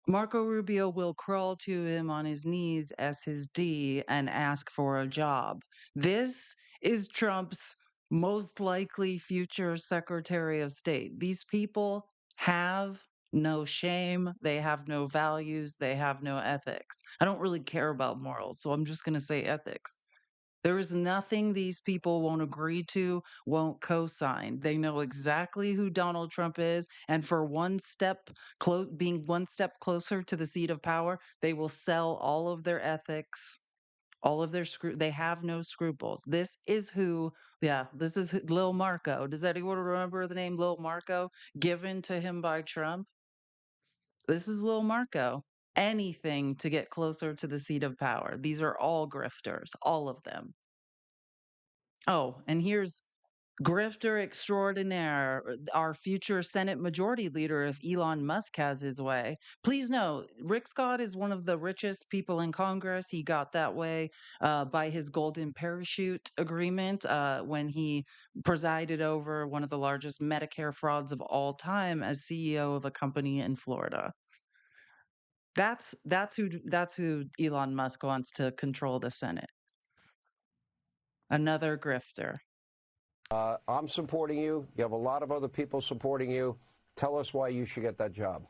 Marco Rubio will crawl to him on his knees as his D and ask for a job. This is Trump's most likely future Secretary of State. These people have no shame. They have no values. They have no ethics. I don't really care about morals, so I'm just going to say ethics. There is nothing these people won't agree to, won't co-sign. They know exactly who Donald Trump is, and for being one step closer to the seat of power, they will sell all of their ethics, all of their they have no scruples. This is Lil Marco. Does anyone remember the name Lil Marco given to him by Trump? This is little Marco. Anything to get closer to the seat of power. These are all grifters, all of them. Oh, and here's grifter extraordinaire, our future Senate Majority Leader, if Elon Musk has his way. Please know, Rick Scott is one of the richest people in Congress. He got that way by his golden parachute agreement when he presided over one of the largest Medicare frauds of all time as CEO of a company in Florida. That's who Elon Musk wants to control the Senate. Another grifter. I'm supporting you. You have a lot of other people supporting you. Tell us why you should get that job.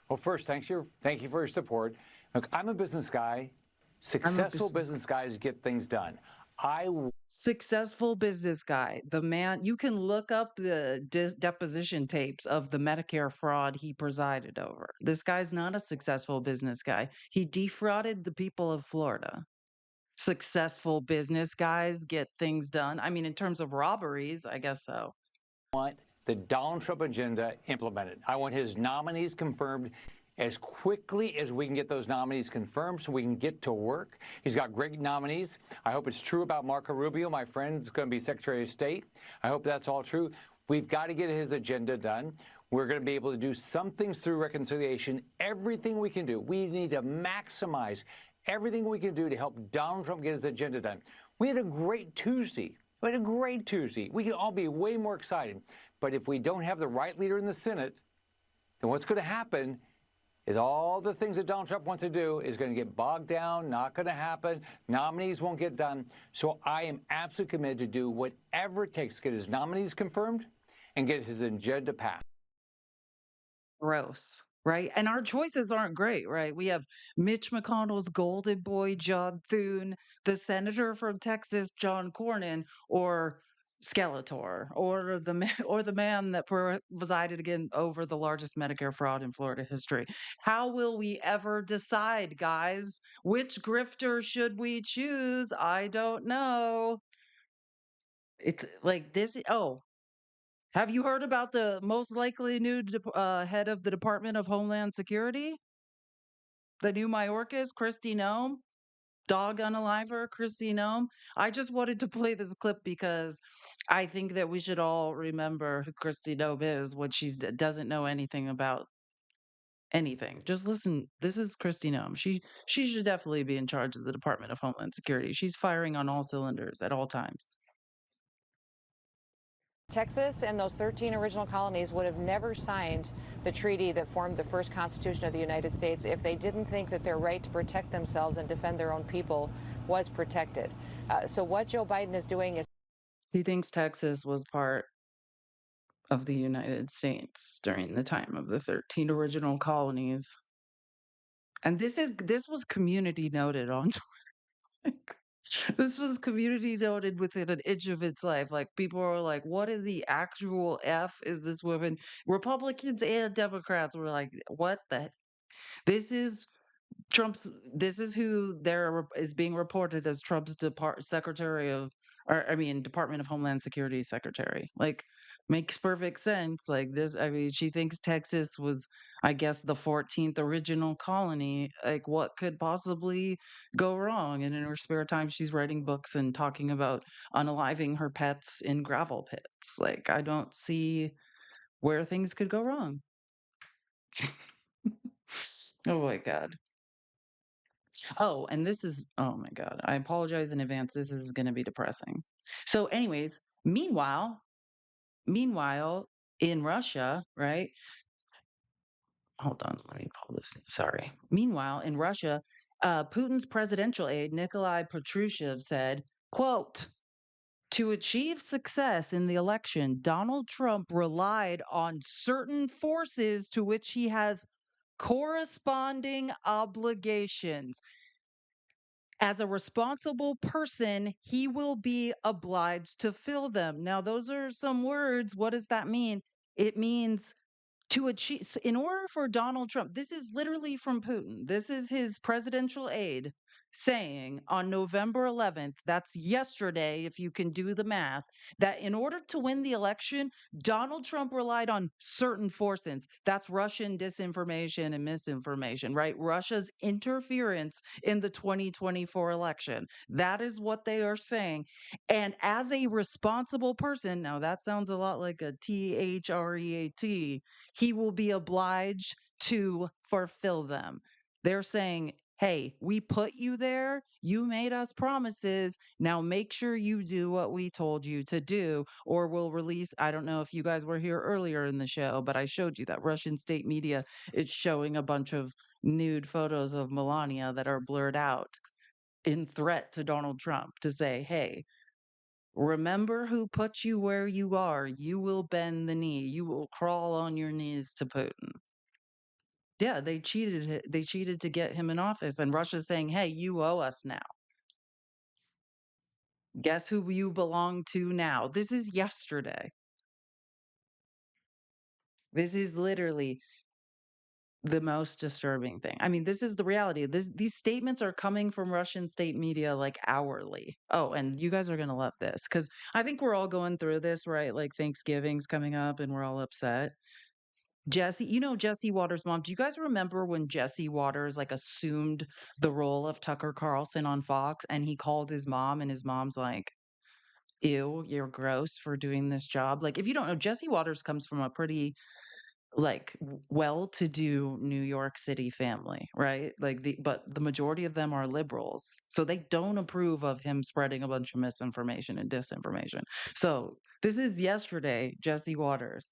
Well, first, thank you for your support. Look, I'm a business guy. Successful business guys get things done. Successful business guy. The man, you can look up the deposition tapes of the Medicare fraud he presided over. This guy's not a successful business guy. He defrauded the people of Florida. Successful business guys get things done. I mean, in terms of robberies, I guess so. I want the Donald Trump agenda implemented. I want his nominees confirmed as quickly as we can get those nominees confirmed so we can get to work. He's got great nominees. I hope it's true about Marco Rubio. My friend's going to be Secretary of State. I hope that's all true. We've got to get his agenda done. We're going to be able to do some things through reconciliation, everything we can do. We need to maximize everything we can do to help Donald Trump get his agenda done. We had a great Tuesday. We can all be way more excited. But if we don't have the right leader in the Senate, then what's going to happen is all the things that Donald Trump wants to do is going to get bogged down, not going to happen. Nominees won't get done. So I am absolutely committed to do whatever it takes to get his nominees confirmed and get his agenda passed. Gross, right? And our choices aren't great, right? We have Mitch McConnell's golden boy, John Thune, the senator from Texas, John Cornyn, or Skeletor, or the man that presided again over the largest Medicare fraud in Florida history. How will we ever decide, guys? Which grifter should we choose? I don't know. It's like this. Oh, have you heard about the most likely new head of the Department of Homeland Security? The new Mayorkas, Kristi Noem? Dog unaliver, Kristi Noem? I just wanted to play this clip because I think that we should all remember who Kristi Noem is when she doesn't know anything about anything. Just listen. This is Kristi Noem. She should definitely be in charge of the Department of Homeland Security. She's firing on all cylinders at all times. Texas and those 13 original colonies would have never signed the treaty that formed the first Constitution of the United States if they didn't think that their right to protect themselves and defend their own people was protected. So what Joe Biden is doing is he thinks Texas was part of the United States during the time of the 13 original colonies. And this was community noted on Twitter. This was community noted within an inch of its life. Like, people are like, what in the actual F is this woman? Republicans and Democrats were like, what the? This is who is being reported as Trump's Department of Homeland Security secretary. Like, makes perfect sense. Like this, I mean, she thinks Texas was, I guess, the 14th original colony. Like, what could possibly go wrong? And in her spare time, she's writing books and talking about unaliving her pets in gravel pits. Like, I don't see where things could go wrong. Oh my God. Oh, and oh my God. I apologize in advance. This is going to be depressing. So, anyways, meanwhile, in Russia, right? Hold on, let me pull this. Sorry. Meanwhile, in Russia, Putin's presidential aide, Nikolai Patrushev, said, quote, to achieve success in the election, Donald Trump relied on certain forces to which he has corresponding obligations. As a responsible person, he will be obliged to fill them. Now, those are some words. What does that mean? It means to achieve, in order for Donald Trump, this is literally from Putin. This is his presidential aide. saying on November 11th, that's yesterday, if you can do the math, that in order to win the election, Donald Trump relied on certain forces. That's Russian disinformation and misinformation, right? Russia's interference in the 2024 election. That is what they are saying. And as a responsible person, now that sounds a lot like a THREAT, he will be obliged to fulfill them. They're saying, hey, we put you there. You made us promises. Now make sure you do what we told you to do, or we'll release. I don't know if you guys were here earlier in the show, but I showed you that Russian state media is showing a bunch of nude photos of Melania that are blurred out in threat to Donald Trump to say, hey, remember who put you where you are. You will bend the knee. You will crawl on your knees to Putin. Yeah, they cheated. They cheated to get him in office, and Russia's saying, "Hey, you owe us now. Guess who you belong to now?" This is yesterday. This is literally the most disturbing thing. I mean, this is the reality. These statements are coming from Russian state media like hourly. Oh, and you guys are gonna love this because I think we're all going through this, right? Like Thanksgiving's coming up, and we're all upset. Jesse, Jesse Waters' mom. Do you guys remember when Jesse Waters like assumed the role of Tucker Carlson on Fox and he called his mom and his mom's like, ew, you're gross for doing this job? Like, if you don't know, Jesse Waters comes from a pretty like well-to-do New York City family, right? But the majority of them are liberals. So they don't approve of him spreading a bunch of misinformation and disinformation. So this is yesterday, Jesse Waters.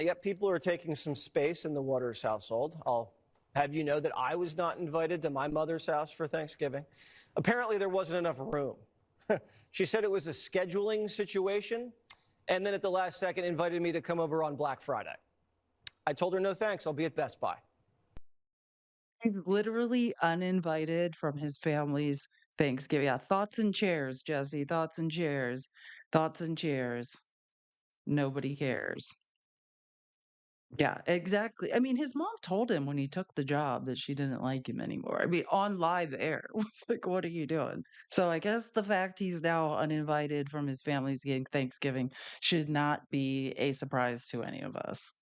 Yep, people are taking some space in the Waters household. I'll have you know that I was not invited to my mother's house for Thanksgiving. Apparently, there wasn't enough room. She said it was a scheduling situation, and then at the last second invited me to come over on Black Friday. I told her no thanks, I'll be at Best Buy. He's literally uninvited from his family's Thanksgiving. Yeah, thoughts and chairs, Jesse. Thoughts and chairs. Thoughts and chairs. Nobody cares. Yeah, exactly. I mean, his mom told him when he took the job that she didn't like him anymore. I mean, on live air. It was like, what are you doing? So I guess the fact he's now uninvited from his family's Thanksgiving should not be a surprise to any of us.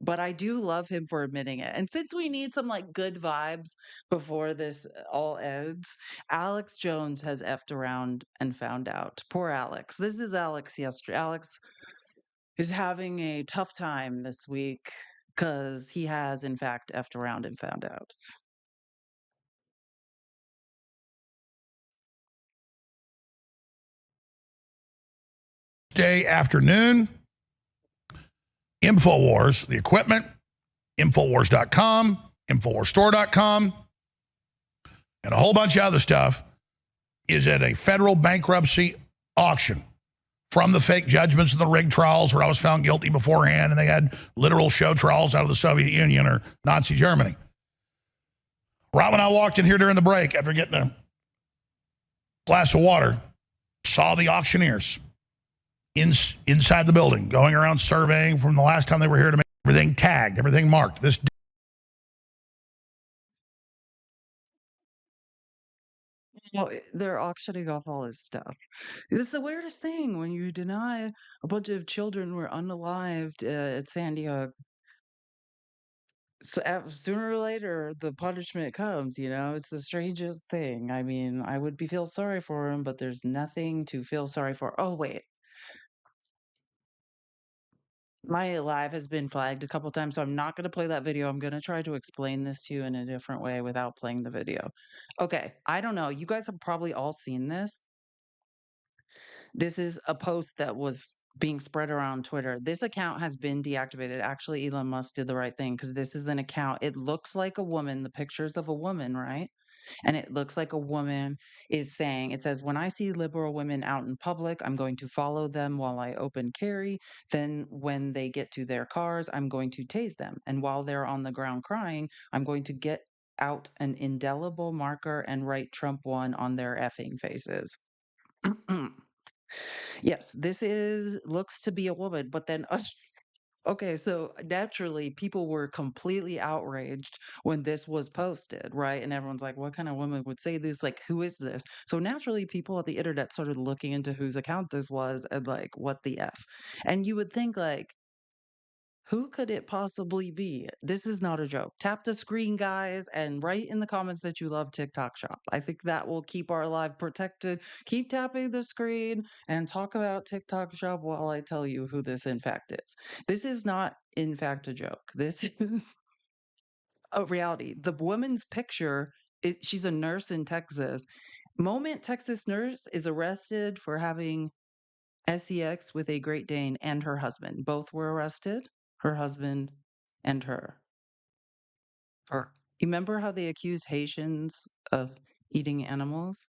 But I do love him for admitting it. And since we need some like good vibes before this all ends, Alex Jones has effed around and found out. Poor Alex. This is Alex yesterday. Alex is having a tough time this week because he has, in fact, effed around and found out. Day afternoon, InfoWars, the equipment, Infowars.com, InfoWarsStore.com, and a whole bunch of other stuff is at a federal bankruptcy auction from the fake judgments of the rigged trials where I was found guilty beforehand and they had literal show trials out of the Soviet Union or Nazi Germany. Right when I walked in here during the break after getting a glass of water, saw the auctioneers inside the building going around surveying from the last time they were here to make everything tagged, everything marked. They're auctioning off all this stuff. It's the weirdest thing when you deny a bunch of children were unalived at Sandy Hook. So, sooner or later, the punishment comes, It's the strangest thing. I mean, I would feel sorry for him, but there's nothing to feel sorry for. Oh, wait. My live has been flagged a couple times, so I'm not going to play that video. I'm going to try to explain this to you in a different way without playing the video. Okay, I don't know. You guys have probably all seen this. This is a post that was being spread around Twitter. This account has been deactivated. Actually, Elon Musk did the right thing because this is an account. It looks like a woman, the pictures of a woman, right? And it looks like a woman is saying, it says, when I see liberal women out in public, I'm going to follow them while I open carry. Then when they get to their cars, I'm going to tase them. And while they're on the ground crying, I'm going to get out an indelible marker and write Trump won on their effing faces. Yes, this looks to be a woman, but then Okay, so naturally, people were completely outraged when this was posted, right? And everyone's like, what kind of woman would say this? Like, who is this? So naturally, people at the internet started looking into whose account this was and like, what the F? And you would think, like, who could it possibly be? This is not a joke. Tap the screen, guys, and write in the comments that you love TikTok Shop. I think that will keep our live protected. Keep tapping the screen and talk about TikTok Shop while I tell you who this in fact is. This is not, in fact, a joke. This is a reality. The woman's picture, she's a nurse in Texas. Moment Texas nurse is arrested for having sex with a Great Dane and her husband. Both were arrested, her husband and her. Or you remember how they accused Haitians of eating animals?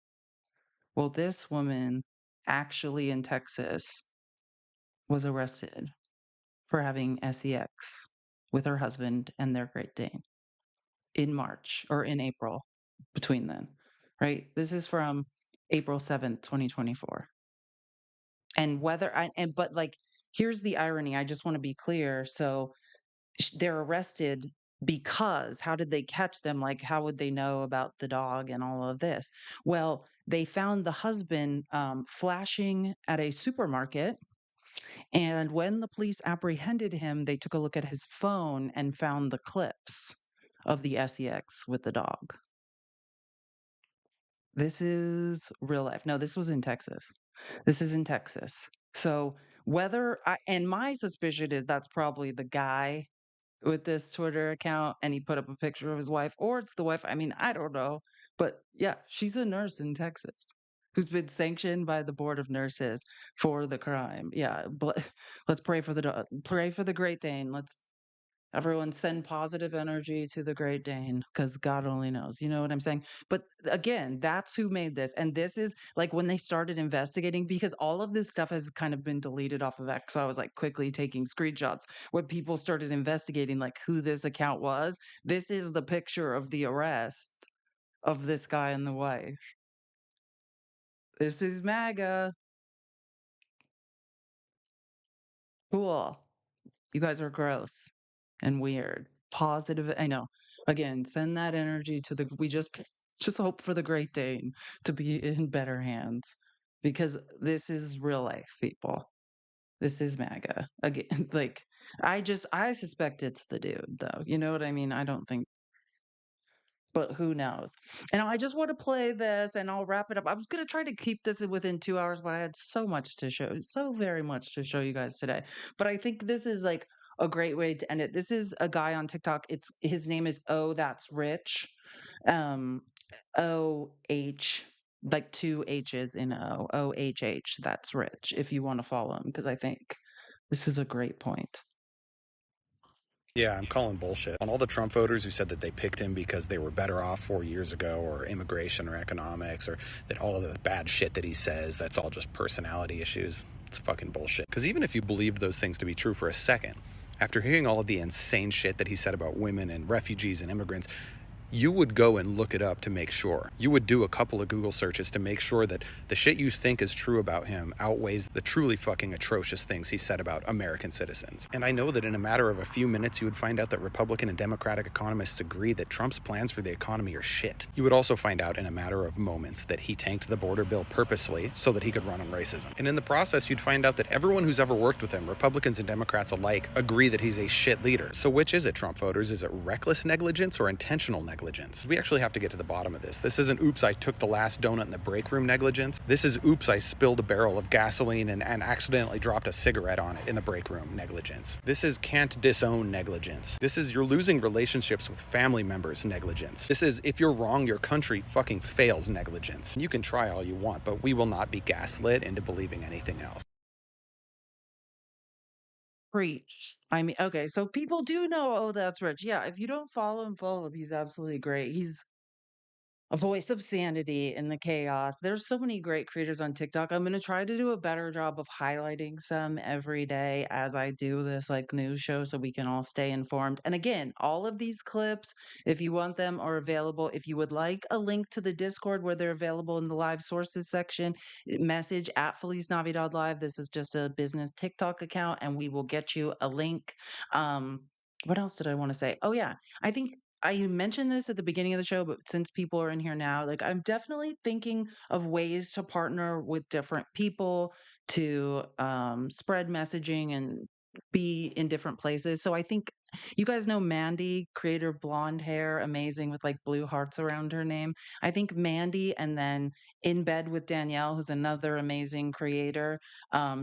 Well, this woman actually in Texas was arrested for having sex with her husband and their Great Dane in March or in April between then, right? This is from April 7th, 2024. And whether I, and but like, here's the irony. I just want to be clear. So they're arrested because how did they catch them? Like, how would they know about the dog and all of this? Well, they found the husband flashing at a supermarket. And when the police apprehended him, they took a look at his phone and found the clips of the sex with the dog. This is real life. No, this was in Texas. This is in Texas. So whether I, and my suspicion is that's probably the guy with this Twitter account and he put up a picture of his wife, or it's the wife. I mean, I don't know. But yeah, she's a nurse in Texas who's been sanctioned by the board of nurses for the crime. Yeah, but let's pray for pray for the Great Dane. Let's everyone send positive energy to the Great Dane because God only knows. You know what I'm saying? But again, that's who made this. And this is like when they started investigating, because all of this stuff has kind of been deleted off of X. So I was like quickly taking screenshots when people started investigating like who this account was. This is the picture of the arrest of this guy and the wife. This is MAGA. Cool. You guys are gross and weird. Positive, I know. Again, send that energy to the we just hope for the Great Dane to be in better hands because this is real life, people. This is MAGA. Again, like I suspect it's the dude though. You know what I mean? I don't think but who knows? And I just want to play this and I'll wrap it up. I was going to try to keep this within 2 hours, but I had so much to show, so very much to show you guys today. But I think this is like a great way to end it. This is a guy on TikTok. It's his name is Oh That's Rich. Um OH like two H's in OHH. That's Rich if you want to follow him because I think this is a great point. Yeah, I'm calling bullshit on all the Trump voters who said that they picked him because they were better off 4 years ago, or immigration or economics, or that all of the bad shit that he says, that's all just personality issues. It's fucking bullshit. Because even if you believed those things to be true for a second, after hearing all of the insane shit that he said about women and refugees and immigrants, you would go and look it up to make sure. You would do a couple of Google searches to make sure that the shit you think is true about him outweighs the truly fucking atrocious things he said about American citizens. And I know that in a matter of a few minutes, you would find out that Republican and Democratic economists agree that Trump's plans for the economy are shit. You would also find out in a matter of moments that he tanked the border bill purposely so that he could run on racism. And in the process, you'd find out that everyone who's ever worked with him, Republicans and Democrats alike, agree that he's a shit leader. So which is it, Trump voters? Is it reckless negligence or intentional negligence? We actually have to get to the bottom of this. This isn't oops, I took the last donut in the break room negligence. This is oops, I spilled a barrel of gasoline and accidentally dropped a cigarette on it in the break room negligence. This is can't disown negligence. This is you're losing relationships with family members negligence. This is if you're wrong, your country fucking fails negligence. You can try all you want, but we will not be gaslit into believing anything else. Preach. I mean, okay, so people do know, oh, that's Rich. Yeah, if you don't follow him, follow him. He's absolutely great. He's a voice of sanity in the chaos. There's so many great creators on TikTok. I'm going to try to do a better job of highlighting some every day as I do this like news show so we can all stay informed. And again, all of these clips, if you want them, are available. If you would like a link to the Discord where they're available in the live sources section, message at Feliz Navidad Live. This is just a business TikTok account and we will get you a link. What else did I want to say? Oh, yeah. I think I mentioned this at the beginning of the show, but since people are in here now, like I'm definitely thinking of ways to partner with different people to spread messaging and be in different places. So I think you guys know Mandy, creator, blonde hair, amazing with like blue hearts around her name. I think Mandy, and then In Bed with Danielle, who's another amazing creator.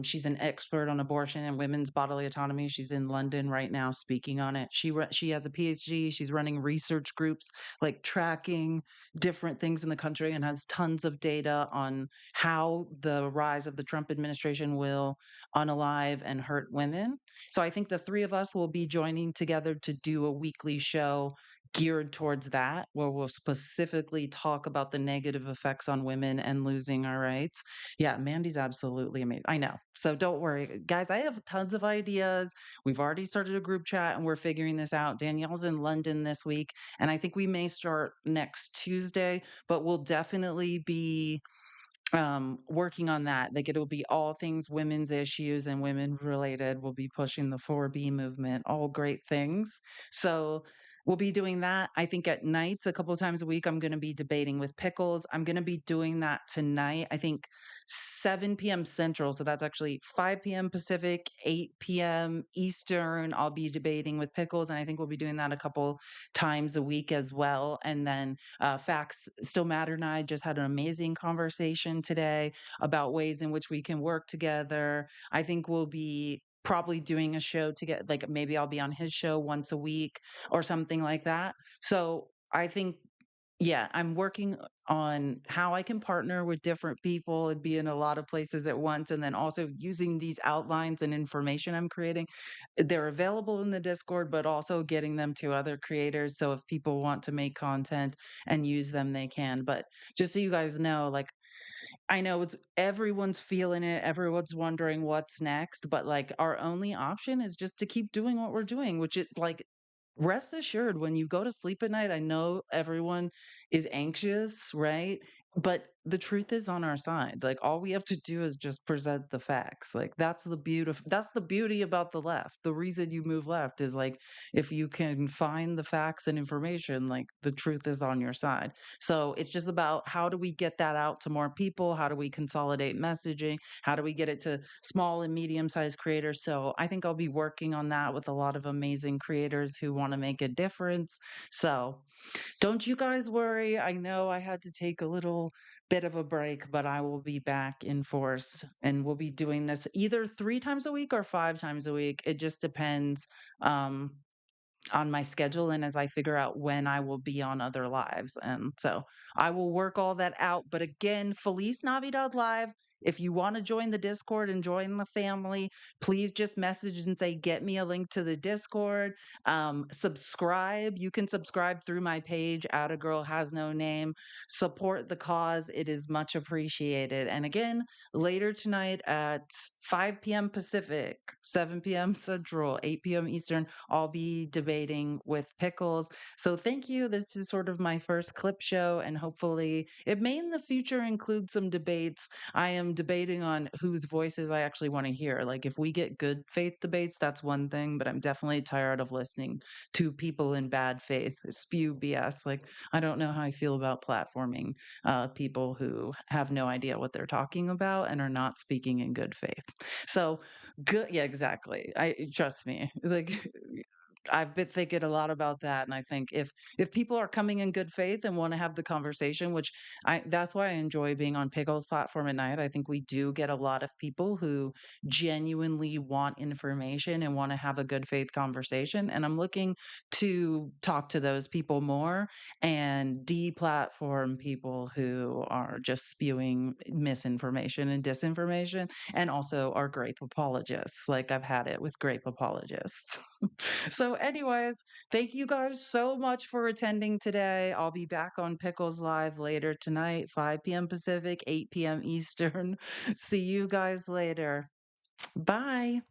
She's an expert on abortion and women's bodily autonomy. She's in London right now speaking on it. She has a PhD. She's running research groups, like tracking different things in the country, and has tons of data on how the rise of the Trump administration will unalive and hurt women. So I think the three of us will be joining together to do a weekly show geared towards that, where we'll specifically talk about the negative effects on women and losing our rights. Yeah, Mandy's absolutely amazing. I know. So don't worry, guys. I have tons of ideas. We've already started a group chat and we're figuring this out. Danielle's in London this week, and I think we may start next Tuesday, but we'll definitely be working on that. Like it'll be all things women's issues and women related. We'll be pushing the 4B movement, all great things. So we'll be doing that. I think at nights, a couple of times a week, I'm going to be debating with Pickles. I'm going to be doing that tonight. I think 7 p.m. Central. So that's actually 5 p.m. Pacific, 8 p.m. Eastern. I'll be debating with Pickles. And I think we'll be doing that a couple times a week as well. And then Facts Still Matter and I just had an amazing conversation today about ways in which we can work together. I think we'll be probably doing a show to get like maybe I'll be on his show once a week or something like that. So I think yeah, I'm working on how I can partner with different people and be in a lot of places at once. And then also using these outlines and information I'm creating. They're available in the Discord, but also getting them to other creators. So if people want to make content and use them, they can. But just so you guys know, like, I know it's everyone's feeling it, everyone's wondering what's next, but like our only option is just to keep doing what we're doing, which is like rest assured when you go to sleep at night, I know everyone is anxious, right? But the truth is on our side. Like all we have to do is just present the facts. Like that's the beauty about the left. The reason you move left is like if you can find the facts and information, like the truth is on your side. So it's just about how do we get that out to more people? How do we consolidate messaging? How do we get it to small and medium sized creators? So I think I'll be working on that with a lot of amazing creators who want to make a difference. So don't you guys worry. I know I had to take a little bit of a break, but I will be back in force and we'll be doing this either 3 times a week or 5 times a week. It just depends. Um, on my schedule and as I figure out when I will be on other lives. And so I will work all that out. But again, Feliz Navidad Live. If you want to join the Discord and join the family, please just message and say, get me a link to the Discord. Subscribe. You can subscribe through my page, At a Girl Has No Name. Support the cause. It is much appreciated. And again, later tonight at 5 p.m. Pacific, 7 p.m. Central, 8 p.m. Eastern, I'll be debating with Pickles. So thank you. This is sort of my first clip show, and hopefully it may in the future include some debates. I am debating on whose voices I actually want to hear. Like if we get good faith debates, that's one thing, but I'm definitely tired of listening to people in bad faith spew BS. Like I don't know how I feel about platforming people who have no idea what they're talking about and are not speaking in good faith. So good. Yeah, exactly. I trust me. Like I've been thinking a lot about that, and I think if people are coming in good faith and want to have the conversation, which I that's why I enjoy being on Pickle's platform at night. I think we do get a lot of people who genuinely want information and want to have a good faith conversation, and I'm looking to talk to those people more and deplatform people who are just spewing misinformation and disinformation and also are grape apologists. Like I've had it with grape apologists. So, anyways, thank you guys so much for attending today. I'll be back on Pickles Live later tonight, 5 p.m. Pacific, 8 p.m. Eastern. See you guys later. Bye.